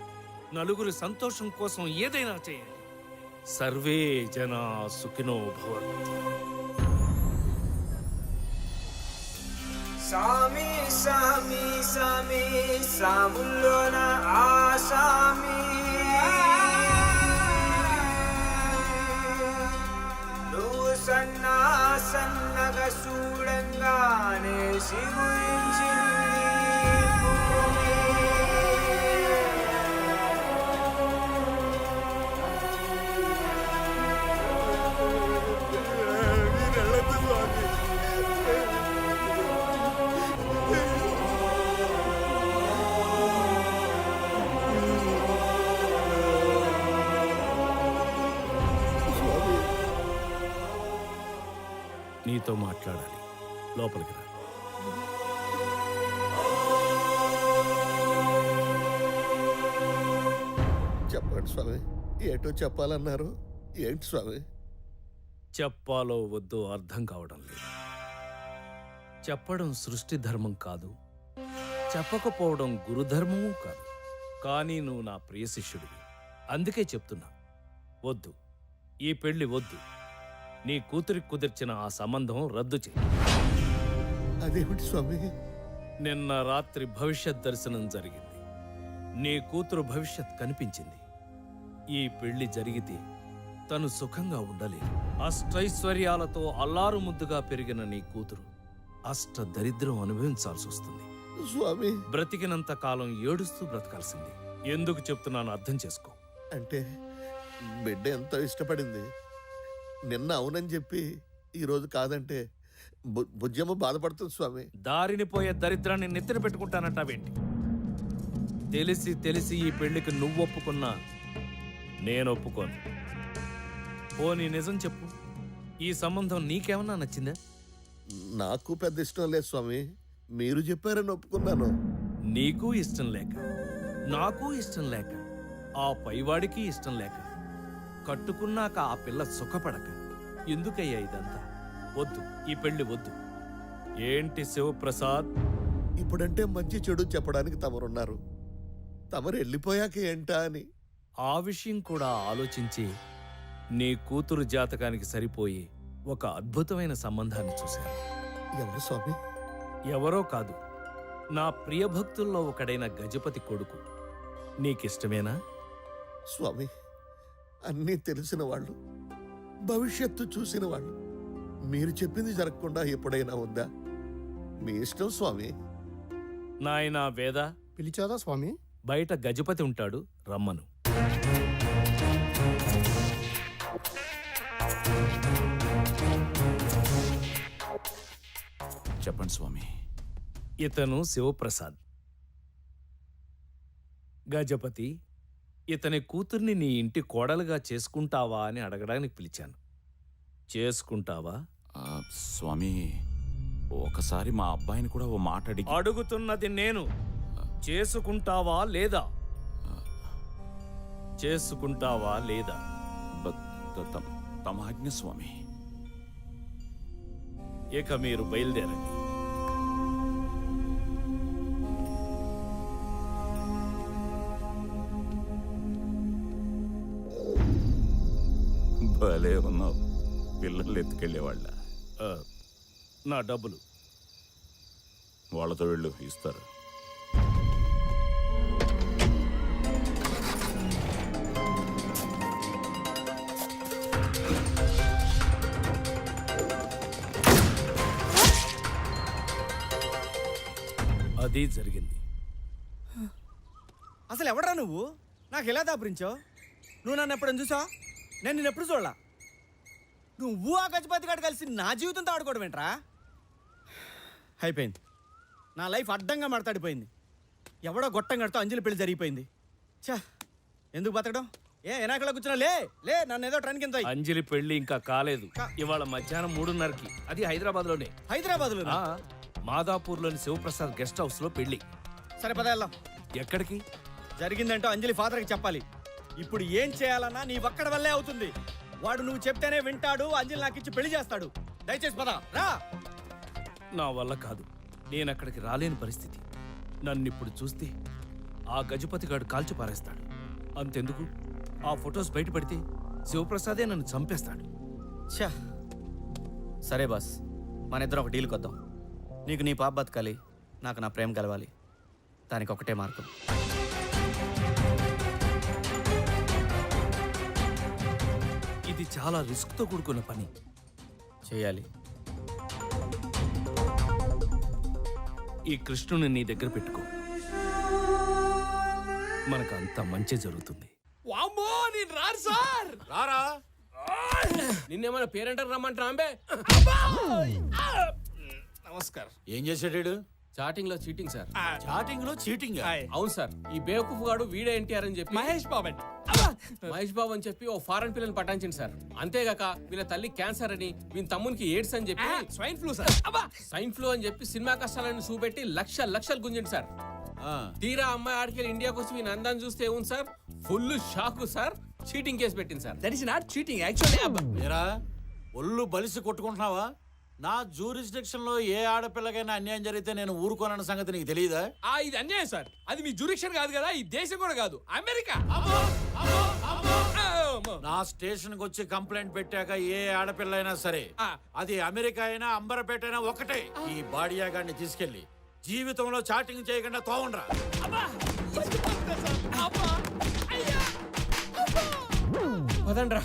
నలుగురి సంతోషం కోసం ఏదైనా చేయండి. సర్వే జనా సుఖినో భవంతు. సామి సామి సామి సాముల్లోన ఆసామి నువ్వు సన్నా సన్నగా చూడంగానే సిగురించింది భూమి. నీతో మాట్లాడాలి, లోపలికి రా. చెప్పండి స్వామి, ఏటో చెప్పాలన్నారు, ఏంటి స్వామి? చెప్పాలో వద్దో అర్థం కావడం లేదు. చెప్పడం సృష్టి ధర్మం కాదు, చెప్పకపోవడం గురుధర్మము కాదు. కానీ నువ్వు నా ప్రియ శిష్యుడివి, అందుకే చెప్తున్నా. వద్దు, ఈ పెళ్లి వద్దు. నీ కూతురికి కుదిర్చిన ఆ సంబంధం రద్దు చేయి. అదేమిటి స్వామి? నిన్న రాత్రి భవిష్యత్ దర్శనం జరిగింది. నీ కూతురు భవిష్యత్ కనిపించింది. ఈ పెళ్లి జరిగితే తను సుఖంగా ఉండలేదు. అష్టైశ్వర్యాలతో అల్లారు ముద్దుగా పెరిగిన నీ కూతురు అష్ట దరిద్రం అనుభవించాల్సి వస్తుంది. స్వామి, బ్రతికినంత కాలం ఏడుస్తూ బ్రతకాల్సింది. ఎందుకు చెప్తున్నాను అర్థం చేసుకో. అంటే బిడ్డ ఎంతో ఇష్టపడింది. నిన్న అవునని చెప్పి ఈరోజు కాదంటే బుజ్జమ్మ బాధపడుతుంది స్వామి. దారిని పోయే దరిద్రాన్ని నెత్తిన పెట్టుకుంటానంటావేంటి? తెలిసి తెలిసి ఈ పెళ్లికి నువ్వు ఒప్పుకున్నా నేను ఒప్పుకోను. పోనీ నిజం చెప్పు, ఈ సంబంధం నీకేమన్నా నచ్చిందా? నాకు పెద్ద ఇష్టం లేదు స్వామి, మీరు చెప్పారని ఒప్పుకున్నాను. నీకు ఇష్టం లేక, నాకు ఇష్టం లేక, ఆ పైవాడికి ఇష్టం లేక, కట్టుకున్నాక ఆ పిల్ల సుఖపడక ఎందుకయ్యా ఇదంతా? వద్దు, ఈ పెళ్లి వద్దు. ఏంటి శివప్రసాద్? ఇప్పుడంటే మంచి చెడు చెప్పడానికి తమరున్నారు, తమరు వెళ్ళిపోయాక ఏంటా అని. ఆ విషయం కూడా ఆలోచించి నీ కూతురు జాతకానికి సరిపోయి ఒక అద్భుతమైన సంబంధాన్ని చూశాను. ఎవరు స్వామి? ఎవరో కాదు, నా ప్రియభక్తుల్లో ఒకడైన గజపతి కొడుకు. నీకిష్టమేనా? స్వామి, అన్నీ తెలిసిన వాళ్ళు, భవిష్యత్తు చూసిన వాళ్ళు, మీరు చెప్పింది జరగకుండా ఎప్పుడైనా ఉందా? మీ ఇష్టం స్వామి. నాయనా వేద, పిలిచాదా స్వామి? బయట గజపతి ఉంటాడు, రమ్మను. చెప్పండి స్వామి. ఇతను శివప్రసాద్. గజపతి, ఇతని కూతుర్ని నీ ఇంటి కోడలుగా చేసుకుంటావా అని అడగడానికి పిలిచాను. చేసుకుంటావా? స్వామి, ఒకసారి మా అబ్బాయిని కూడా ఓ మాట అడిగి. అడుగుతున్నది నేను. చేసుకుంటావా లేదా? చేసుకుంటావా లేదా? తమ ఆజ్ఞ స్వామి. ఇక మీరు బయలుదేరండి. భలే ఉన్నావు, పిల్లలు ఎత్తుకెళ్ళేవాళ్ళ. నా డబ్బులు వాళ్ళతో వెళ్ళు, ఇస్తారు. అది జరిగింది. అసలు ఎవడరా నువ్వు? నాకు ఎలా దాపురించావు? నువ్వు నన్ను ఎప్పుడైనా చూసావు? నేను నిన్ను ఎప్పుడు చూడలా. నువ్వు ఆ గజపతి గారు కలిసి నా జీవితంతో ఆడుకోవడం ఏంట్రా? అయిపోయింది, నా లైఫ్ అడ్డంగా మాట్లాడిపోయింది. ఎవడో గొట్టం గడితో అంజలి పెళ్లి జరిగిపోయింది. ఛా, ఎందుకు బతకడం? ఎనాకలా కూర్చున్నా? లే, నన్ను ఏదో ట్రైన్ కింద. అంజలి పెళ్లి ఇంకా కాలేదు. ఇవాళ మధ్యాహ్నం 3:30కి. అది హైదరాబాద్లోనే. హైదరాబాద్లో? మాదాపూర్లోని శివప్రసాద్ గెస్ట్ హౌస్ లో పెళ్లి. సరే పద వెళ్దాం. ఎక్కడికి? జరిగిందంటూ అంజలి ఫాదర్కి చెప్పాలి. ఇప్పుడు ఏం చేయాలన్నా నీ ఒక్కడి వల్లే అవుతుంది. వాడు నువ్వు చెప్తేనే వింటాడు, అంజలి నాకు ఇచ్చి పెళ్లి చేస్తాడు. దయచేసి పద రా. నా వల్ల కాదు, నేను అక్కడికి రాలేని పరిస్థితి. నన్ను ఇప్పుడు చూస్తే ఆ గజపతిగాడు కాల్చి పారేస్తాడు. అంతెందుకు, ఆ ఫొటోస్ బయటపడితే శివప్రసాదే నన్ను చంపేస్తాడు. ఛా, సరే బాస్, మన ఇద్దరం ఒక డీల్కి వద్దాం. నీకు నీ పాప బతకాలి, నాకు నా ప్రేమ కలవాలి. దానికి ఒకటే మార్గం. ఇది చాలా రిస్క్తో కూడుకున్న పని. చేయాలి. ఈ కృష్ణుని నీ దగ్గర పెట్టుకో, మనకు అంత మంచి జరుగుతుంది. వామ్మో నేను రాను సార్. రారా, నిన్నేమైనా పేరెంటర్ రమ్మంటా అంబే. నమస్కార్. ఏం చేశాడు? చాటింగ్ లో చీటింగ్ సార్. చాటింగ్ లో చీటింగ్? అవును సార్. ఈ బేవకూఫ్ గాడు వీడే ఎన్టీఆర్ అని చెప్పి మహేష్ బాబు అని చెప్పి ఓ ఫారెన్ పిల్లని పటాయించింది సార్. అంతేగాక వీళ్ళ తల్లి క్యాన్సర్ అని, వీళ్ళ తమ్మునికి ఎయిడ్స్ అని చెప్పి swine flu sir, swine flu అని చెప్పి సినిమా కష్టాలను చూపెట్టి లక్షలు గుంజింది సార్. తీరా అమ్మాయి ఆడికి ఇండియాకి వచ్చి వీని అందాన్ని చూస్తే ఏముంది sir, full shock sir. Cheating case పెట్టింది sir. That is not cheating actually. ఒళ్ళు బలిసి కొట్టుకుంటున్నావా? నా జూరిస్డిక్షన్ లో ఏ ఆడపిల్లకైనా అన్యాయం జరిగితే నేను ఊరుకోనన్న సంగతి నీకు తెలియదా? ఇది అన్యాయం సార్. అది మీ జూరిక్షన్ కాదు కదా, ఈ దేశం కూడా కాదు, అమెరికా. నా స్టేషన్ కి వచ్చి కంప్లైంట్ పెట్టాక ఏ ఆడపిల్ల అయినా సరే, అది అమెరికా అయినా అంబరపేట అయినా ఒకటే, ఈ బాడియా గాడిని తీసుకెళ్లి జీవితంలో చాటింగ్ చేయకుండా తోవండ్రా. వదండ్రా.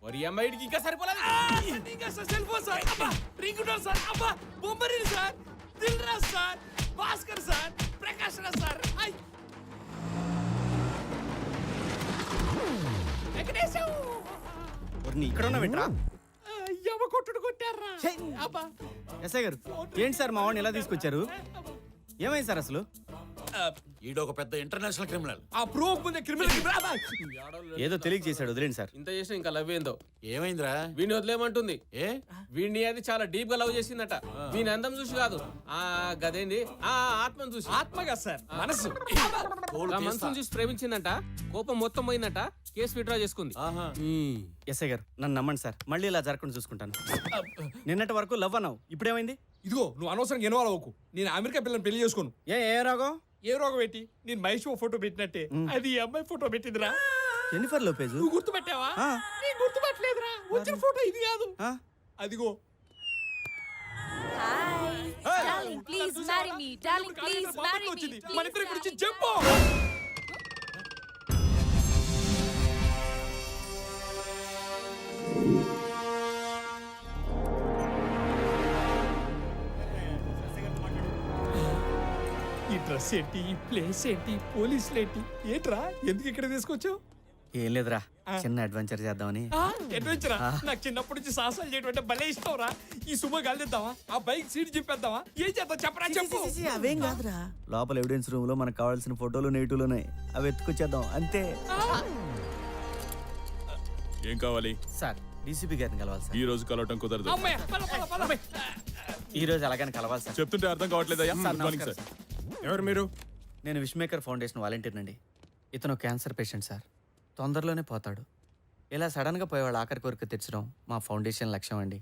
మరి అమ్మాయికి ఇంకా సరిపోలేదు. ఇంకా సెల్ ఫోన్ సార్, అబ్బా రింగ్ టోన్ సార్, అబ్బా Bommarillu sir, Dil Raj sir, Bhaskar sir, Prakash Raj sir. Venkatesham ఇక్కడ ఉన్న వింట్రా. యమ కొట్టుడు కొట్టారా. అబ్బా ఎస్ఐ గారు, ఏంటి సార్ మా వాడిని ఎలా తీసుకొచ్చారు? ఏమైంది సార్ అసలు? ఈడొక పెద్ద ఇంటర్నేషనల్ క్రిమినల్. ఆ ప్రూఫ్ ముందే క్రిమినల్ ఏదో తెలియక చేశాడు, వదిలేండి సార్. ఇంత చేసినా ఇంకా లవ్ ఏందో. ఏమైందిరా? వీడిని వదిలేమంటుంది. ఏ వీడిని అది చాలా డీప్ గా లవ్ చేసిందట. వీని అందం చూసి కాదు, ఆ గదేంది ఆ ఆత్మను చూసి. ఆత్మగా సార్, మనసు. మనసును చూసి ప్రేమించిందంట. కోపం మొత్తం పోయిందట. కేసు విత్డ్రా చేసుకుంది. ఎస్ఐ గారు నన్ను నమ్మండి సార్, మళ్ళీ ఇలా జరగకుండా చూసుకుంటాను. నిన్నటి వరకు లవ్ అన్నావు, ఇప్పుడేమైంది? ఇదిగో నువ్వు అనవసరంగా ఇన్వాల్వ్ అవ్వకు. నేను అమెరికా పిల్లని పెళ్లి చేసుకోను. ఏ రోగం? ఏ రోగం పెట్టి నేను మహేష్ ఫోటో పెట్టినట్టే అది ఈ అమ్మాయి ఫోటో పెట్టిందిరా. Jennifer Lopez. నువ్వు గుర్తుపెట్టావా? నేను గుర్తుపట్టలేదురా. వచ్చిన ఫోటో ఇది కాదు, అదిగో. Darling, please marry me. Darling, please marry me. మన ఇద్దరి గురించి చెప్పు. ఈ డ్రెస్ ఏంటి, ఈ ప్లేస్ ఏంటి, పోలీసులు ఏంటి, ఏంట్రా ఎందుకు ఇక్కడ తీసుకొచ్చావు? ఏం లేదురా, చిన్న అడ్వెంచర్ చేద్దామని. అడ్వెంచరా? నాకు చిన్నప్పటి నుంచి సాహసాలు చేయడం అంటే భలే ఇష్టం రా. ఈ సుమ గాలిద్దామా, ఆ బైక్ సీట్ చింపేద్దామా, ఏం చేద్దాం చెప్పరా చెప్పు. అవేం కాదురా, లోపల ఎవిడెన్స్ రూమ్ లో మనకు కావాల్సిన ఫోటోలు నెగిటివ్లు ఉన్నాయి, అవి ఎత్తుకొచ్చేద్దాం అంతే. ఏం కావాలి సార్? డీసీపీ గారిని కలవాలి సార్. ఈ రోజు కలవటం కుదరదు. ఈ రోజు అలాగని కలవాలి సార్. చెప్తుంటే అర్థం కావట్లేదయ్యా. సార్, నమస్కారం సార్. ఎవరు మీరు? నేను విష్మేకర్ ఫౌండేషన్ వాలంటీర్ అండి. ఇతను క్యాన్సర్ పేషెంట్ సార్, తొందరలోనే పోతాడు. ఇలా సడన్గా పోయేవాళ్ళు ఆఖరి కోరిక తెచ్చడం మా ఫౌండేషన్ లక్ష్యం అండి.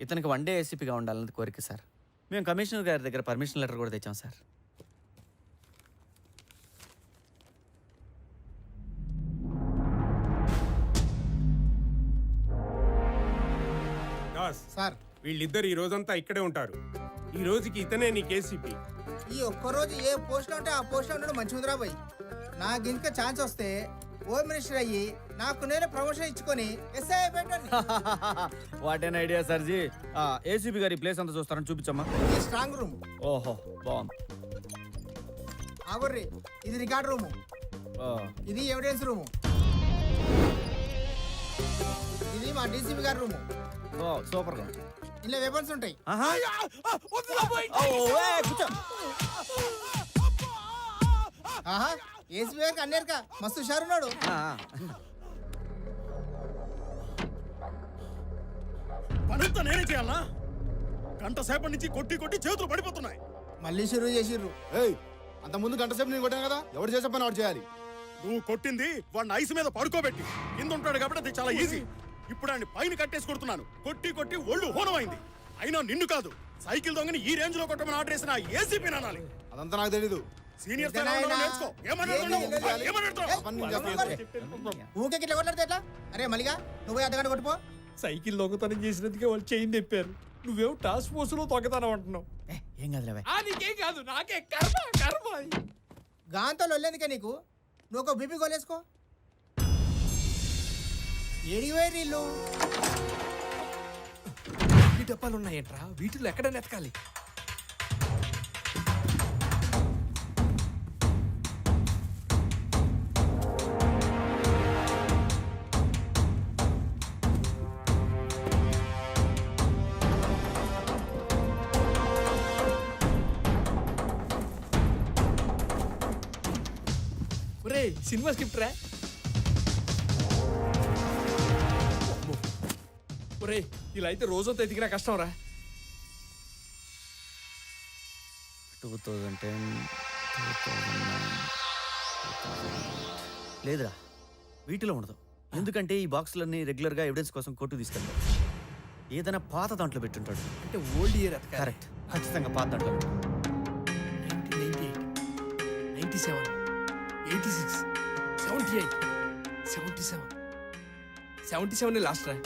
ఇతనికి వన్ డే ఏసీపీగా ఉండాలన్నది కోరిక సార్. మేము కమిషనర్ గారి దగ్గర పర్మిషన్ లెటర్ కూడా తెచ్చాం సార్. సార్ వీళ్ళిద్దరు ఈ రోజంతా ఇక్కడే ఉంటారు. ఈ రోజుకి ఇతనే నీ కేసీపీ. ఈ ఒక్కరోజు ఏ పోస్ట్ ఉంటే ఆ పోస్ట్ ఉండడం మంచి ఉందిరా బాయ్. నాకు ఇంకా ఛాన్స్ వస్తే హోమ్ మినిస్టర్ అయ్యి నాకు నేను ప్రమోషన్ ఇచ్చుకొని ఎస్ఐ పెట్టండి. What an idea sir ji. ACP గారి ప్లేస్ అంతా చూస్తారని చూపించమ్మా. ఈ స్ట్రాంగ్ రూమ్. ఓహో బాగుంది. ఆగొర్రి, ఇది రికార్డ్ రూము, ఇది ఎవిడెన్స్ రూము, ఇది మా డీసీపీ గారి రూము. సూపర్ గా. ఇలా వెపన్స్ ఉంటాయి. ఆహా, ఏసీపీ గారికి అన్నేరుక మస్తు హుషారున్నాడు. పనంతా నేనే చేయాలా? గంట సేపటి నుంచి కొట్టి కొట్టి చేతులు పడిపోతున్నాయి. మళ్ళీ షురూ చేసిర్రు. అంత ముందు గంట సేపు నేను కొట్టాను కదా, ఎవరు చేసే పని వాడు చేయాలి. నువ్వు కొట్టింది వాడిని ఐస్ మీద పడుకోబెట్టి కింద ఉంటాడు కాబట్టి అది చాలా ఈజీ. ఇప్పుడు ఆయన పైన కట్టేసి కొడుతున్నాను. కొట్టి కొట్టి ఒళ్ళు హోనమైంది. అయినా నిన్ను కాదు, సైకిల్ దొంగని ఈ రేంజ్ లో కొట్టమని ఆర్డర్ చేసిన ఏసీపీ అనాలి. అదంతా నాకు తెలీదు. సీనియర్ ఊకే ఇట్లా కొట్లాడితే ఎట్లా? అరే మల్లిగా నువ్వు అడ్డగంట కొట్టుపో. సైకిల్ దొంగతనం చేసినందుకే వాళ్ళు చైన్ తెప్పారు, నువ్వేమో టాస్క్ ఫోర్స్ లో దొంగతనం అంటున్నావు. ఏం కాదులే నీకేం కాదు, నాకే కర్మ కర్మ. గాంతో వెళ్ళేందుకే నీకు, నువ్వు ఒక బీపీ గోలేసుకో. ఏడివేరు ఇల్లు ఈ డబ్బాలు ఉన్నాయంట్రా, వీటిలో ఎక్కడ నెతకాలి? ఒరే సినిమా స్క్రిప్ట్ రా. ఒరే ఇలా అయితే రోజంతా ఎదిగినా కష్టం రా. 2010 లేదురా, వీటిలో ఉండదు. ఎందుకంటే ఈ బాక్సులన్నీ రెగ్యులర్గా ఎవిడెన్స్ కోసం కోర్టు తీసుకెళ్తారు. ఏదైనా పాత దాంట్లో పెట్టుంటాడు. అంటే ఓల్డ్ ఇయర్ కరెక్ట్, ఖచ్చితంగా పాత దాంట్లో. 1998, 97, 86, 78, 77, 77 లాస్ట్ రా.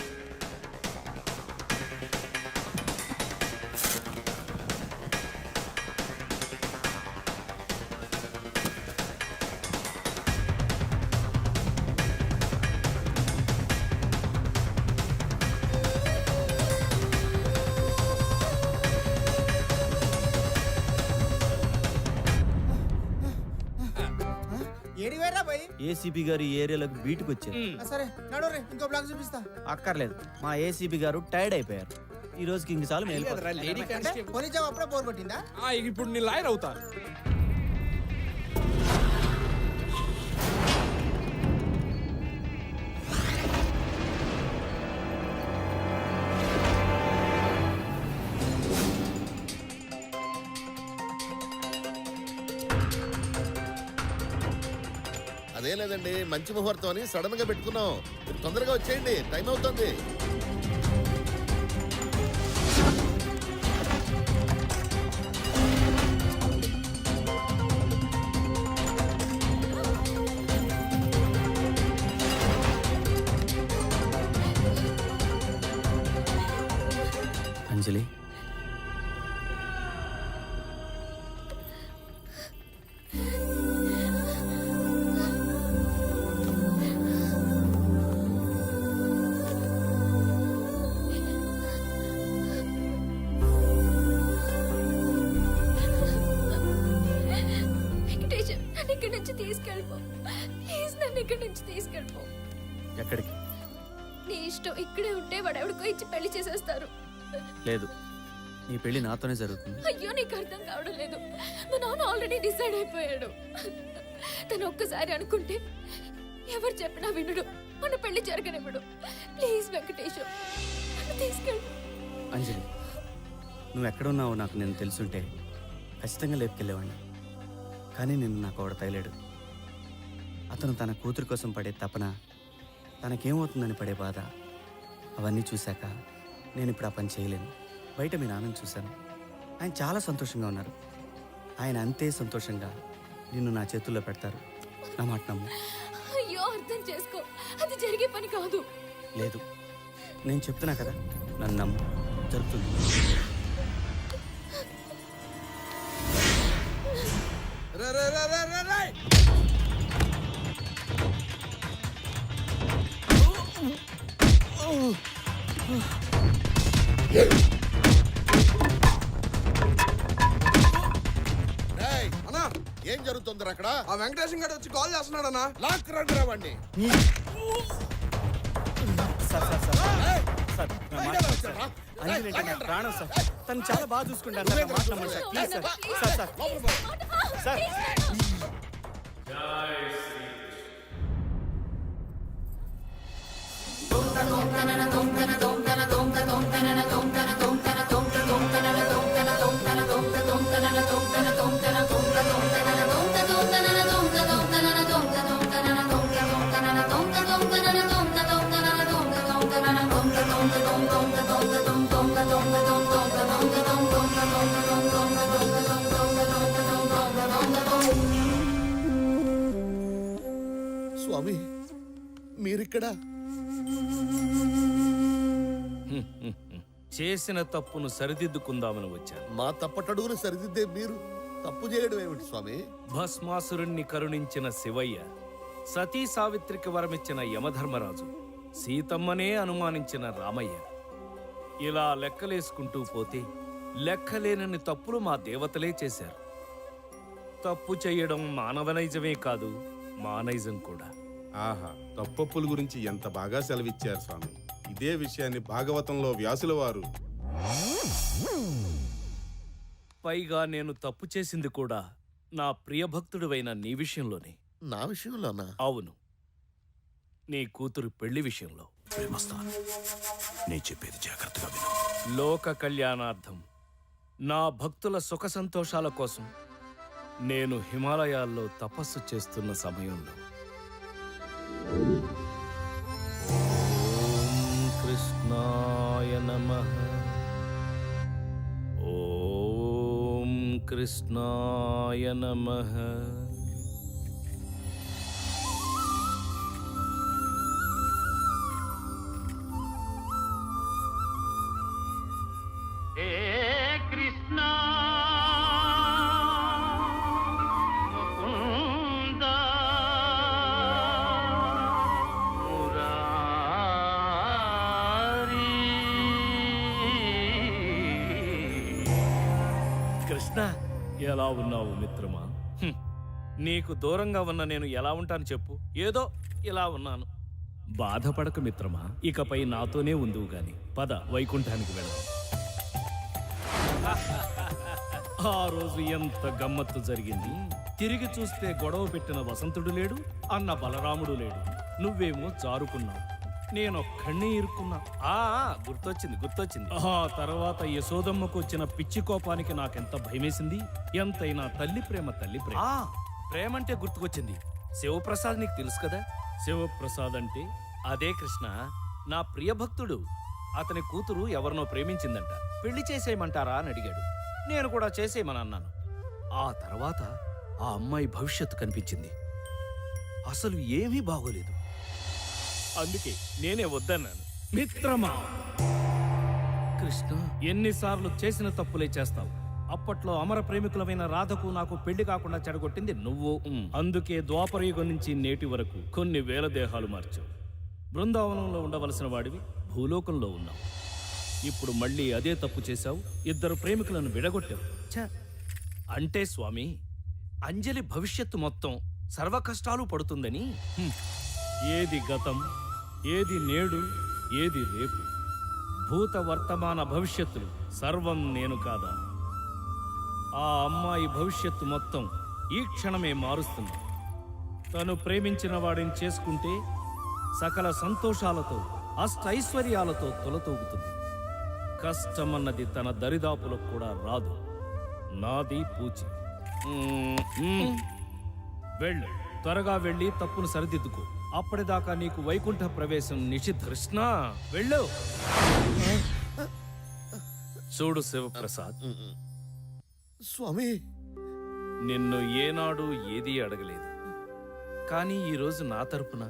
ఏడివేరా భయ్. ఏసీపీ గారు ఈ ఏరియాలోకి బీటుకు వచ్చారు. సరే నడు రే, ఇంకో బ్లాక్ చూపిస్తా. అక్కర్లేదు, మా ఏసీబీ గారు టైర్డ్ అయిపోయారు. ఈ రోజుకి ఇంక చాలు మేలు. Lady constable. పోలీస్ జాబ్ అప్పుడే బోర్ కొట్టిందా? ఇప్పుడు నేను లాయర్ అవుతా. అదే లేదండి, మంచి ముహూర్తం అని సడన్ గా పెట్టుకున్నాం. మీరు తొందరగా వచ్చేయండి, టైం అవుతుంది. అంజలి, ఇక్కడి నుంచి తీసుకెళ్ళిపో ప్లీజ్, నన్ను ఇక్కడి నుంచి తీసుకెళ్ళిపో. ఎక్కడికి? నీ ఇష్టం. ఇక్కడే ఉంటే వాడు ఎవడికో ఇచ్చి పెళ్లి చేసేస్తారు. లేదు, నీ పెళ్లి నాతోనే జరుగుతుంది. అయ్యో నీకు అర్థం కావడం లేదు. మా నాన్న ఆల్రెడీ డిసైడ్ అయిపోయాడు. తను ఒక్కసారి అనుకుంటే ఎవరు చెప్పినా వినడు, మన పెళ్లి జరగనివ్వడు. ప్లీజ్ వెంకటేశం, నన్ను తీసుకెళ్ళు. అంజలి, నువ్వు ఎక్కడున్నావో నాకు నేను తెలుసుంటే ఖచ్చితంగా లేపుకెళ్ళేవాడిని. కానీ నిన్ను నాకు ఆవిడ తగిలాడు. అతను తన కూతురు కోసం పడే తపన, తనకేమవుతుందని పడే బాధ, అవన్నీ చూశాక నేను ఇప్పుడు ఆ పని చేయలేను. బయట మీ నాన్నని చూశాను, ఆయన చాలా సంతోషంగా ఉన్నారు. ఆయన అంతే సంతోషంగా నిన్ను నా చేతుల్లో పెడతారు. నా మాట నమ్ము. అయ్యో అర్థం చేసుకో, అది జరిగే పని కాదు. లేదు, నేను చెప్తున్నా కదా, నన్ను నమ్ము, జరుగుతుంది. ఏం జరుగుతుంది అక్కడ? ఆ వెంకటేశం గారు వచ్చి కాల్ చేస్తున్నాడు అన్న. లాక్ రండి వాడిని. ప్రాణం సార్, తను చాలా బాగా చూసుకుంటాను సార్. మాట నమ్మండి sir, please sir. Sir sir స్వామి మీరిక్కడ చేసిన తప్పును సరిదిద్దుకుందామని వచ్చాను. మా తప్పటడుగును సరిదిద్దే మీరు తప్పు చేయడం ఏమిటి స్వామి? భస్మాసురుణ్ణి కరుణించిన శివయ్య, సతీ సావిత్రికి వరమిచ్చిన యమధర్మరాజు, సీతమ్మనే అనుమానించిన రామయ్య, ఇలా లెక్కలేసుకుంటూ పోతే లెక్కలేనన్ని తప్పులు మా దేవతలే చేశారు. తప్పు చేయడం మానవనైజమే కాదు, మానైజం కూడా. ఆహా, తప్పప్పుల గురించి ఎంత బాగా సెలవిచ్చారు స్వామి. ఇదే విషయాన్ని భాగవతంలో వ్యాసుల వారు. పైగా నేను తప్పు చేసింది కూడా నా ప్రియభక్తుడివైన నీ విషయంలోనే. నా విషయంలోనా? అవును, నీ కూతురు పెళ్లి విషయంలో. నే చెప్పేది జాగ్రత్తగా విను. లోక కళ్యాణార్థం, నా భక్తుల సుఖ సంతోషాల కోసం నేను హిమాలయాల్లో తపస్సు చేస్తున్న సమయంలో ఓం కృష్ణాయ నమః, ఓం కృష్ణాయ నమః. కృష్ణ, ఎలా ఉన్నావు మిత్రమా? నీకు దూరంగా ఉన్న నేను ఎలా ఉంటాను చెప్పు? ఏదో ఇలా ఉన్నాను. బాధపడక మిత్రమా, ఇకపై నాతోనే ఉందువు గాని. పద, వైకుంఠానికి వెళ్దాం. ఆ రోజు ఎంత గమ్మత్తు జరిగింది. తిరిగి చూస్తే గొడవ పెట్టిన వసంతుడు లేడు, అన్న బలరాముడు లేడు. నువ్వేమో జారుకున్నావు, నేనొక్కడినే ఇరుక్కున్నా. గుర్తొచ్చింది. ఆ తర్వాత యశోదమ్మకు వచ్చిన పిచ్చి కోపానికి నాకెంత భయమేసింది. ఎంతైనా తల్లి ప్రేమ. ప్రేమంటే గుర్తుకొచ్చింది. శివప్రసాద్ నీకు తెలుసు కదా? శివప్రసాద్ అంటే అదే కృష్ణ, నా ప్రియభక్తుడు. అతని కూతురు ఎవరినో ప్రేమించిందంట. పెళ్లి చేసేయమంటారా అని అడిగాడు. నేను కూడా చేసేయమని అన్నాను. ఆ తర్వాత ఆ అమ్మాయి భవిష్యత్తు కనిపించింది. అసలు ఏమీ బాగోలేదు. అందుకే నేనే వద్దన్నాను. మిత్రమా, కృష్ణ, ఎన్నిసార్లు చేసిన తప్పులే చేస్తావు. అప్పట్లో అమర ప్రేమికులమైన రాధకు నాకు పెళ్లి కాకుండా చెడగొట్టింది నువ్వు. అందుకే ద్వాపరయుగం నుంచి నేటి వరకు కొన్ని వేల దేహాలు మార్చావు. బృందావనంలో ఉండవలసిన వాడివి భూలోకంలో ఉన్నావు. ఇప్పుడు మళ్ళీ అదే తప్పు చేశావు. ఇద్దరు ప్రేమికులను విడగొట్టావు. అంటే స్వామి, అంజలి భవిష్యత్తు మొత్తం సర్వ కష్టాలు పడుతుందని. ఏది గతం, ఏది నేడు, ఏది రేపు, భూత వర్తమాన భవిష్యత్తులు సర్వం నేను కాదా? ఆ అమ్మాయి భవిష్యత్తు మొత్తం ఈ క్షణమే మారుస్తుంది. తను ప్రేమించిన వాడిని చేసుకుంటే సకల సంతోషాలతో, అష్టైశ్వర్యాలతో తొలతూగుతుంది. కష్టమన్నది తన దరిదాపులకు కూడా రాదు. నాది పూచి. వెళ్ళు, త్వరగా వెళ్ళి తప్పును సరిదిద్దుకో. అప్పటిదాకా నీకు వైకుంఠ ప్రవేశం నిషిద్ధ. కృష్ణ, వెళ్ళు. చూడు శివప్రసాద్, స్వామి, నిన్ను ఏనాడు ఏదీ అడగలేదు. కానీ ఈరోజు నా తరపున,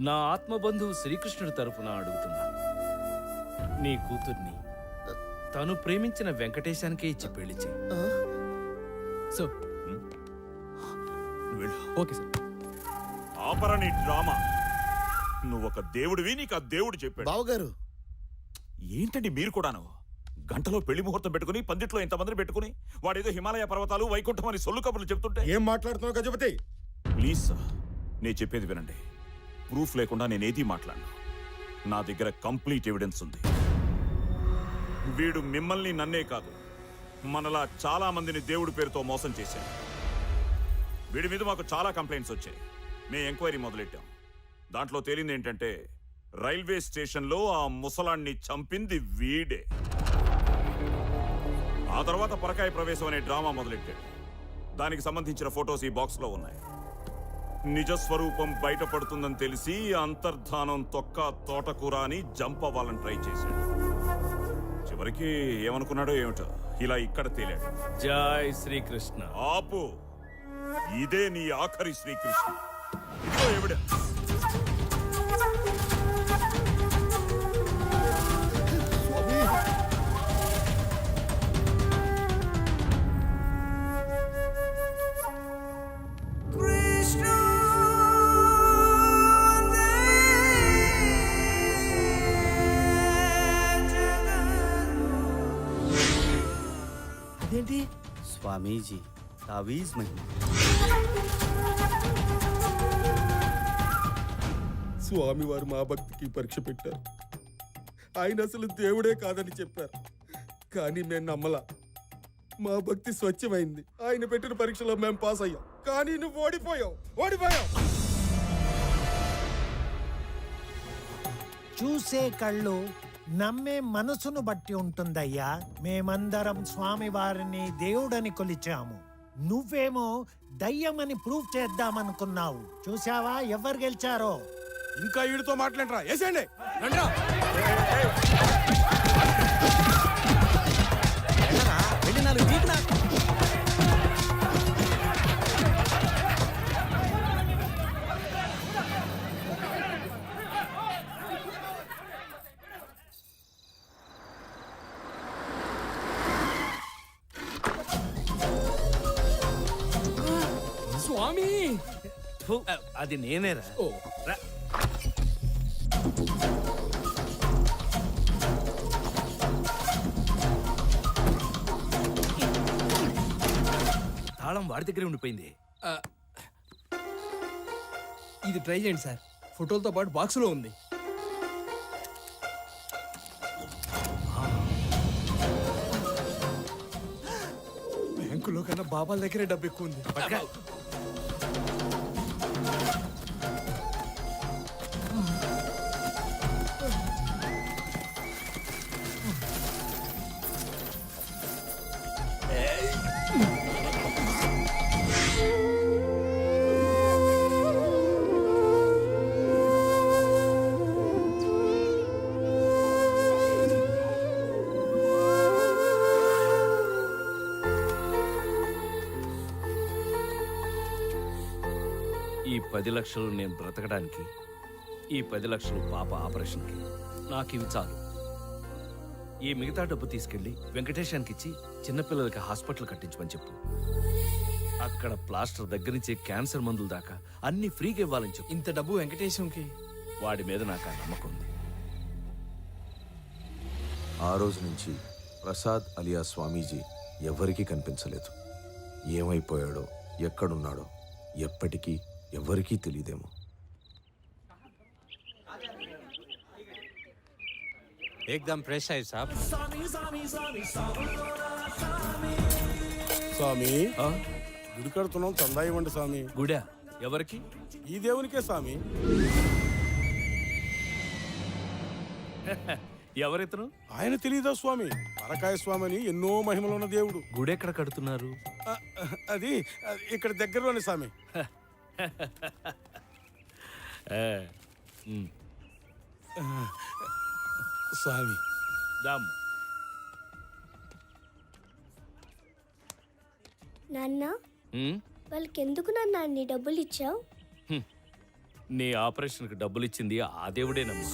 నా ఆత్మబంధువు శ్రీకృష్ణుడి తరపున అడుగుతున్నా. నీ కూతుర్ని తను ప్రేమించిన వెంకటేశానికే ఇచ్చి పెళ్లి చెయ్యి. Okay sir. ఆపరా నీ డ్రామా. నువ్వొక దేవుడివి, నీకు ఆ దేవుడు చెప్పాడు. బావగారు, ఏంటండి మీరు కూడాను? గంటలో పెళ్లి ముహూర్తం పెట్టుకుని, పందిట్లో ఇంతమందిని పెట్టుకుని, వాడేదో హిమాలయ పర్వతాలు, వైకుంఠం అని సొల్లు కబుర్లు చెప్తుంటే ఏం మాట్లాడుతున్నావు గజపతి? ప్లీజ్ సార్, నేను చెప్పేది వినండి. ప్రూఫ్ లేకుండా నేనేది మాట్లాడను. నా దగ్గర కంప్లీట్ ఎవిడెన్స్ ఉంది. వీడు మిమ్మల్ని, నన్నే కాదు, మనలా చాలా మందిని దేవుడి పేరుతో మోసం చేశాడు. వీడి మీద మాకు చాలా కంప్లైంట్స్ వచ్చాయి. మేము ఎంక్వైరీ మొదలెట్టాం. దాంట్లో తేలింది ఏంటంటే, రైల్వే స్టేషన్లో ఆ ముసలాన్ని చంపింది వీడే. ఆ తర్వాత పరకాయ ప్రవేశం అనే డ్రామా మొదలెట్టాడు. దానికి సంబంధించిన ఫొటోస్ ఈ బాక్స్లో ఉన్నాయి. నిజస్వరూపం బయటపడుతుందని తెలిసి అంతర్ధానం, తొక్క, తోటకూర అని జంప్ అవ్వాలని ట్రై చేశాడు. చివరికి ఏమనుకున్నాడో ఏమిటో, ఇలా ఇక్కడ తేలాడు. జై శ్రీకృష్ణ. ఆపు, ఇదే నీ ఆఖరి శ్రీకృష్ణ. అదేంటి? స్వామీజీ తావీజ్ మహిమ. స్వామివారు మా భక్తికి పరీక్ష పెట్టారు. ఆయన అసలు దేవుడే కాదని చెప్పారు, కానీ మేము నమ్మలా. మా భక్తి స్వచ్ఛమైంది. ఆయన పెట్టిన పరీక్షలో మేము పాస్ అయ్యాం, కానీ నువ్వు ఓడిపోయావు. చూసే కళ్ళు నమ్మే మనసును బట్టి ఉంటుందయ్యా. మేమందరం స్వామి వారిని దేవుడని కొలిచాము. నువ్వేమో దయ్యమని ప్రూవ్ చేద్దామనుకున్నావు. చూసావా ఎవరు గెలిచారో? ఇంకా వీడితో మాట్లాడరా, వేసేయండి. స్వామి అది నేనేరా. రా. తాళం వాడి దగ్గరే ఉండిపోయింది. ఇది ట్రై చేయండి సార్, ఫోటోలతో పాటు బాక్సులో ఉంది. బ్యాంకులో కన్నా బాబాల దగ్గరే డబ్బు ఎక్కువ ఉంది. ఈ 10 లక్షలు నేను బ్రతకడానికి, ఈ 10 లక్షలు పాప ఆపరేషన్కి, నాకు ఇవి చాలు. ఈ మిగతా డబ్బు తీసుకెళ్లి వెంకటేశానికి ఇచ్చి చిన్నపిల్లలకి హాస్పిటల్ కట్టించమని చెప్పు. అక్కడ ప్లాస్టర్ దగ్గర నుంచి క్యాన్సర్ మందుల దాకా అన్ని ఫ్రీగా ఇవ్వాలని చెప్పు. ఇంత డబ్బు వెంకటేశంకి? వాడి మీద నాకు ఆ నమ్మకం ఉంది. ఆ రోజు నుంచి ప్రసాద్ అలియా స్వామీజీ ఎవ్వరికీ కనిపించలేదు. ఏమైపోయాడో, ఎక్కడున్నాడో ఎప్పటికీ ఎవరికీ తెలియదేమో. एकदम फ्रेश है साहब. స్వామి, గుడి కడుతున్నాం, చందా ఇవ్వండి స్వామి. గుడా ఎవరికి? ఈ దేవునికే స్వామి. ఎవరితను? ఆయన తెలియదా స్వామి? పరకాయ స్వామి అని ఎన్నో మహిమలున్న దేవుడు. గుడి ఎక్కడ కడుతున్నారు? అది ఇక్కడ దగ్గరలోనే స్వామి. స్వామి దామ్. నాన్న, వాళ్ళకి ఎందుకు నాన్న అన్ని డబ్బులు ఇచ్చావు? నీ ఆపరేషన్కి డబ్బులు ఇచ్చింది ఆ దేవుడేనమ్మా.